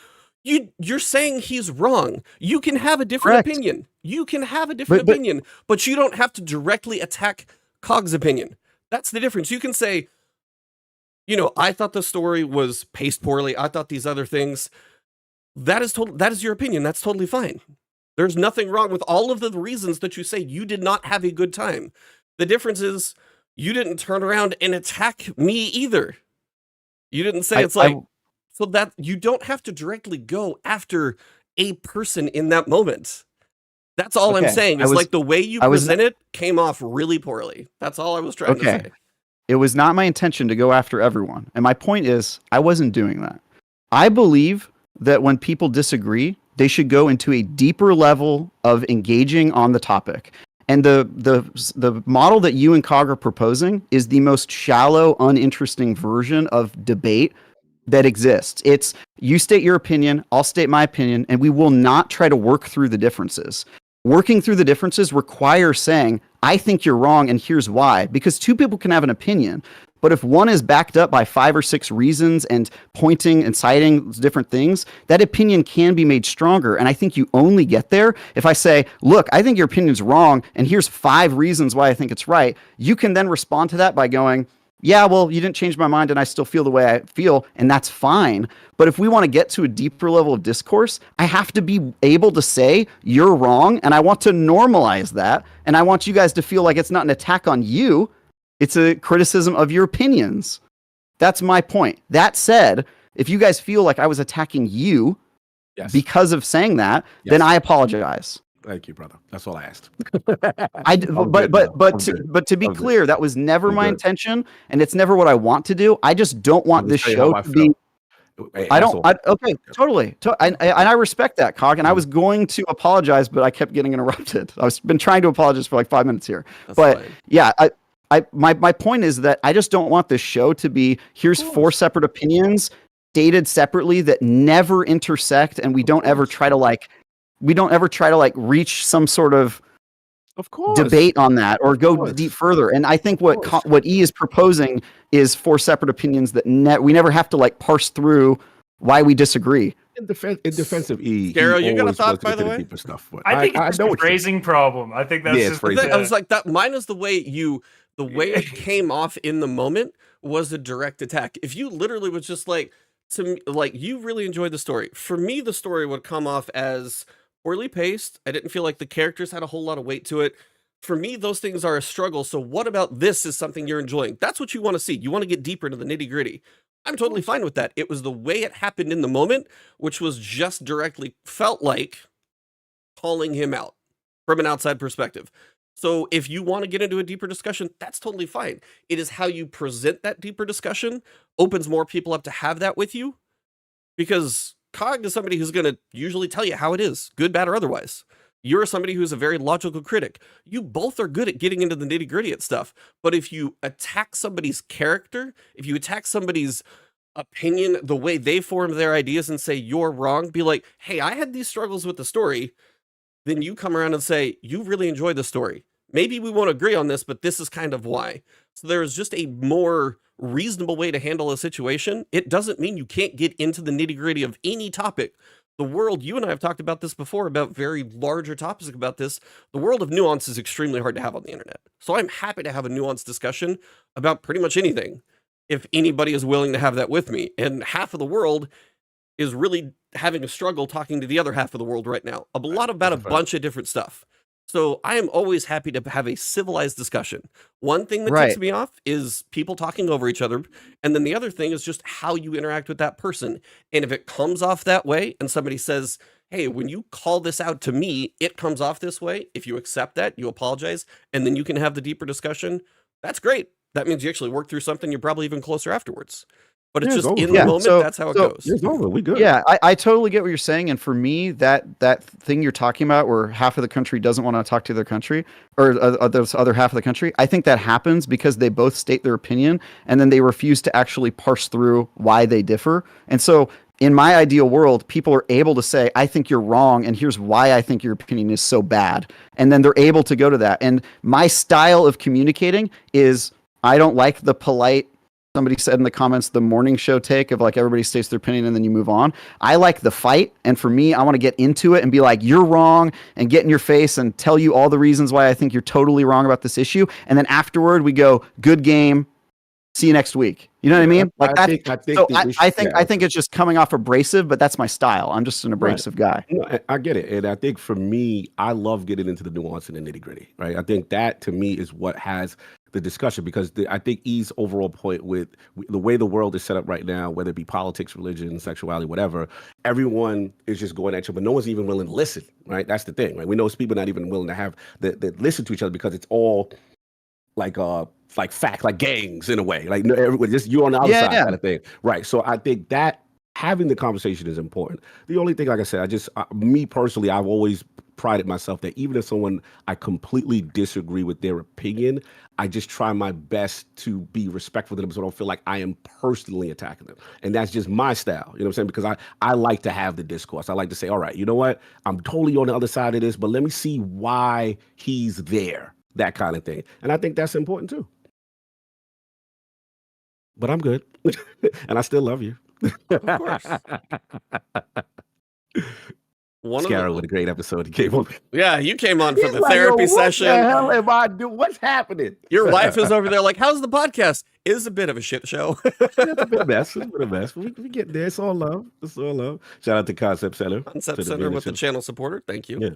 You're saying he's wrong. You can have a different opinion. You can have a different opinion, but you don't have to directly attack Cog's opinion. That's the difference. You can say, I thought the story was paced poorly. I thought these other things. That is your opinion. That's totally fine. There's nothing wrong with all of the reasons that you say you did not have a good time. The difference is you didn't turn around and attack me either. You didn't say so that you don't have to directly go after a person in that moment. That's all I'm saying. It's like the way you present it came off really poorly. That's all I was trying to say. It was not my intention to go after everyone. And my point is, I wasn't doing that. I believe that when people disagree, they should go into a deeper level of engaging on the topic. And the model that you and Cog are proposing is the most shallow, uninteresting version of debate that exists. It's you state your opinion, I'll state my opinion, and we will not try to work through the differences. Working through the differences requires saying, I think you're wrong and here's why. Because two people can have an opinion, but if one is backed up by 5 or 6 reasons and pointing and citing different things, that opinion can be made stronger. And I think you only get there if I say, look, I think your opinion's wrong and here's 5 reasons why I think it's right. You can then respond to that by going, yeah, well, you didn't change my mind and I still feel the way I feel, and that's fine. But if we want to get to a deeper level of discourse, I have to be able to say you're wrong, and I want to normalize that, and I want you guys to feel like it's not an attack on you, it's a criticism of your opinions. That's my point. That said, if you guys feel like I was attacking you because of saying that, then I apologize. Thank you, brother. That's all I asked. But to be clear, that was never my intention, and it's never what I want to do. I just don't want this show to be. Totally. And I respect that, Cog. And I was going to apologize, but I kept getting interrupted. Been trying to apologize for like 5 minutes here. But yeah, my point is that I just don't want this show to be here's 4 separate opinions stated separately that never intersect, and we don't ever try to reach some sort of Of course. debate on that or go course. deep further. And I think Of course. what E is proposing is 4 separate opinions that we never have to like parse through why we disagree. In defense of E, Scarrow, you got a always thought, wants to by get the to way? deeper stuff. But I think it's I just know a what you're saying. phrasing problem. I think that's Yeah, it's just phrasing. I was like, that mine is the way it came off in the moment was a direct attack. If you literally was just like, to me, like, you really enjoyed the story. For me, the story would come off as poorly paced. I didn't feel like the characters had a whole lot of weight to it. For me, those things are a struggle. So what about this is something you're enjoying? That's what you want to see. You want to get deeper into the nitty gritty. I'm totally fine with that. It was the way it happened in the moment, which was just directly felt like calling him out from an outside perspective. So if you want to get into a deeper discussion, that's totally fine. It is how you present that deeper discussion opens more people up to have that with you, because Cog is somebody who's going to usually tell you how it is, good, bad, or otherwise. You're somebody who's a very logical critic. You both are good at getting into the nitty gritty at stuff. But if you attack somebody's character, if you attack somebody's opinion, the way they form their ideas and say you're wrong, be like, hey, I had these struggles with the story. Then you come around and say, you really enjoyed the story. Maybe we won't agree on this, but this is kind of why. So there is just a more reasonable way to handle a situation. It doesn't mean you can't get into the nitty gritty of any topic. The world, you and I have talked about this before, about very larger topics about this. The world of nuance is extremely hard to have on the internet. So I'm happy to have a nuanced discussion about pretty much anything, if anybody is willing to have that with me. And half of the world is really having a struggle talking to the other half of the world right now. A lot about a bunch of different stuff. So I am always happy to have a civilized discussion. One thing that ticks me off is people talking over each other. And then the other thing is just how you interact with that person. And if it comes off that way and somebody says, hey, when you call this out to me, it comes off this way. If you accept that, you apologize, and then you can have the deeper discussion. That's great. That means you actually work through something. You're probably even closer afterwards. But it's just in the moment, that's how it goes. It's over. We good. Yeah, I totally get what you're saying. And for me, that thing you're talking about where half of the country doesn't want to talk to their country, or the other half of the country, I think that happens because they both state their opinion and then they refuse to actually parse through why they differ. And so in my ideal world, people are able to say, I think you're wrong, and here's why I think your opinion is so bad. And then they're able to go to that. And my style of communicating is, I don't like the polite, somebody said in the comments, the morning show take of like everybody states their opinion and then you move on. I like the fight. And for me, I want to get into it and be like, you're wrong, and get in your face and tell you all the reasons why I think you're totally wrong about this issue. And then afterward we go, good game. See you next week. You know what I mean? Like I think it's just coming off abrasive, but that's my style. I'm just an abrasive guy. No, I get it. And I think for me, I love getting into the nuance and the nitty gritty, right? I think that to me is what has the discussion, because I think E's overall point with the way the world is set up right now, whether it be politics, religion, sexuality, whatever, everyone is just going at you, but no one's even willing to listen, right? That's the thing, right? We know people not even willing to have that listen to each other, because it's all like fact, like gangs in a way, like everyone, just you on the other side kind of thing, right? So I think that having the conversation is important. The only thing, like I said, me personally, I've always prided myself that even if someone I completely disagree with their opinion, I just try my best to be respectful to them so I don't feel like I am personally attacking them. And that's just my style, you know what I'm saying? Because I like to have the discourse. I like to say, all right, you know what? I'm totally on the other side of this, but let me see why he's there, that kind of thing. And I think that's important too. But I'm good. And I still love you. Of course. Scarrow with a great episode. He came on. Yeah, you came on for the therapy session. What the hell am I doing? What's happening? Your wife is over there like, how's the podcast? It is a bit of a shit show. It's a bit of a mess. It's a bit of a mess. We get there. It's all love. It's all love. Shout out to Concept Center. Concept Center with the channel supporter. Thank you. Yeah.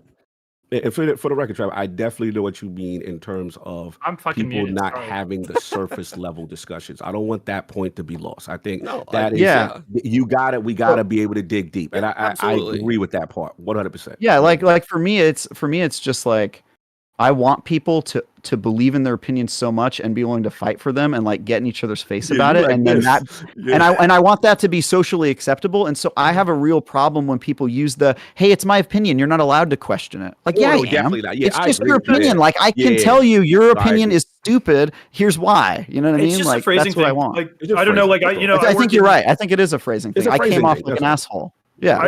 And for the record, Trevor, I definitely know what you mean in terms of people not having the surface level discussions. I don't want that point to be lost. I think we gotta be able to dig deep, and I agree with that part 100%. Yeah, like for me, it's just like I want people to believe in their opinions so much and be willing to fight for them and like get in each other's face about it, and then I want that to be socially acceptable. And so I have a real problem when people use hey, it's my opinion, you're not allowed to question it. Like, definitely not. Yeah, it's just your opinion. Like I can tell you your opinion is stupid. Here's why. You know what I mean? Just like a phrasing that's what I want. Like, I don't know. Like I think you're right. I think it is a phrasing thing. I came off like an asshole. Yeah,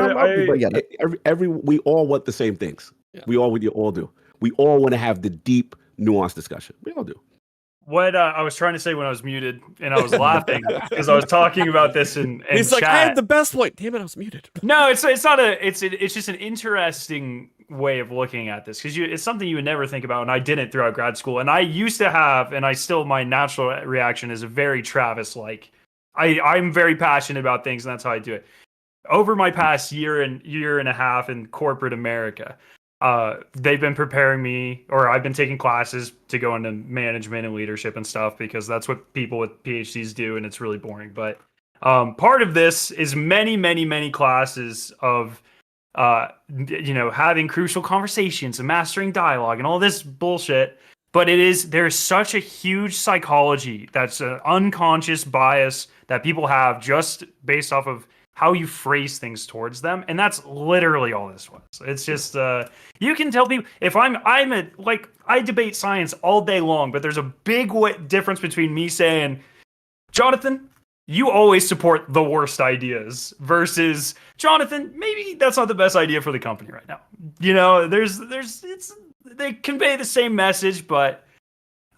we all want the same things. Yeah. We all do. we all want to have the deep, nuanced discussion. We all do. What I was trying to say when I was muted and I was laughing because I was talking about this in He's chat. like, I had the best point. Damn it, I was muted. No, it's not it's just an interesting way of looking at this because it's something you would never think about, and I didn't throughout grad school. And I used to have, and I still, my natural reaction is a very Travis like. I'm very passionate about things, and that's how I do it. Over my past year and a half in corporate America, they've been preparing me, or I've been taking classes to go into management and leadership and stuff because that's what people with PhDs do, and it's really boring. But part of this is many classes of having crucial conversations and mastering dialogue and all this bullshit. But there's such a huge psychology that's an unconscious bias that people have just based off of how you phrase things towards them, and that's literally all this was. It's just you can tell people if I debate science all day long, but there's a big difference between me saying, Jonathan, you always support the worst ideas versus Jonathan, maybe that's not the best idea for the company right now. They convey the same message, but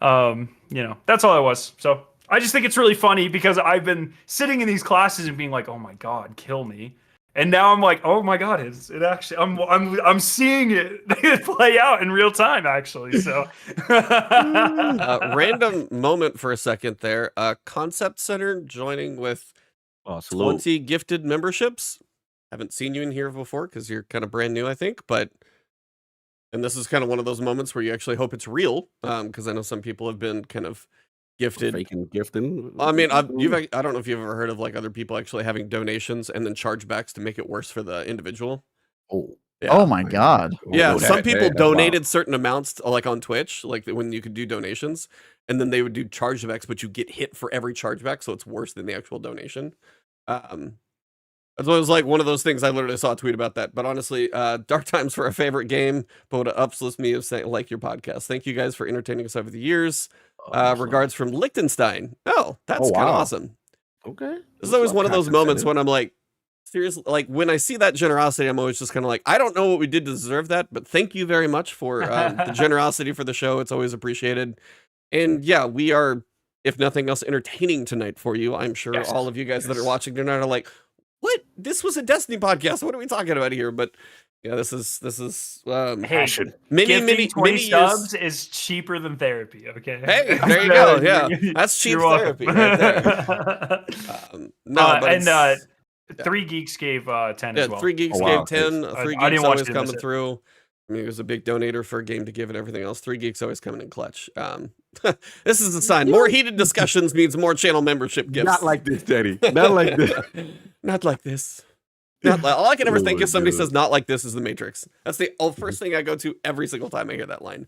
that's all it was. So I just think it's really funny because I've been sitting in these classes and being like, "Oh my god, kill me," and now I'm like, "Oh my god, it actually I'm seeing it play out in real time actually." So random moment for a second there. Concept Center joining with 20 gifted memberships. Haven't seen you in here before because you're kind of brand new, I think, but. And this is kind of one of those moments where you actually hope it's real, because I know some people have been kind of gifted. Faking gifting. I mean, I don't know if you've ever heard of like other people actually having donations and then chargebacks to make it worse for the individual. Oh, yeah. Oh my god! Yeah, some people donated certain amounts, like on Twitch, like when you could do donations, and then they would do chargebacks, but you get hit for every chargeback, so it's worse than the actual donation. It was like one of those things. I literally saw a tweet about that. But honestly, dark times for a favorite game. But what uplifts me is saying, like your podcast. Thank you guys for entertaining us over the years. Regards from Liechtenstein. Oh, that's kind of awesome. Okay. This is always one of those moments when I'm like, seriously, like when I see that generosity, I'm always just kind of like, I don't know what we did to deserve that, but thank you very much for the generosity for the show. It's always appreciated. And yeah, we are, if nothing else, entertaining tonight for you. I'm sure all of you guys that are watching tonight are like, what? This was a Destiny podcast. What are we talking about here? But yeah, this is passion. Many subs is cheaper than therapy. Okay. Hey, there you go. Yeah, that's cheap therapy right there. And 3 Geeks gave 10 as well. 3 Geeks gave 10. 3 Geeks always coming through. I mean, he was a big donator for a game to give and everything else. 3 Geeks always coming in clutch. This is a sign. More heated discussions means more channel membership gifts. Not like this, Daddy. Not like this. Not like this. All I can ever think is somebody says "not like this" is the Matrix. That's the first thing I go to every single time I hear that line.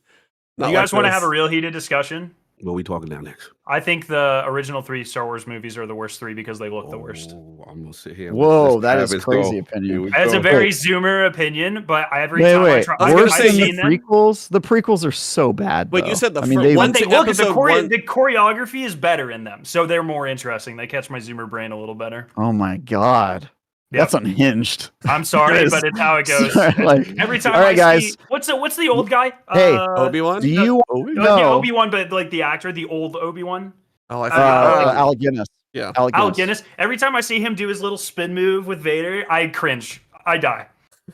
You guys want to have a real heated discussion? What are we talking about next? I think the original 3 Star Wars movies are the worst 3 because they look the worst. I'm gonna sit here. Whoa, that is crazy opinion. That's a very Zoomer opinion, but every time I try, worse than the prequels. The prequels are so bad. But you said the the choreography is better in them, so they're more interesting. They catch my Zoomer brain a little better. Oh my god. Yep. That's unhinged. I'm sorry, but it's how it goes. Every time guys. What's the old guy? Hey, Obi-Wan? Do you know Obi-Wan, but like the actor, the old Obi-Wan? Oh, I forgot. Alec Guinness. Yeah. Alec Guinness. Every time I see him do his little spin move with Vader, I cringe. I die.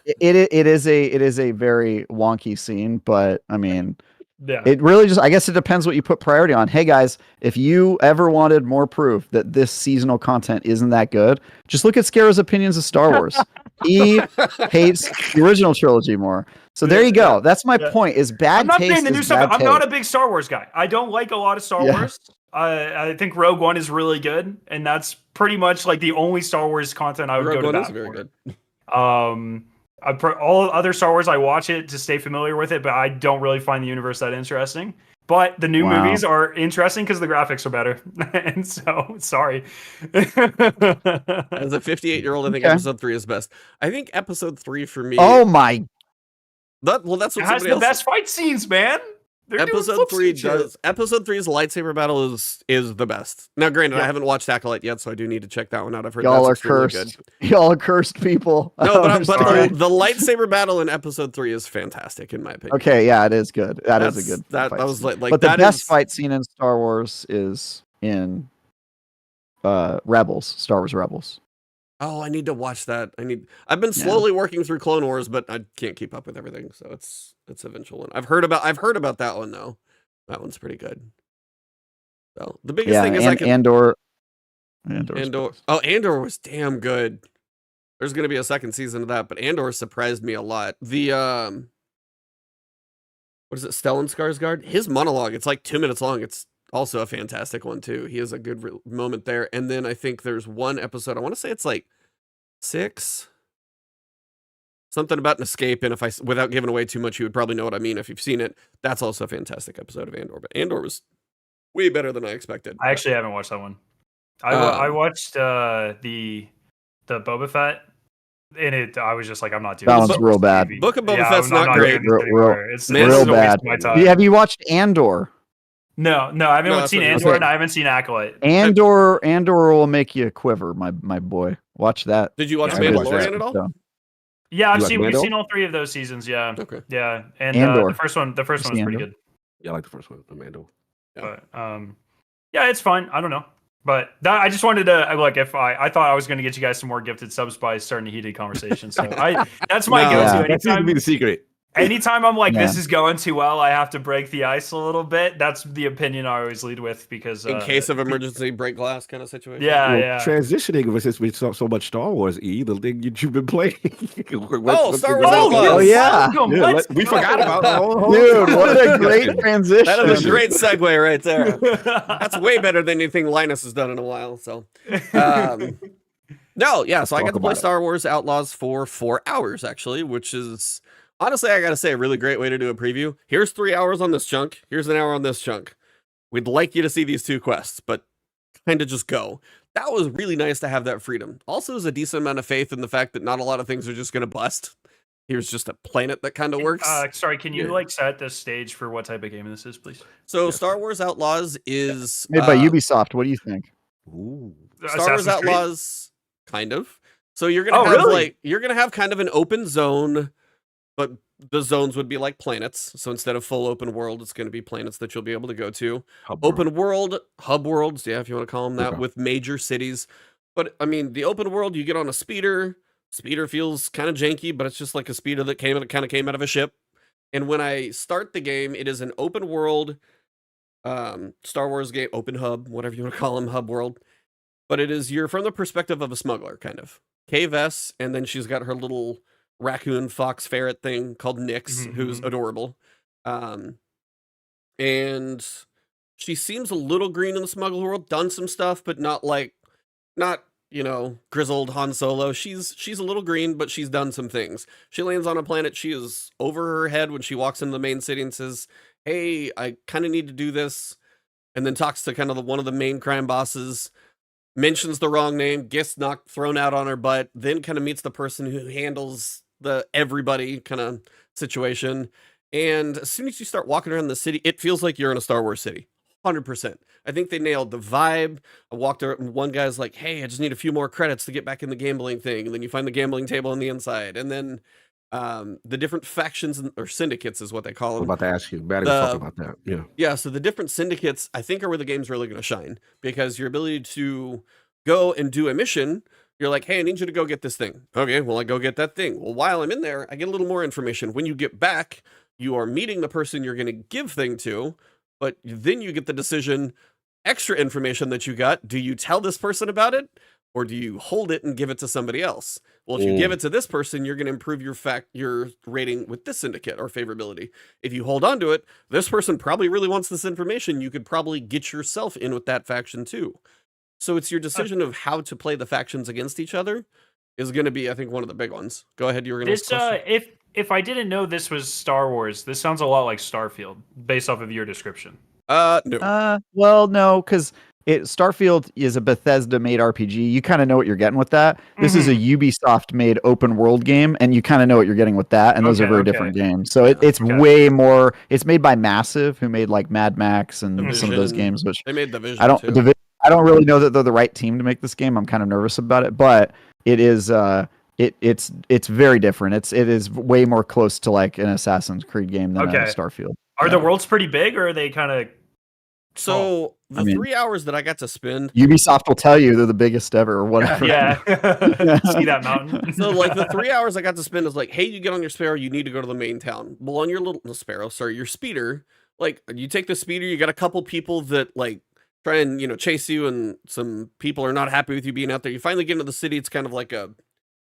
It is a very wonky scene, but I mean, yeah. It really just, I guess it depends what you put priority on. Hey guys, if you ever wanted more proof that this seasonal content isn't that good, just look at Scaro's opinions of Star Wars. He hates the original trilogy more. So there you go. That's my point. Is bad taste. I'm not a big Star Wars guy. I don't like a lot of Star Wars. I think Rogue One is really good, and that's pretty much like the only Star Wars content I would go to bat for. Rogue One is very good. All other Star Wars, I watch it to stay familiar with it, but I don't really find the universe that interesting. But the new movies are interesting because the graphics are better. And so, sorry. As a 58-year-old, I think episode 3 is best. I think episode 3 for me. Oh my. That's what it has the best fight scenes, man. Episode 3 does. Episode 3's lightsaber battle is the best. Now, granted, I haven't watched Acolyte yet, so I do need to check that one out. I've heard Y'all that's are extremely cursed. good. Y'all are cursed people. No, but sorry. the lightsaber battle in Episode 3 is fantastic, in my opinion. Okay, yeah, it is good. That's a good. That fight was scene. like but the that best is, fight scene in Star Wars is in Rebels. Star Wars Rebels. Oh, I need to watch that. I've been slowly working through Clone Wars, but I can't keep up with everything, so it's eventual one. I've heard about that one though. That one's pretty good. So the biggest thing is Andor. Oh, Andor was damn good. There's gonna be a second season of that, but Andor surprised me a lot. The what is it, Stellan Skarsgård? His monologue, it's like 2 minutes long. It's also a fantastic one too. He has a good moment there. And then I think there's one episode, I want to say it's like 6, something about an escape. And without giving away too much, you would probably know what I mean if you've seen it. That's also a fantastic episode of Andor. But Andor was way better than I expected. I actually haven't watched that one. I watched the Boba Fett. In it, I was just like, I'm not doing that this. one's real bad. Book of Boba Fett's not great. It's real a bad. waste of my time. Have you watched Andor? No, I haven't seen Andor, and I haven't seen Acolyte. Andor will make you quiver, my boy. Watch that. Did you watch Mandalorian at all? So. Yeah, we've seen all 3 of those seasons. Yeah, okay, yeah, and the first one was pretty good. Yeah, I like the first one, Amanda. Yeah. But yeah, it's fine. I don't know. But I just wanted to if I thought I was going to get you guys some more gifted subs by starting a heated conversation. So that's my go-to. That seems to be the secret. Anytime I'm like, this is going too well, I have to break the ice a little bit. That's the opinion I always lead with because in case of emergency, break glass kind of situation. Yeah. Transitioning since we saw so much Star Wars, the thing you've been playing. Star Wars Outlaws. Oh yeah, we forgot about dude. What a great transition. That is a great segue right there. That's way better than anything Linus has done in a while. So, so I got to play Star Wars Outlaws for 4 hours actually, which is. Honestly, I gotta say, a really great way to do a preview. Here's 3 hours on this chunk. Here's an hour on this chunk. We'd like you to see these 2 quests, but kind of just go. That was really nice to have that freedom. Also, there's a decent amount of faith in the fact that not a lot of things are just gonna bust. Here's just a planet that kind of works. Sorry, can you set the stage for what type of game this is, please? So, Star Wars Outlaws is made by Ubisoft. What do you think? Ooh. Star Wars Outlaws, kind of. So you're gonna have you're gonna have kind of an open zone. But the zones would be like planets. So instead of full open world, it's going to be planets that you'll be able to go to. Open world, hub worlds, if you want to call them that, with major cities. But I mean, the open world, you get on a speeder. Speeder feels kind of janky, but it's just like a speeder that came out of a ship. And when I start the game, it is an open world, Star Wars game, open hub, whatever you want to call them, hub world. But you're from the perspective of a smuggler, kind of. Cave S, and then she's got her little raccoon fox ferret thing called Nyx, who's adorable. And she seems a little green in the smuggler world, done some stuff, but not grizzled Han Solo. She's a little green, but she's done some things. She lands on a planet. She is over her head when she walks into the main city and says, hey, I kind of need to do this. And then talks to kind of one of the main crime bosses, mentions the wrong name, gets thrown out on her butt, then kind of meets the person who handles the everybody kind of situation. And as soon as you start walking around the city, it feels like you're in a Star Wars city. 100%. I think they nailed the vibe. I walked around and one guy's like, hey, I just need a few more credits to get back in the gambling thing. And then you find the gambling table on the inside. And then the different factions or syndicates is what they call them. I'm about to ask you. Maddie was talking about that. Yeah. Yeah. So the different syndicates, I think, are where the game's really going to shine because your ability to go and do a mission. You're like, hey, I need you to go get this thing. Okay, well, I go get that thing. Well, while I'm in there, I get a little more information. When you get back, you are meeting the person you're going to give thing to, but then you get the decision, extra information that you got. Do you tell this person about it, or do you hold it and give it to somebody else? Well, if you give it to this person, you're going to improve your rating with this syndicate or favorability. If you hold on to it, this person probably really wants this information. You could probably get yourself in with that faction too. So it's your decision of how to play the factions against each other is going to be, I think, one of the big ones. Go ahead. You were going to if I didn't know this was Star Wars, this sounds a lot like Starfield based off of your description. No. Well, no, because Starfield is a Bethesda-made RPG. You kind of know what you're getting with that. This is a Ubisoft-made open world game, and you kind of know what you're getting with that. And those are very different games. So it's way more. It's made by Massive, who made like Mad Max and some of those games. Which they made Division. I don't really know that they're the right team to make this game. I'm kind of nervous about it, but it is. It's very different. It is way more close to like an Assassin's Creed game than a Starfield. Are the worlds pretty big, or are they kind of? So 3 hours that I got to spend, Ubisoft will tell you they're the biggest ever or whatever. Yeah. See that mountain? So like the 3 hours I got to spend is like, hey, you get on your Sparrow, you need to go to the main town. Well, on your your speeder, like you take the speeder, you got a couple people that like try and, chase you, and some people are not happy with you being out there. You finally get into the city, it's kind of like a,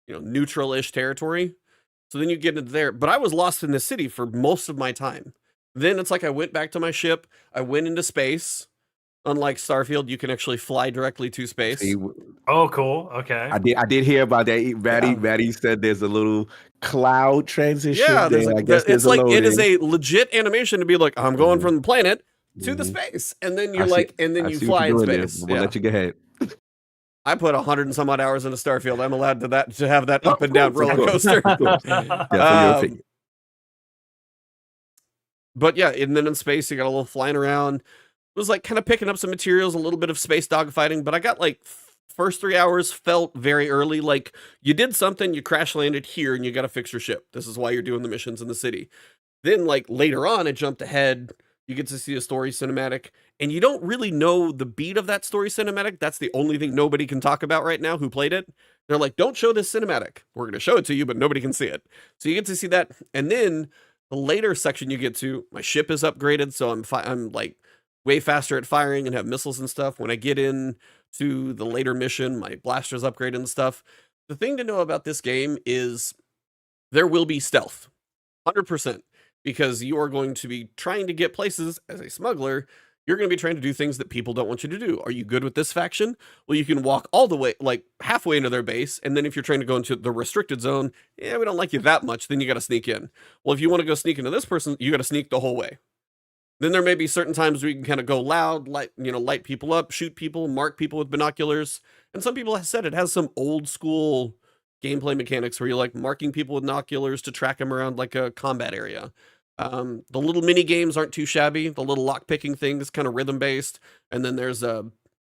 neutral-ish territory. So then you get into there. But I was lost in the city for most of my time. Then it's like I went back to my ship. I went into space. Unlike Starfield, you can actually fly directly to space. Oh, cool. Okay. I did hear about that. Maddie said there's a little cloud transition. Yeah, it's like it is a legit animation to be like, I'm going from the planet to the space, and then you're you fly in space. We'll let you go ahead. I put 100 and some odd hours into Starfield. I'm allowed to have that up and down roller coaster. But yeah, and then in space, you got a little flying around. It was like kind of picking up some materials, a little bit of space dogfighting, but I got like first 3 hours felt very early. Like you did something, you crash landed here, and you got to fix your ship. This is why you're doing the missions in the city. Then like later on, it jumped ahead. You get to see a story cinematic, and you don't really know the beat of that story cinematic. That's the only thing nobody can talk about right now who played it. They're like, don't show this cinematic. We're going to show it to you, but nobody can see it. So you get to see that. And then the later section you get to, my ship is upgraded, so I'm like way faster at firing and have missiles and stuff. When I get in to the later mission, my blaster's upgraded and stuff. The thing to know about this game is there will be stealth, 100%, because you are going to be trying to get places as a smuggler. You're going to be trying to do things that people don't want you to do. Are you good with this faction? Well, you can walk all the way, like halfway into their base. And then if you're trying to go into the restricted zone, we don't like you that much. Then you got to sneak in. Well, if you want to go sneak into this person, you got to sneak the whole way. Then there may be certain times where you can kind of go loud, light people up, shoot people, mark people with binoculars. And some people have said it has some old school gameplay mechanics where you're like marking people with binoculars to track them around like a combat area. The little mini games aren't too shabby. The little lock picking thing is kind of rhythm based. And then there's a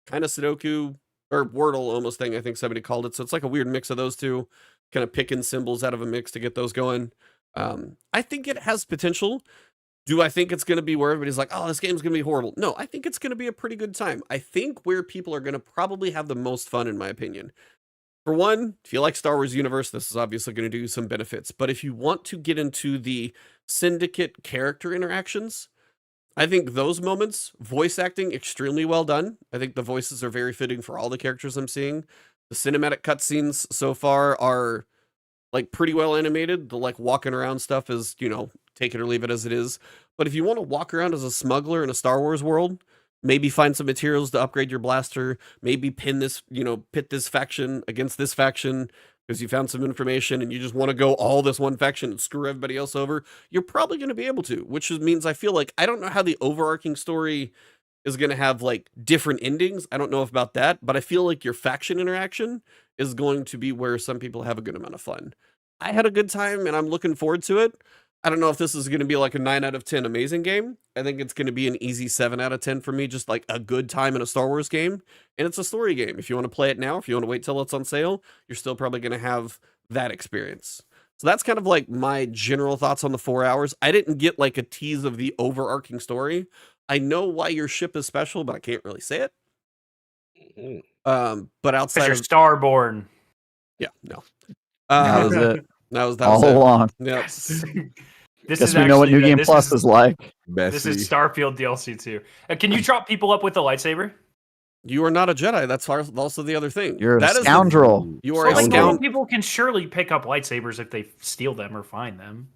kind of Sudoku or Wordle almost thing, I think somebody called it. So it's like a weird mix of those two, kind of picking symbols out of a mix to get those going. I think it has potential. Do I think it's going to be where everybody's like, oh, this game's going to be horrible? No, I think it's going to be a pretty good time. I think where people are going to probably have the most fun, in my opinion. For one, if you like Star Wars universe, this is obviously going to do some benefits. But if you want to get into the syndicate character interactions, I think those moments, voice acting, extremely well done. I think the voices are very fitting for all the characters I'm seeing. The cinematic cutscenes so far are like pretty well animated. The like walking around stuff is, take it or leave it as it is. But if you want to walk around as a smuggler in a Star Wars world, maybe find some materials to upgrade your blaster, maybe pit this faction against this faction because you found some information and you just want to go all this one faction and screw everybody else over, you're probably going to be able to, which means I feel like I don't know how the overarching story is going to have like different endings. I don't know about that, but I feel like your faction interaction is going to be where some people have a good amount of fun. I had a good time and I'm looking forward to it. I don't know if this is going to be like a 9 out of 10 amazing game. I think it's going to be an easy 7 out of 10 for me, just like a good time in a Star Wars game. And it's a story game. If you want to play it now, if you want to wait till it's on sale, you're still probably going to have that experience. So that's kind of like my general thoughts on the 4 hours. I didn't get like a tease of the overarching story. I know why your ship is special, but I can't really say it. But outside of Starborn. Yeah, no. That was it. That was all along. Yeah. Guess we know what New Game Plus is like. This is Starfield DLC too. Can you chop people up with a lightsaber? You are not a Jedi. That's also the other thing. You're a scoundrel. You are a scoundrel. People can surely pick up lightsabers if they steal them or find them.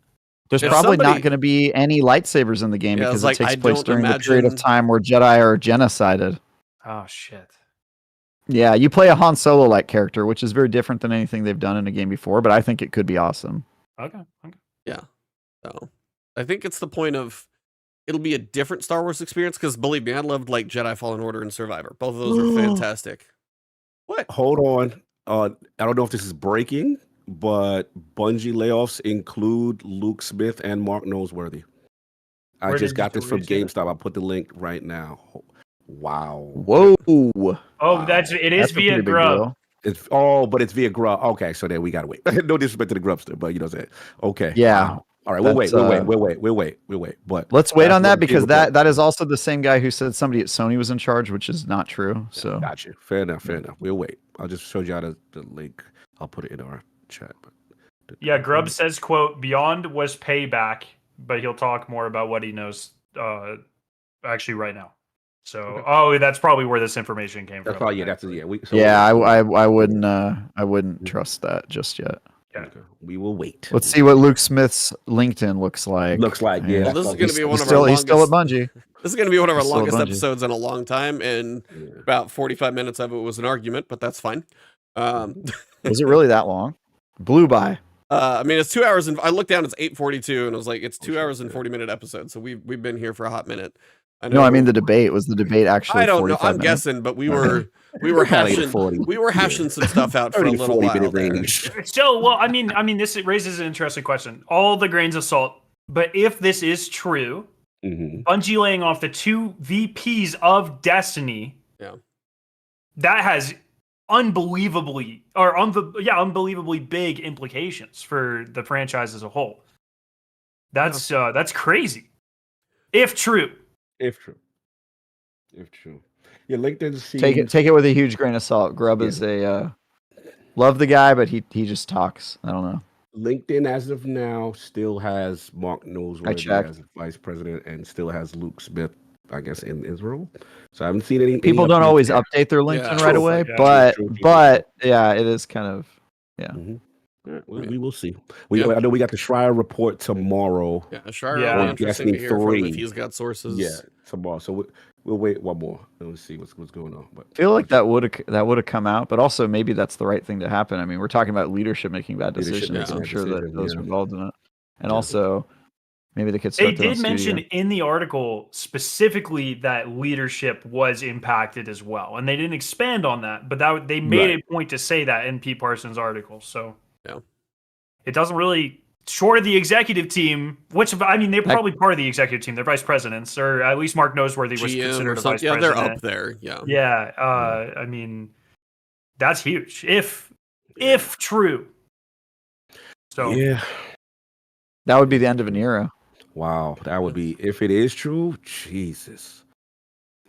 There's probably not going to be any lightsabers in the game because it takes place during the period of time where Jedi are genocided. Oh, shit. Yeah, you play a Han Solo-like character, which is very different than anything they've done in a game before, but I think it could be awesome. Okay. Yeah. So I think it's the point of it'll be a different Star Wars experience because believe me, I loved like Jedi Fallen Order and Survivor. Both of those were fantastic. What? Hold on. I don't know if this is breaking, but Bungie layoffs include Luke Smith and Mark Noseworthy. I Where just did got this you from read it? GameStop. I'll put the link right now. Wow. Whoa. Oh, Wow. it is That's a via pretty big Grub. deal. It's but it's via Grub. Okay, so then we gotta wait. No disrespect to the Grubster, but you know what I'm saying. Okay. Yeah. Wow. All right, we'll wait. But Let's wait that's on what that it because is. that is also the same guy who said somebody at Sony was in charge, which is not true. So Got you. Fair enough. We'll wait. I'll just show y'all the link. I'll put it in our chat. Yeah, Grub says, quote, Beyond was payback, but he'll talk more about what he knows actually right now. So, that's probably where this information came That's from. probably that's yeah. I wouldn't trust that just yet. Yeah. We will wait. Let's see what Luke Smith's LinkedIn looks like. Looks like yeah. Well, this is going to be one of still, our he's still at longest. Bungie. This is going to be one of our He's still at longest Bungie. episodes in a long time, and about 45 minutes of it was an argument, but that's fine. Was it really that long? Blew by. I mean, it's 2 hours, and I looked down. It's 8:42, and I was like, it's 2 hours and 40-minute episode. So we've been here for a hot minute. I mean the debate. Was the debate actually? I don't know. 45 I'm minutes? guessing, but we were hashing some stuff out for a little while there. So, well, I mean, this raises an interesting question. All the grains of salt, but if this is true, Bungie laying off the 2 VPs of Destiny, that has unbelievably big implications for the franchise as a whole. That's crazy. If true. If true. Yeah, LinkedIn seems... Take it with a huge grain of salt. Grub is a love the guy, but he just talks. I don't know. LinkedIn as of now still has Mark Noseworthy as vice president and still has Luke Smith, I guess, in Israel. So I haven't seen any. People don't always update their LinkedIn right away, but yeah, it is kind of We will see. I know we got the Schreier report tomorrow. Yeah, Schreier will be interesting to hear from if he's got sources. Yeah, tomorrow. So we'll wait one more and we'll see what's going on. But I feel like that would have come out, but also maybe that's the right thing to happen. I mean, we're talking about leadership making bad decisions. I'm sure that those are involved in it, and also maybe they could. They did mention in the article specifically that leadership was impacted as well, and they didn't expand on that, but they made a point to say that in Pete Parsons' article. So yeah, it doesn't really. Short of the executive team, which I mean, they're probably part of the executive team. They're vice presidents, or at least Mark Noseworthy was considered a vice president. Yeah, they're up there. Yeah. Yeah. I mean, that's huge. If true. So yeah, that would be the end of an era. Wow, that would be if it is true. Jesus.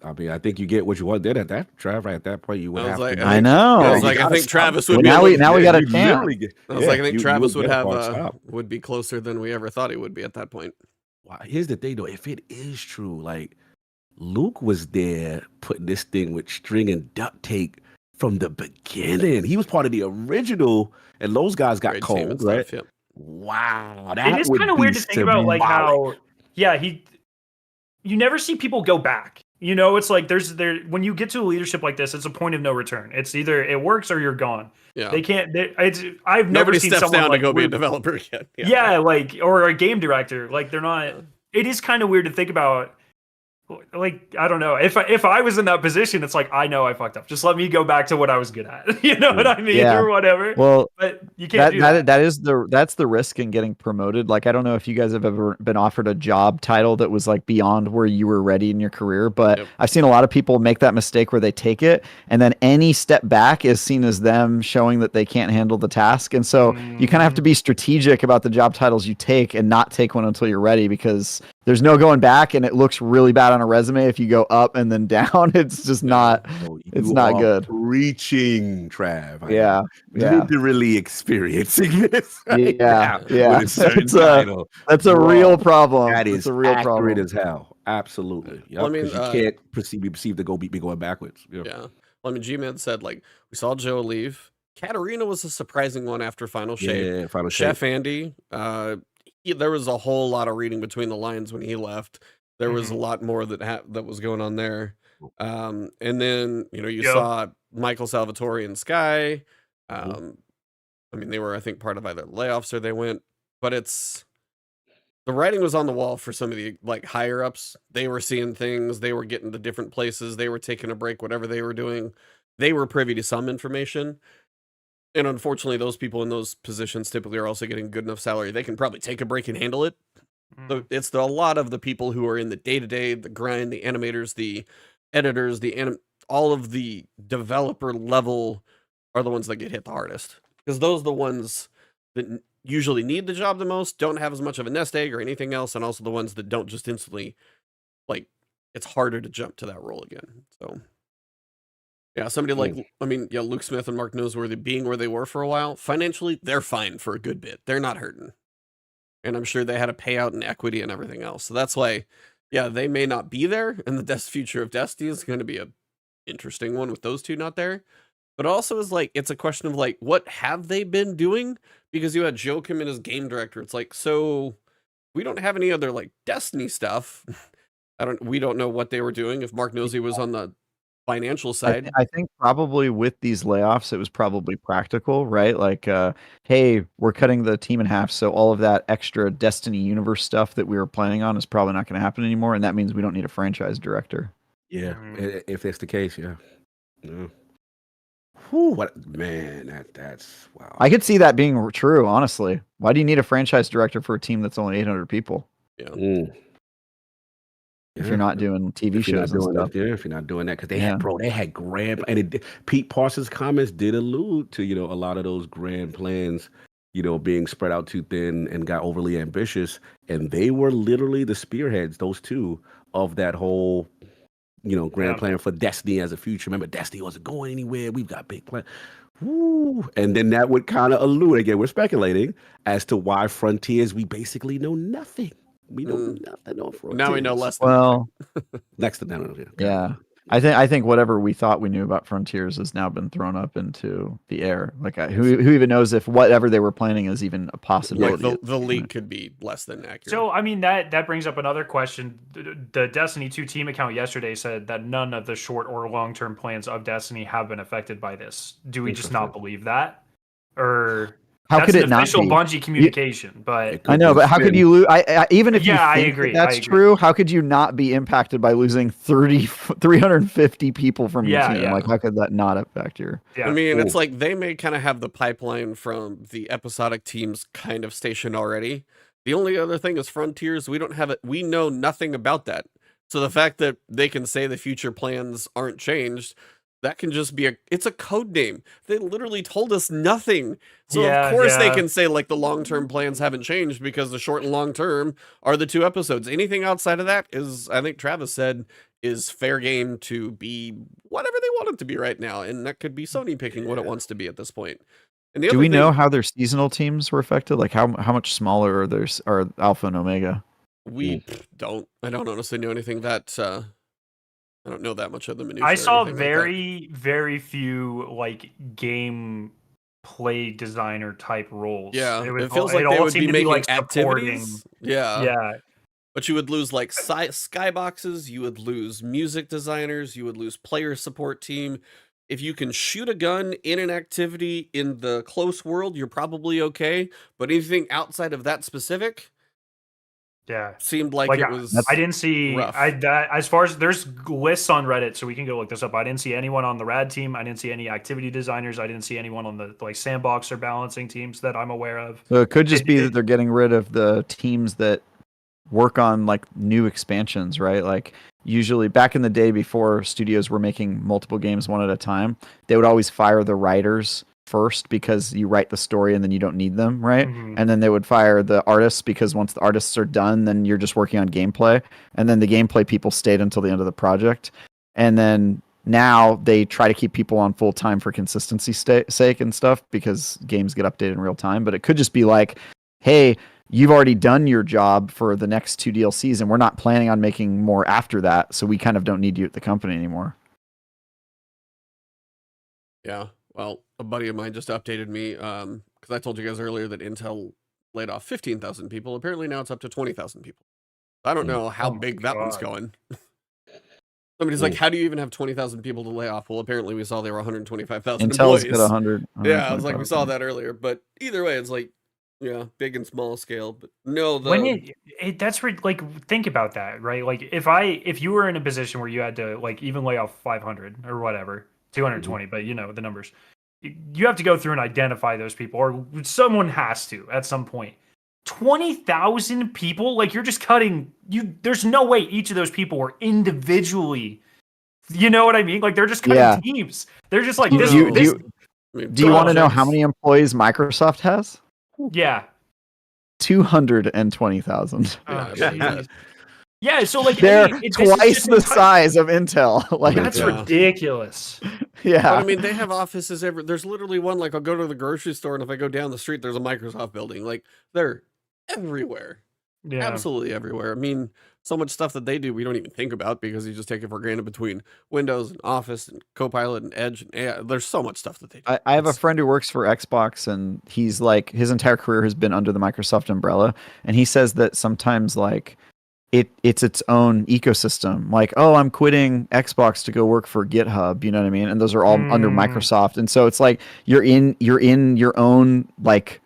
I mean, I think you get what you want. Then at that Trav, right at that point, you would have to. I know. I was like, I think Travis would. Now we got a chance. I was like, I think Travis would be closer than we ever thought he would be at that point. Wow. Here's the thing, though. If it is true, like Luke was there putting this thing with string and duct tape from the beginning. He was part of the original, and those guys got cold, right? Yep. Wow, it is kind of weird to think about, like how, you never see people go back. You know, it's like when you get to a leadership like this, it's a point of no return. It's either it works or you're gone. Yeah, they can't. I've never seen steps someone down like to go be a developer again. Yeah, like or a game director. Like they're not. It is kind of weird to think about. Like I don't know if I was in that position, it's like I know I fucked up. Just let me go back to what I was good at. You know what I mean, or whatever. Well, but you can't do that. That's the risk in getting promoted. Like I don't know if you guys have ever been offered a job title that was like beyond where you were ready in your career, but I've seen a lot of people make that mistake where they take it, and then any step back is seen as them showing that they can't handle the task. And so you kind of have to be strategic about the job titles you take and not take one until you're ready, because there's no going back, and it looks really bad on a resume if you go up and then down. It's just not. It's not good. Reaching, Trav. Yeah. Literally experiencing this. Right yeah. Title. That's a real problem. That is a real accurate problem. as hell. Absolutely. Yep. Well, I mean, you can't perceive to be going backwards. Yep. Yeah. Well, I mean, G-Man said, like, we saw Joe leave. Katarina was a surprising one after Final Shade. Yeah, Final Chef Shade. Andy. There was a whole lot of reading between the lines when he left. There was a lot more that was going on there. And then, you saw Michael Salvatore and Sky. I mean, they were, I think, part of either Layoffs or they went. But it's the writing was on the wall for some of the like higher ups. They were seeing things, they were getting to different places, they were taking a break, whatever they were doing. They were privy to some information. And unfortunately, those people in those positions typically are also getting good enough salary. They can probably take a break and handle it. So it's a lot of the people who are in the day-to-day, the grind, the animators, the editors, all of the developer level are the ones that get hit the hardest. Because those are the ones that usually need the job the most, don't have as much of a nest egg or anything else, and also the ones that don't just instantly, like, it's harder to jump to that role again. So, yeah, somebody like, I mean, yeah, Luke Smith and Mark Noseworthy being where they were for a while, financially, they're fine for a good bit. They're not hurting. And I'm sure they had a payout in equity and everything else. So that's why, yeah, they may not be there, and the future of Destiny is going to be a interesting one with those two not there. But also is like, it's a question of like, what have they been doing? Because you had Joe come in as game director. It's like, so we don't have any other like Destiny stuff. We don't know what they were doing. If Mark Nosey was on the financial side. I think probably with these layoffs, it was probably practical, right? Like, hey, we're cutting the team in half, so all of that extra Destiny universe stuff that we were planning on is probably not going to happen anymore, and that means we don't need a franchise director. Yeah, if that's the case, yeah. Whew, what man? That's wow. I could see that being true, honestly. Why do you need a franchise director for a team that's only 800 people? Yeah. If you're not doing TV shows and stuff. If you're not doing that, because they had grand, and Pete Parsons' comments did allude to, a lot of those grand plans, being spread out too thin and got overly ambitious, and they were literally the spearheads, those two, of that whole, grand plan for Destiny as a future. Remember, Destiny wasn't going anywhere. We've got big plans. Woo. And then that would kind of allude, again, we're speculating as to why Frontiers, we basically know nothing. We know nothing of Frontiers. Now we know less than next to that. Yeah. I think whatever we thought we knew about Frontiers has now been thrown up into the air. Like, who even knows if whatever they were planning is even a possibility? Like the leak could be less than accurate. So, I mean, that brings up another question. The Destiny 2 team account yesterday said that none of the short or long-term plans of Destiny have been affected by this. Do we just not believe that? Or... How that's could it an not official be? Bungie communication? But I know, but how could you lose? Even if you think that's true, how could you not be impacted by losing 350 people from your team? Like, how could that not affect your? I mean, it's like they may kind of have the pipeline from the episodic teams kind of stationed already. The only other thing is Frontiers. We don't have it. We know nothing about that. So the fact that they can say the future plans aren't changed, that can just be it's a code name. They literally told us nothing. So of course they can say like the long-term plans haven't changed because the short and long-term are the 2 episodes. Anything outside of that is, I think Travis said, is fair game to be whatever they want it to be right now. And that could be Sony picking what it wants to be at this point. And do we know how their seasonal teams were affected? Like how much smaller are Alpha and Omega? We don't. I don't honestly know anything that... I don't know that much of the minutiae. I saw very few like game play designer type roles. Yeah, it feels like they would be making like activities. Yeah. But you would lose like skyboxes, you would lose music designers, you would lose player support team. If you can shoot a gun in an activity in the close world, you're probably okay. But anything outside of that specific... seemed like it was. I didn't see. As far as there's lists on Reddit, so we can go look this up. I didn't see anyone on the Rad team. I didn't see any activity designers. I didn't see anyone on the like sandbox or balancing teams that I'm aware of. So it could just be that they're getting rid of the teams that work on like new expansions, right? Like usually back in the day before studios were making multiple games one at a time, they would always fire the writers first because you write the story and then you don't need them, right? And then they would fire the artists because once the artists are done, then you're just working on gameplay, and then the gameplay people stayed until the end of the project. And then now they try to keep people on full time for consistency sake and stuff because games get updated in real time. But it could just be like, hey, you've already done your job for the next 2 DLCs and we're not planning on making more after that, so we kind of don't need you at the company anymore. Yeah. Well, a buddy of mine just updated me because I told you guys earlier that Intel laid off 15,000 people. Apparently now it's up to 20,000 people. I don't know how big that one's going. Somebody's like, how do you even have 20,000 people to lay off? Well, apparently we saw there were 125,000 Intel's employees. got 100. Yeah, I was like, we saw that earlier. But either way, it's like, Yeah, big and small scale, but no, When that's like think about that, right? Like if you were in a position where you had to like even lay off 500 or whatever, 220, but you know the numbers. You have to go through and identify those people, or someone has to at some point. 20,000 people, like you're just cutting you. There's no way each of those people were individually. You know what I mean? Like they're just cutting teams. They're just like this. Do you want to know how projects. many employees Microsoft has? Yeah. 220,000. Yeah, so like they're it's twice the size of Intel. Like that's ridiculous. Yeah, But I mean, they have offices there's literally one, like I'll go to the grocery store and if I go down the street, there's a Microsoft building. Like they're everywhere. Yeah. Absolutely everywhere. I mean, so much stuff that they do we don't even think about because you just take it for granted between Windows and Office and Copilot and Edge. And AI. There's so much stuff that they do. I have a friend who works for Xbox, and he's like his entire career has been under the Microsoft umbrella, and he says that sometimes like it's its own ecosystem. Like, oh, I'm quitting Xbox to go work for GitHub, you know what I mean? And those are all under Microsoft, and so it's like you're in your own like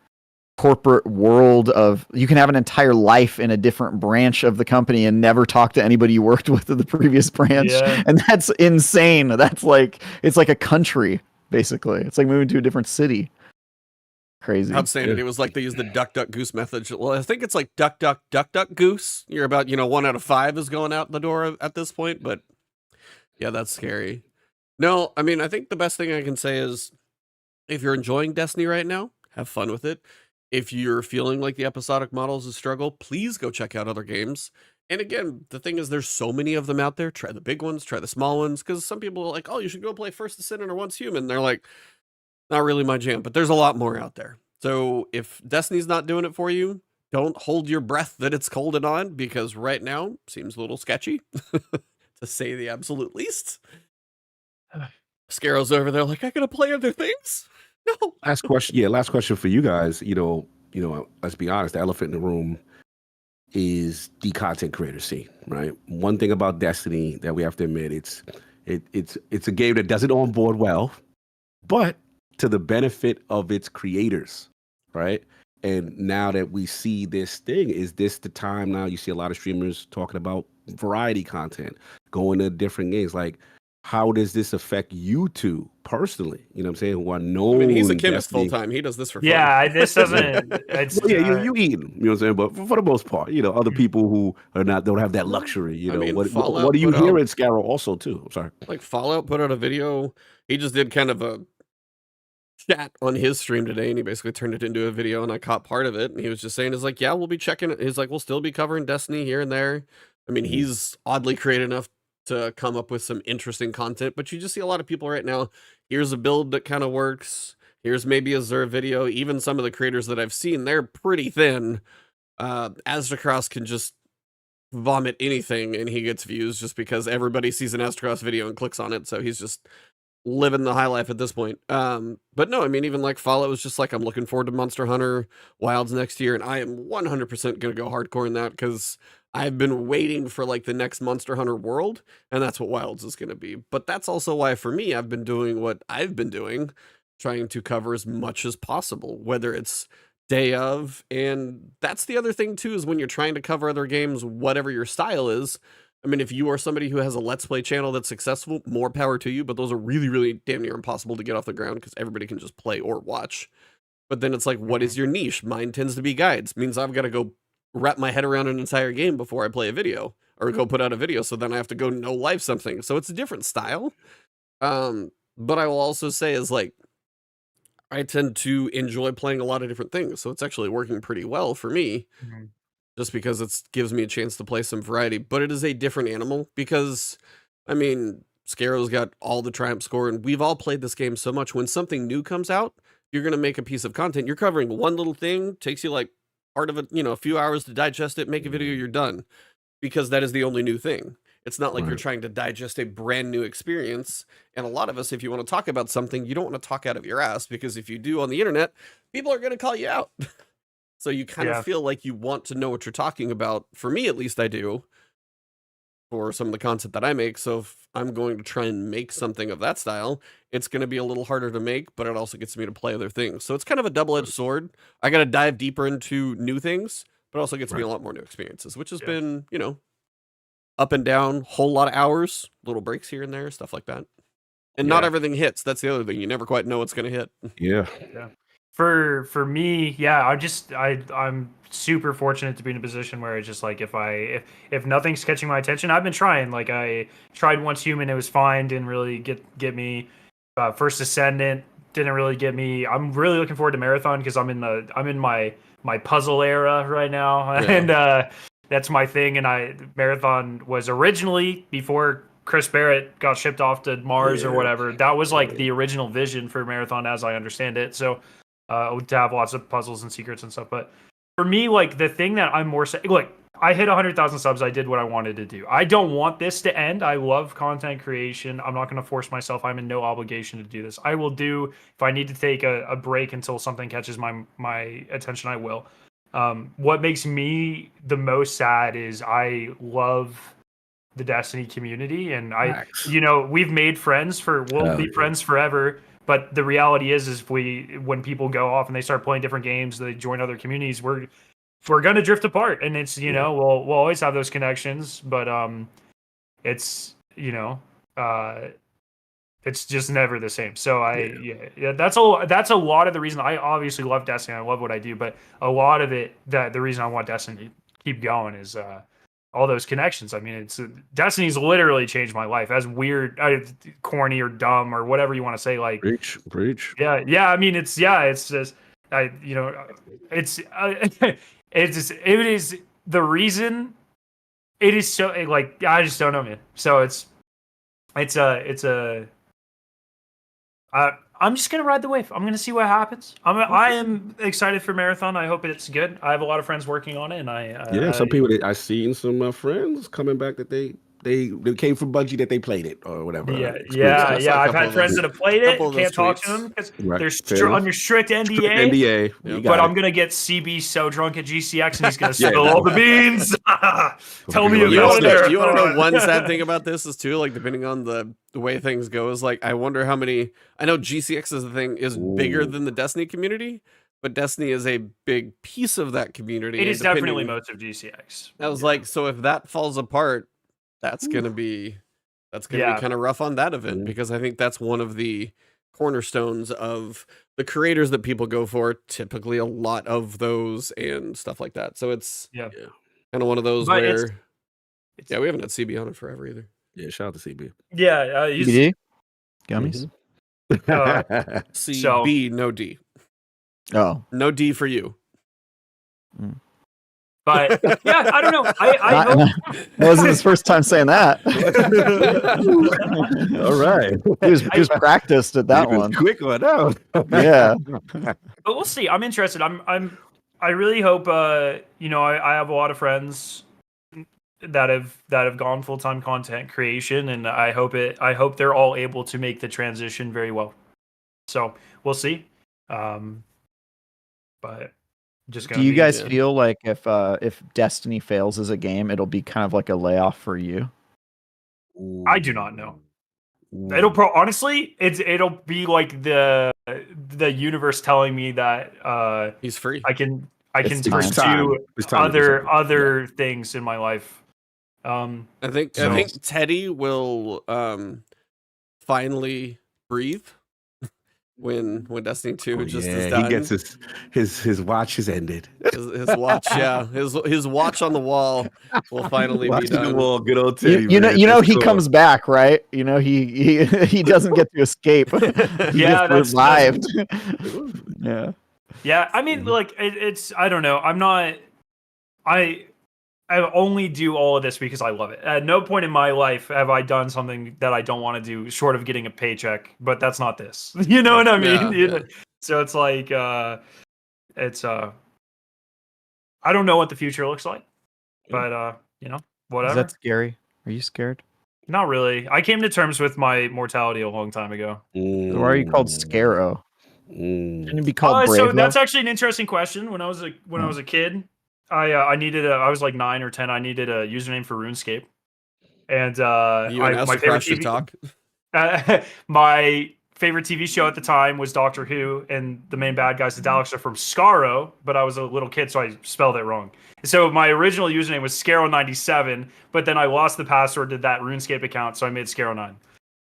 corporate world of you can have an entire life in a different branch of the company and never talk to anybody you worked with in the previous branch. And that's insane. That's like it's like a country basically. It's like moving to a different city. Crazy. Outstanding. It was like they used the duck duck goose method. Well, I think it's like duck duck goose. You're about 1 out of 5 is going out the door at this point, but yeah, that's scary. No, I mean, I think the best thing I can say is if you're enjoying Destiny right now, have fun with it. If you're feeling like the episodic model is a struggle, please go check out other games. And again, the thing is there's so many of them out there. Try the big ones, try the small ones, because some people are like, oh, you should go play First Descendant or Once Human. They're like, not really my jam, but there's a lot more out there. So if Destiny's not doing it for you, don't hold your breath that it's cold and on, because right now seems a little sketchy, to say the absolute least. Scarrow's over there like, I gotta play other things? No. Last question for you guys. Let's be honest, the elephant in the room is the content creator scene, right? One thing about Destiny that we have to admit, it's a game that doesn't onboard well, but to the benefit of its creators, right? And now that we see this thing, is this the time now you see a lot of streamers talking about variety content, going to different games? Like, how does this affect you two personally? You know what I'm saying? Who are known. I mean, he's a chemist full time. He does this for fun. Yeah, this doesn't. It's, well, yeah, you eat them. You know what I'm saying? But for the most part, other people who are don't have that luxury. I mean, what do you hear in Scarrow also too? I'm sorry. Like Fallout put out a video. He just did kind of a chat on his stream today, and he basically turned it into a video, and I caught part of it. And he was just saying, "Is like, yeah, we'll be checking it." He's like, "We'll still be covering Destiny here and there." I mean, he's oddly creative enough to come up with some interesting content, but you just see a lot of people right now. Here's a build that kind of works. Here's maybe a Xur video. Even some of the creators that I've seen, they're pretty thin. Aztecross can just vomit anything and he gets views just because everybody sees an Aztecross video and clicks on it. So he's just living the high life at this point. But no, I mean, even like Fallout was just like, I'm looking forward to Monster Hunter Wilds next year, and I am 100% going to go hardcore in that because I've been waiting for like the next Monster Hunter world, and that's what Wilds is going to be. But that's also why for me, I've been doing what I've been doing, trying to cover as much as possible, whether it's day of. And that's the other thing too, is when you're trying to cover other games, whatever your style is. I mean, if you are somebody who has a Let's Play channel that's successful, more power to you, but those are really, really damn near impossible to get off the ground because everybody can just play or watch. But then it's like, what is your niche? Mine tends to be guides. Means I've got to go wrap my head around an entire game before I play a video or go put out a video. So then I have to go no life something. So it's a different style. But I will also say is like, I tend to enjoy playing a lot of different things. So it's actually working pretty well for me. Just because it gives me a chance to play some variety, but it is a different animal because, I mean, Scarrow's got all the triumph score, and we've all played this game so much. When something new comes out, you're going to make a piece of content. You're covering one little thing, takes you like part of it, a few hours to digest it, make a video, you're done. Because that is the only new thing. It's not like you're trying to digest a brand new experience. And a lot of us, if you want to talk about something, you don't want to talk out of your ass, because if you do on the internet, people are going to call you out. So you kind of feel like you want to know what you're talking about. For me, at least I do. for some of the content that I make. So if I'm going to try and make something of that style, it's going to be a little harder to make, but it also gets me to play other things. So it's kind of a double-edged sword. I got to dive deeper into new things, but also gets me a lot more new experiences, which has been, you know, up and down, whole lot of hours, little breaks here and there, stuff like that. And not everything hits. That's the other thing. You never quite know what's going to hit. Yeah. For me, I'm super fortunate to be in a position where it's just like if nothing's catching my attention, I've been trying. Like I tried Once Human, it was fine, didn't really get me. First Ascendant didn't really get me. I'm really looking forward to Marathon because I'm in my puzzle era right now, and that's my thing. And Marathon was originally before Chris Barrett got shipped off to Mars or whatever. That was like the original vision for Marathon, as I understand it. So. To have lots of puzzles and secrets and stuff. But for me, like the thing that I'm more look, I hit 100,000 subs. I did what I wanted to do. I don't want this to end. I love content creation. I'm not going to force myself. I'm in no obligation to do this. I will do if I need to take a break until something catches my attention. I will. What makes me the most sad is I love the Destiny community, and we've made friends we'll be friends forever. But the reality is when people go off and they start playing different games, they join other communities, we're gonna drift apart, and it's we'll always have those connections, but it's it's just never the same. So that's a lot of the reason I obviously love Destiny. I love what I do, but a lot of it the reason I want Destiny to keep going is all those connections. I mean, Destiny's literally changed my life. As weird, corny, or dumb, or whatever you want to say. Like preach. Yeah. I mean, it's just it is the reason. It is so like I just don't know, man. So I'm just gonna ride the wave. I'm gonna see what happens. I am excited for Marathon. I hope it's good. I have a lot of friends working on it, and some people that I seen some friends coming back that they came from Bungie that they played it or whatever. I've had friends that have played it. Can't talk to them because they're under strict NDA. But I'm gonna get CB so drunk at GCX and he's gonna spill all the beans. Tell me about it. You want to know one sad thing about this is too, like depending on the way things go, is like I wonder how many. I know GCX is the thing is bigger than the Destiny community. But Destiny is a big piece of that community. It is definitely most of GCX. I was like, so if that falls apart, that's gonna be kind of rough on that event, because I think that's one of the cornerstones of the creators that people go for. Typically, a lot of those and stuff like that. So it's kind of one of those where we haven't had CB on it forever either. Yeah, shout out to CB. Yeah, CBD gummies. CB, no D. Oh, no D for you. But yeah, I don't know. I hope that wasn't his first time saying that. All right, he was practiced at that one. Quick one out. Yeah, but we'll see. I'm interested. I really hope. I have a lot of friends that have gone full-time content creation, and I hope they're all able to make the transition very well. So we'll see. But do you guys feel like if Destiny fails as a game, it'll be kind of like a layoff for you? I do not know. It'll honestly, it'll be like the universe telling me that he's free. I can pursue other things in my life. I think Teddy will finally breathe. When Destiny 2 is done. He gets his watch has ended. His watch, his watch on the wall will finally be done. The wall, good old Teddy. He comes back, right? He doesn't get to escape. That's revived. Yeah. I mean, like it's I don't know. I only do all of this because I love it. At no point in my life have I done something that I don't want to do, short of getting a paycheck. But that's not this. You know what I mean? Yeah. So it's like, I don't know what the future looks like, but whatever. Is that scary? Are you scared? Not really. I came to terms with my mortality a long time ago. So why are you called Scaro? Shouldn't you be called Brave? So that's actually an interesting question. When I was a kid. I was like 9 or 10. I needed a username for RuneScape, And You and my Esther favorite should TV, talk. my favorite TV show at the time was Doctor Who, and the main bad guys, the Daleks, are from Skaro, but I was a little kid, so I spelled it wrong. So my original username was Scaro97, but then I lost the password to that RuneScape account, so I made Scaro9.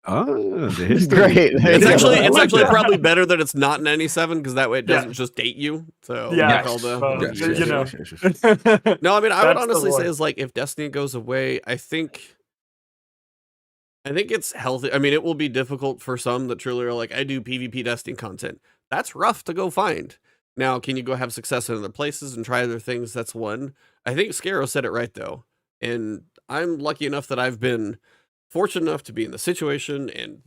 Oh, the history. Great. It's actually I like actually that. probably better that it's not 97 because that way it Yeah. doesn't just date you. So Yeah. like all the Yes, the- you know. Yes. No, I mean I would That's the honestly say one. is like if Destiny goes away, I think it's healthy. I mean, it will be difficult for some that truly are like, I do PvP Destiny content. That's rough to go find. Now, can you go have success in other places and try other things? That's one. I think Scaro said it right though. And I'm lucky enough that I've been fortunate enough to be in the situation and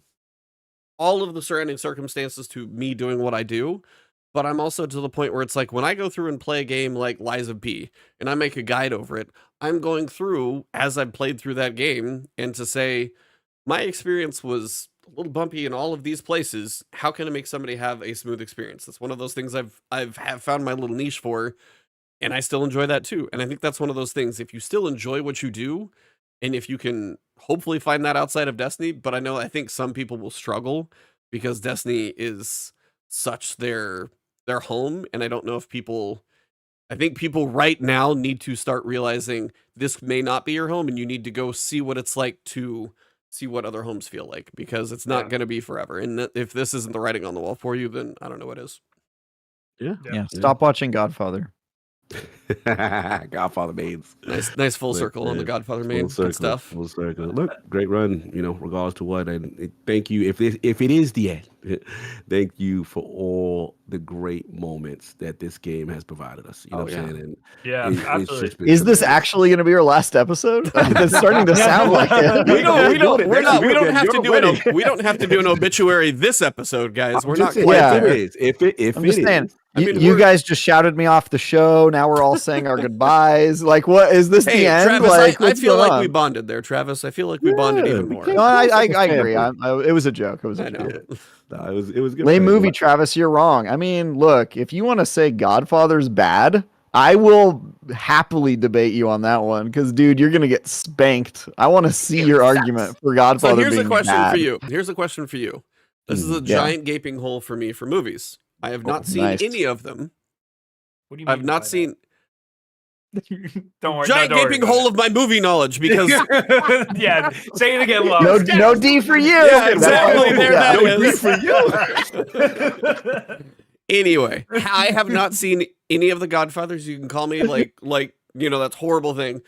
all of the surrounding circumstances to me doing what I do. But I'm also to the point where it's like when I go through and play a game like Lies of P and I make a guide over it, I'm going through as I've played through that game and to say, my experience was a little bumpy in all of these places. How can I make somebody have a smooth experience? That's one of those things I've found my little niche for, and I still enjoy that too. And I think that's one of those things. If you still enjoy what you do, and if you can hopefully find that outside of Destiny, but I think some people will struggle because Destiny is such their home, and I don't know if people. I think people right now need to start realizing this may not be your home, and you need to go see what it's like to see what other homes feel like, because it's not going to be forever. And if this isn't the writing on the wall for you, then I don't know what is. Yeah. Yeah. Stop watching Godfather. Godfather mains. Nice full But, circle on the yeah, Godfather main. Full Good circle, stuff. full circle. Look, great run, regardless to what. And thank you. If it is the end, thank you for all the great moments that this game has provided us. You know what I'm saying? And Yeah, it's absolutely. just been Is this tremendous. actually going to be our last episode? It's starting to sound like it. We don't We have to do an obituary this episode, guys. We're not saying, quite yeah. if there. it is. If I'm it just is. saying, I mean, you we're- guys just shouted me off the show. Now we're all saying our goodbyes. Like, what is this Hey, the end? Travis, Like, I what's feel going like we on? bonded there, Travis. I feel like we bonded Yeah, even we more. can't- No, I Like a agree. family. It was a joke. It was a I joke. know. No, it was good. Lame fun. movie, Travis. You're wrong. I mean, look, if you want to say Godfather's bad, I will happily debate you on that one. Because, dude, you're gonna get spanked. I want to see your argument for Godfather. So here's a being question bad. for you. Here's a question for you. This is a giant gaping hole for me for movies. I have not seen nice. any of them. What do you mean? I've not seen Don't worry. giant don't worry gaping about hole of my movie knowledge because it. Yeah, say it again, Lo. No D for you. Yeah, exactly. There that No is. grief for you. Anyway, I have not seen any of the Godfathers. You can call me like that's a horrible thing.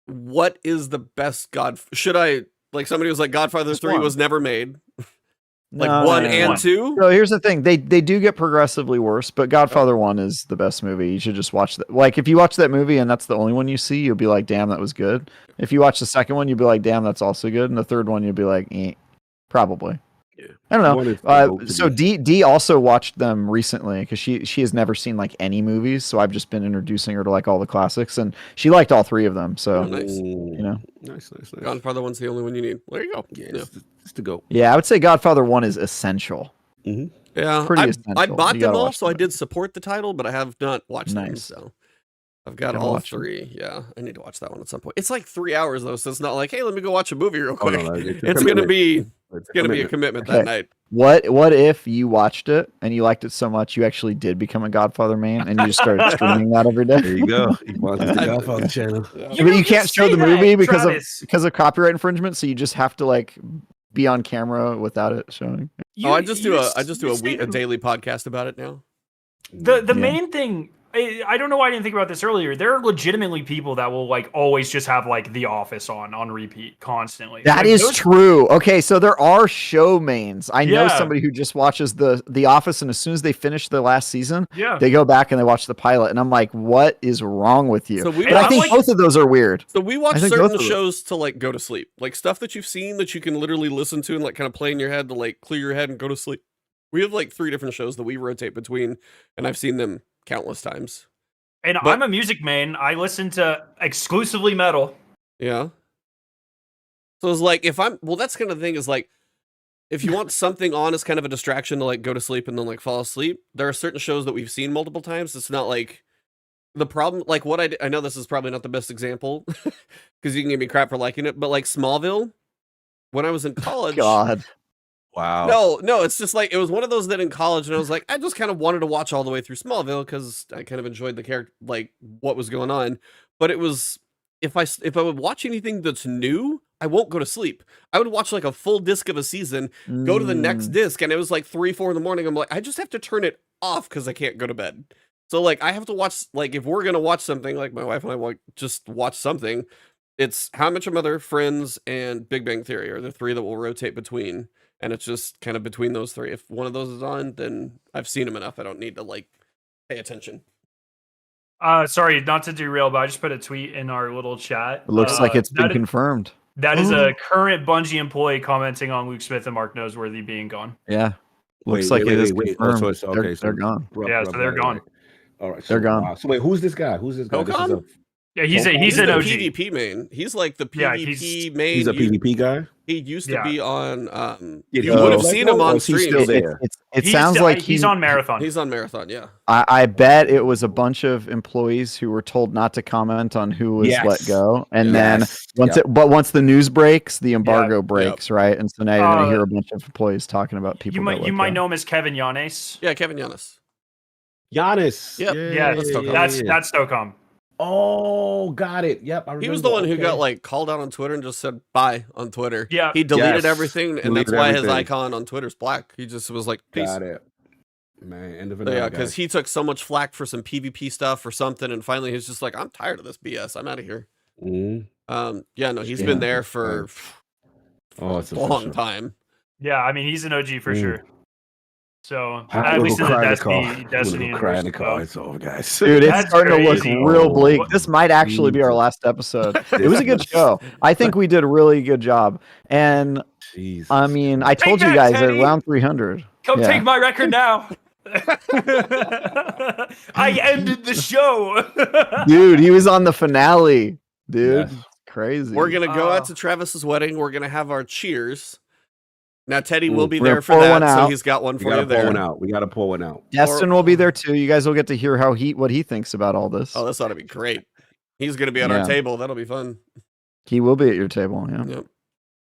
What is the best should I like somebody was like Godfather Just 3 one. was never made. Like No, 1 no, and no. 2? So here's the thing: they do get progressively worse, but Godfather 1 is the best movie. You should just watch that. Like, if you watch that movie and that's the only one you see, you'll be like, "Damn, that was good." If you watch the second one, you'll be like, "Damn, that's also good." And the third one, you'll be like, probably. Yeah. I don't One know. is the goat to So me. D also watched them recently because she has never seen like any movies. So I've just been introducing her to like all the classics, and she liked all three of them. So Nice. Nice. Godfather 1's the only one you need. There you go. Yeah, Yeah. it's to go. yeah, I would say Godfather 1 is essential. Yeah, Pretty I essential. bought You them gotta all, watch so I them. did support the title, but I have not watched them. Nice. So I've got Gotta all watch them. 3. Yeah, I need to watch that one at some point. It's like 3 hours though, so it's not like, hey, let me go watch a movie real Oh, quick. no, It's gonna be a commitment that Okay. night. What if you watched it and you liked it so much you actually did become a Godfather main and you just started streaming that every day? There you go. Ebontis the Godfather channel. Yeah. But you can't show the movie because Travis. of copyright infringement, so you just have to like be on camera without it showing. I just do a daily podcast about it now. The Yeah. main thing, I don't know why I didn't think about this earlier. There are legitimately people that will like always just have like The Office on repeat constantly. That Like, is those- true. Okay, so there are show mains. I know Yeah. somebody who just watches the Office, and as soon as they finish the last season, Yeah. they go back and they watch the pilot, and I'm like, what is wrong with you? So we But I watch- think like- both of those are weird. So we watch I think certain both of them. shows to like go to sleep, like stuff that you've seen that you can literally listen to and like kind of play in your head to like clear your head and go to sleep. We have like 3 different shows that we rotate between, and I've seen them countless times. And But- I'm a music main. I listen to exclusively metal. Yeah. So it's like that's kind of the thing is like if you want something on as kind of a distraction to like go to sleep and then like fall asleep, there are certain shows that we've seen multiple times. It's not like the problem, like what I know this is probably not the best example because you can give me crap for liking it, but like Smallville, when I was in college. God. Wow. No, it's just like it was one of those that in college, and I was like, I just kind of wanted to watch all the way through Smallville because I kind of enjoyed the character, like what was going on. But it was if I would watch anything that's new, I won't go to sleep. I would watch like a full disc of a season, go to the next disc, and it was like 3, 4 in the morning. I'm like, I just have to turn it off because I can't go to bed. So like I have to watch, like if we're gonna watch something, like my wife and I want just watch something, it's How I Met Your Mother, Friends, and Big Bang Theory are the 3 that will rotate between. And it's just kind of between those 3. If one of those is on, then I've seen them enough. I don't need to like pay attention. Sorry, not to derail, but I just put a tweet in our little chat. It looks like it's been confirmed. That is a current Bungie employee commenting on Luke Smith and Mark Noseworthy being gone. Yeah. Looks like it is confirmed. Oh, so They're gone. Yeah, so they're gone. All right, They're gone. So wait, who's this guy? This is Yeah, he's an the OG. PvP main. He's like the PvP main. He's a PvP guy. He used to be on. Did you he would have let seen go, him or on is he stream. still there? It sounds like he's on Marathon. He's on Marathon. Yeah. I bet it was a bunch of employees who were told not to comment on who was let go, and then once the news breaks, the embargo breaks, right? And so now you're going to hear a bunch of employees talking about people. You might know him as Kevin Yanis. Yeah, Kevin Yanis. Giannis. Yep. Yeah, that's Stocom. Oh, got it. Yep. He was the one who got like called out on Twitter and just said bye on Twitter. Yeah. He deleted everything, and that's why his icon on Twitter's black. He just was like, peace. Got it. Man, end of it. Yeah, because he took so much flack for some PvP stuff or something, and finally he's just like, I'm tired of this BS. I'm out of here. He's been there for it's a long time. Yeah, I mean he's an OG for sure. So at least in the Destiny cry in the car. It's over, guys. Dude, it's starting to look real bleak. This might actually be our last episode. It was a good show. I think we did a really good job. And I mean, I told you guys at around 300. Come take my record now. I ended the show. Dude, he was on the finale. Dude, crazy. We're going to go out to Travis's wedding. We're going to have our cheers. Now, Teddy will be there for that, so he's got one for you there. We got to pull one out. Destin will be there, too. You guys will get to hear what he thinks about all this. Oh, this ought to be great. He's going to be at our table. That'll be fun. He will be at your table, yeah. Yep.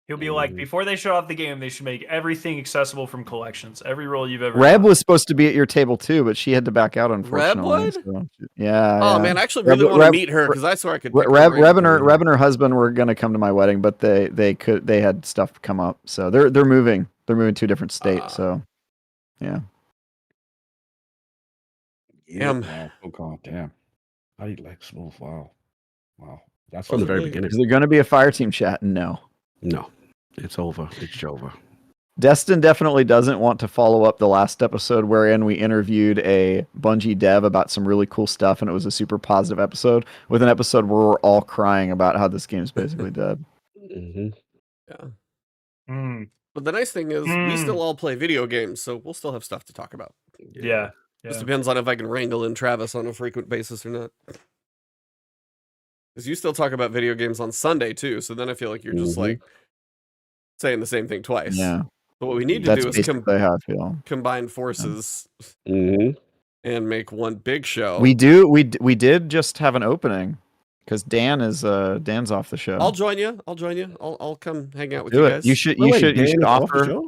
He'll be like, before they show off the game, they should make everything accessible from collections. Every role you've ever Reb was supposed to be at your table, too, but she had to back out, unfortunately. Reb so, yeah. Oh, man, I actually really want to meet her, because I swear I could. Reb and her husband were going to come to my wedding, but they had stuff come up. So they're moving. They're moving to a different state, so yeah. Damn. Oh god, damn. How do you like smooth? Wow. That's from the very beginning. Is there going to be a fire team chat? No, it's over. It's over. Destin definitely doesn't want to follow up the last episode wherein we interviewed a Bungie dev about some really cool stuff, and it was a super positive episode with an episode where we're all crying about how this game is basically dead. Yeah. But the nice thing is, we still all play video games, so we'll still have stuff to talk about. Yeah. Just depends on if I can wrangle in Travis on a frequent basis or not. Because you still talk about video games on Sunday, too, so then I feel like you're just, like, saying the same thing twice. Yeah. But what we need to do is combine forces and make one big show. We did just have an opening. Because Dan's off the show. I'll join you. I'll come hang out with you guys. You should offer.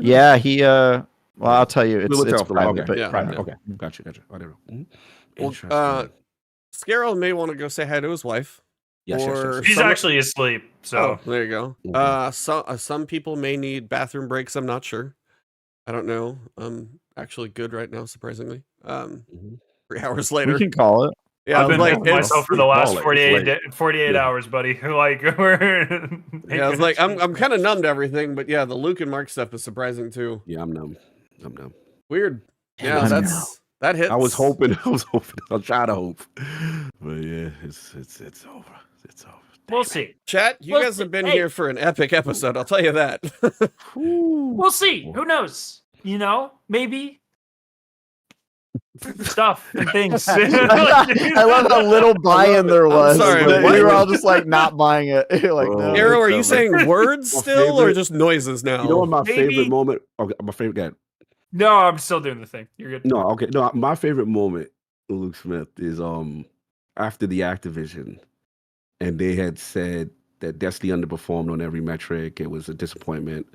Yeah, he well, I'll tell you, it's private. Okay. Private. Okay, got you. Whatever. Well, Scarrow may want to go say hi to his wife. Yes. He's actually asleep. So there you go. Some people may need bathroom breaks. I'm not sure. I don't know. I'm actually good right now, surprisingly. 3 hours later, we can call it. Yeah, I've been like myself for the last 48 hours, buddy. Like we're I was like, I'm kind of numb to everything, but yeah, the Luke and Mark stuff is surprising too. Yeah, I'm numb. Weird. Yeah, that hits. I was hoping. I'll try to hope. But yeah, it's over. It's over. We'll see. Chat, you guys have been here for an epic episode. I'll tell you that. We'll see. Who knows? Maybe. Stuff and things. I love how little buy-in there was. Sorry, we were all just like not buying it. Like, no, Arrow, are you saying words still or just noises now? You know what my favorite moment? Okay, my favorite guy. No, I'm still doing the thing. You're good. No, okay. No, my favorite moment Luke Smith is after the Activision, and they had said that Destiny underperformed on every metric. It was a disappointment,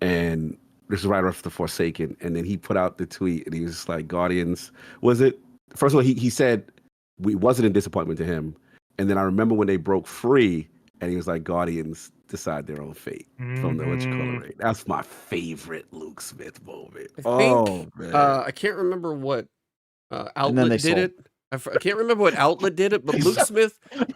and this is right after Forsaken, and then he put out the tweet, and he was just like, "Guardians." Was it? First of all, he said we wasn't a disappointment to him, and then I remember when they broke free, and he was like, "Guardians decide their own fate from the what you call it." That's my favorite Luke Smith moment. Man, I can't remember what Outlet did it. I can't remember what Outlet did it, but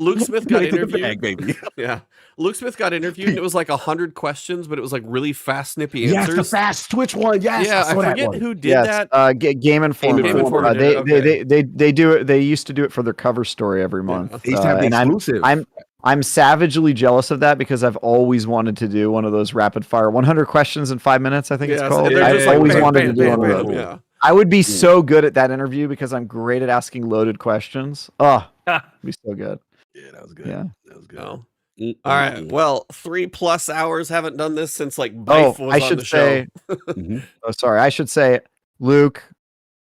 Luke Smith got interviewed. baby. Yeah, Luke Smith got interviewed, and it was like 100 questions, but it was really fast, snippy answers. Yes, the fast Twitch one. Yes, yeah, I forget who did that. Game Informer. Game Informer they do it. They used to do it for their cover story every month. They used to have the exclusive. I'm savagely jealous of that because I've always wanted to do one of those rapid fire 100 questions in 5 minutes. I think it's called. I've always wanted to do one of those. Yeah. I would be so good at that interview because I'm great at asking loaded questions. Oh, it'd be so good. Yeah, that was good. Yeah, that was good. Oh. All right. Well, 3+ hours. Haven't done this since like Bife was on the show. Oh, sorry. I should say, Luke.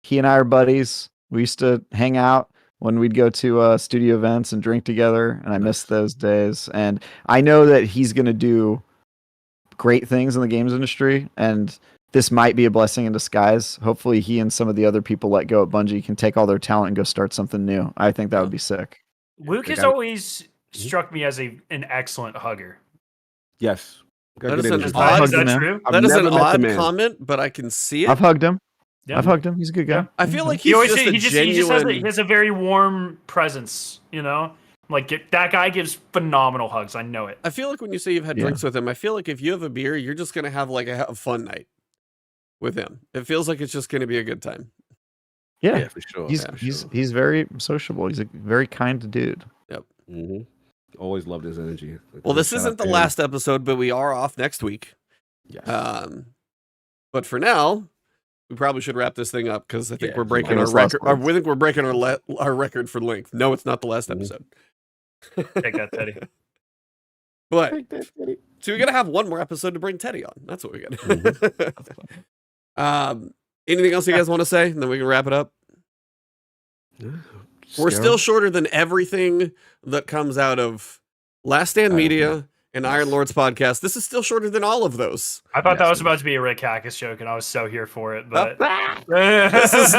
He and I are buddies. We used to hang out when we'd go to studio events and drink together, and I miss those days. And I know that he's going to do great things in the games industry, and this might be a blessing in disguise. Hopefully he and some of the other people let go at Bungie can take all their talent and go start something new. I think that would be sick. Luke has always struck me as an excellent hugger. Yes. That is an Is odd, that true? that is an odd comment, but I can see it. I've hugged him. Yeah. I've hugged him. He's a good guy. I feel like He genuine... has a very warm presence, you know? Like, that guy gives phenomenal hugs. I know it. I feel like when you say you've had drinks with him, I feel like if you have a beer, you're just going to have like a fun night with him. It feels like it's just going to be a good time. Yeah, for sure. He's very sociable. He's a very kind dude. Yep. Always loved his energy. Well, this isn't the last episode, but we are off next week. Yes. But for now, we probably should wrap this thing up because I think we're breaking our record. I think we're breaking our record for length. No, it's not the last episode. Take that, Teddy. But so we're gonna have one more episode to bring Teddy on. That's what we got. Anything else you guys want to say? And then we can wrap it up. We're still shorter than everything that comes out of Last Stand Media and Iron Lords podcast. This is still shorter than all of those. I thought that was about to be a Rick Hackis joke, and I was so here for it. But this is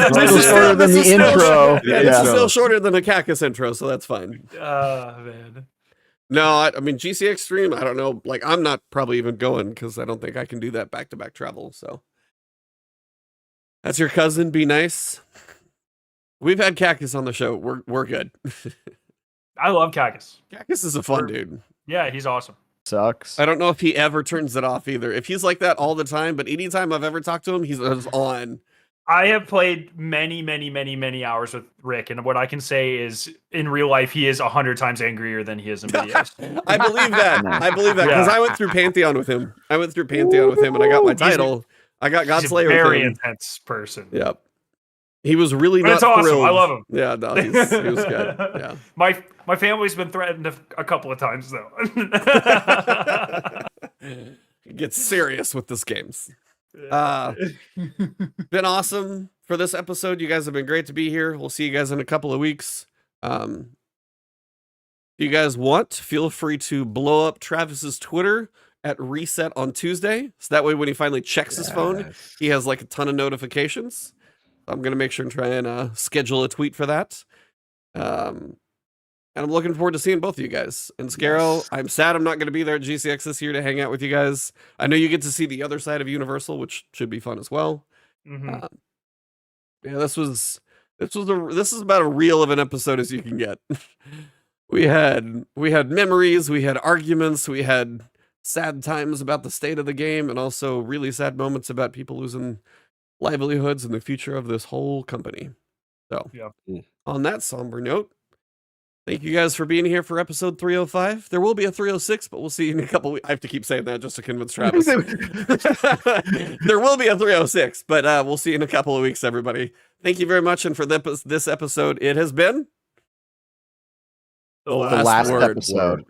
shorter than the intro. It's still shorter than the Cactus intro, so that's fine. Man. No, I mean GCX stream. I don't know. Like I'm not probably even going because I don't think I can do that back-to-back travel. So that's your cousin. Be nice. We've had Cactus on the show. We're good. I love Cactus. Cactus is a fun dude. Yeah, he's awesome. Sucks. I don't know if he ever turns it off either. If he's like that all the time, but anytime I've ever talked to him, he's on. I have played many hours with Rick, and what I can say is, in real life, he is 100 times angrier than he is in videos. I believe that. I believe that because I went through Pantheon with him. And I got my title. I got Godslayer with him. Very intense person. Yep. He was really but not it's awesome. thrilled. I love him. Yeah, no, he was good. Yeah. My family's been threatened a couple of times though. It gets serious with this games. Been awesome for this episode. You guys have been great to be here. We'll see you guys in a couple of weeks. If you guys want, feel free to blow up Travis's Twitter at reset on Tuesday. So that way when he finally checks his phone, he has like a ton of notifications. I'm going to make sure and try and schedule a tweet for that. And I'm looking forward to seeing both of you guys. And Scarrow, I'm sad I'm not going to be there at GCX this year to hang out with you guys. I know you get to see the other side of Universal, which should be fun as well. Yeah, this is about as real of an episode as you can get. we had memories, we had arguments, we had sad times about the state of the game, and also really sad moments about people losing livelihoods and the future of this whole company. So, on that somber note, thank you guys for being here for episode 305. There will be a 306, but we'll see you in a couple weeks. I have to keep saying that just to convince Travis. There will be a 306, but we'll see you in a couple of weeks, everybody. Thank you very much. And for this episode, it has been the last episode.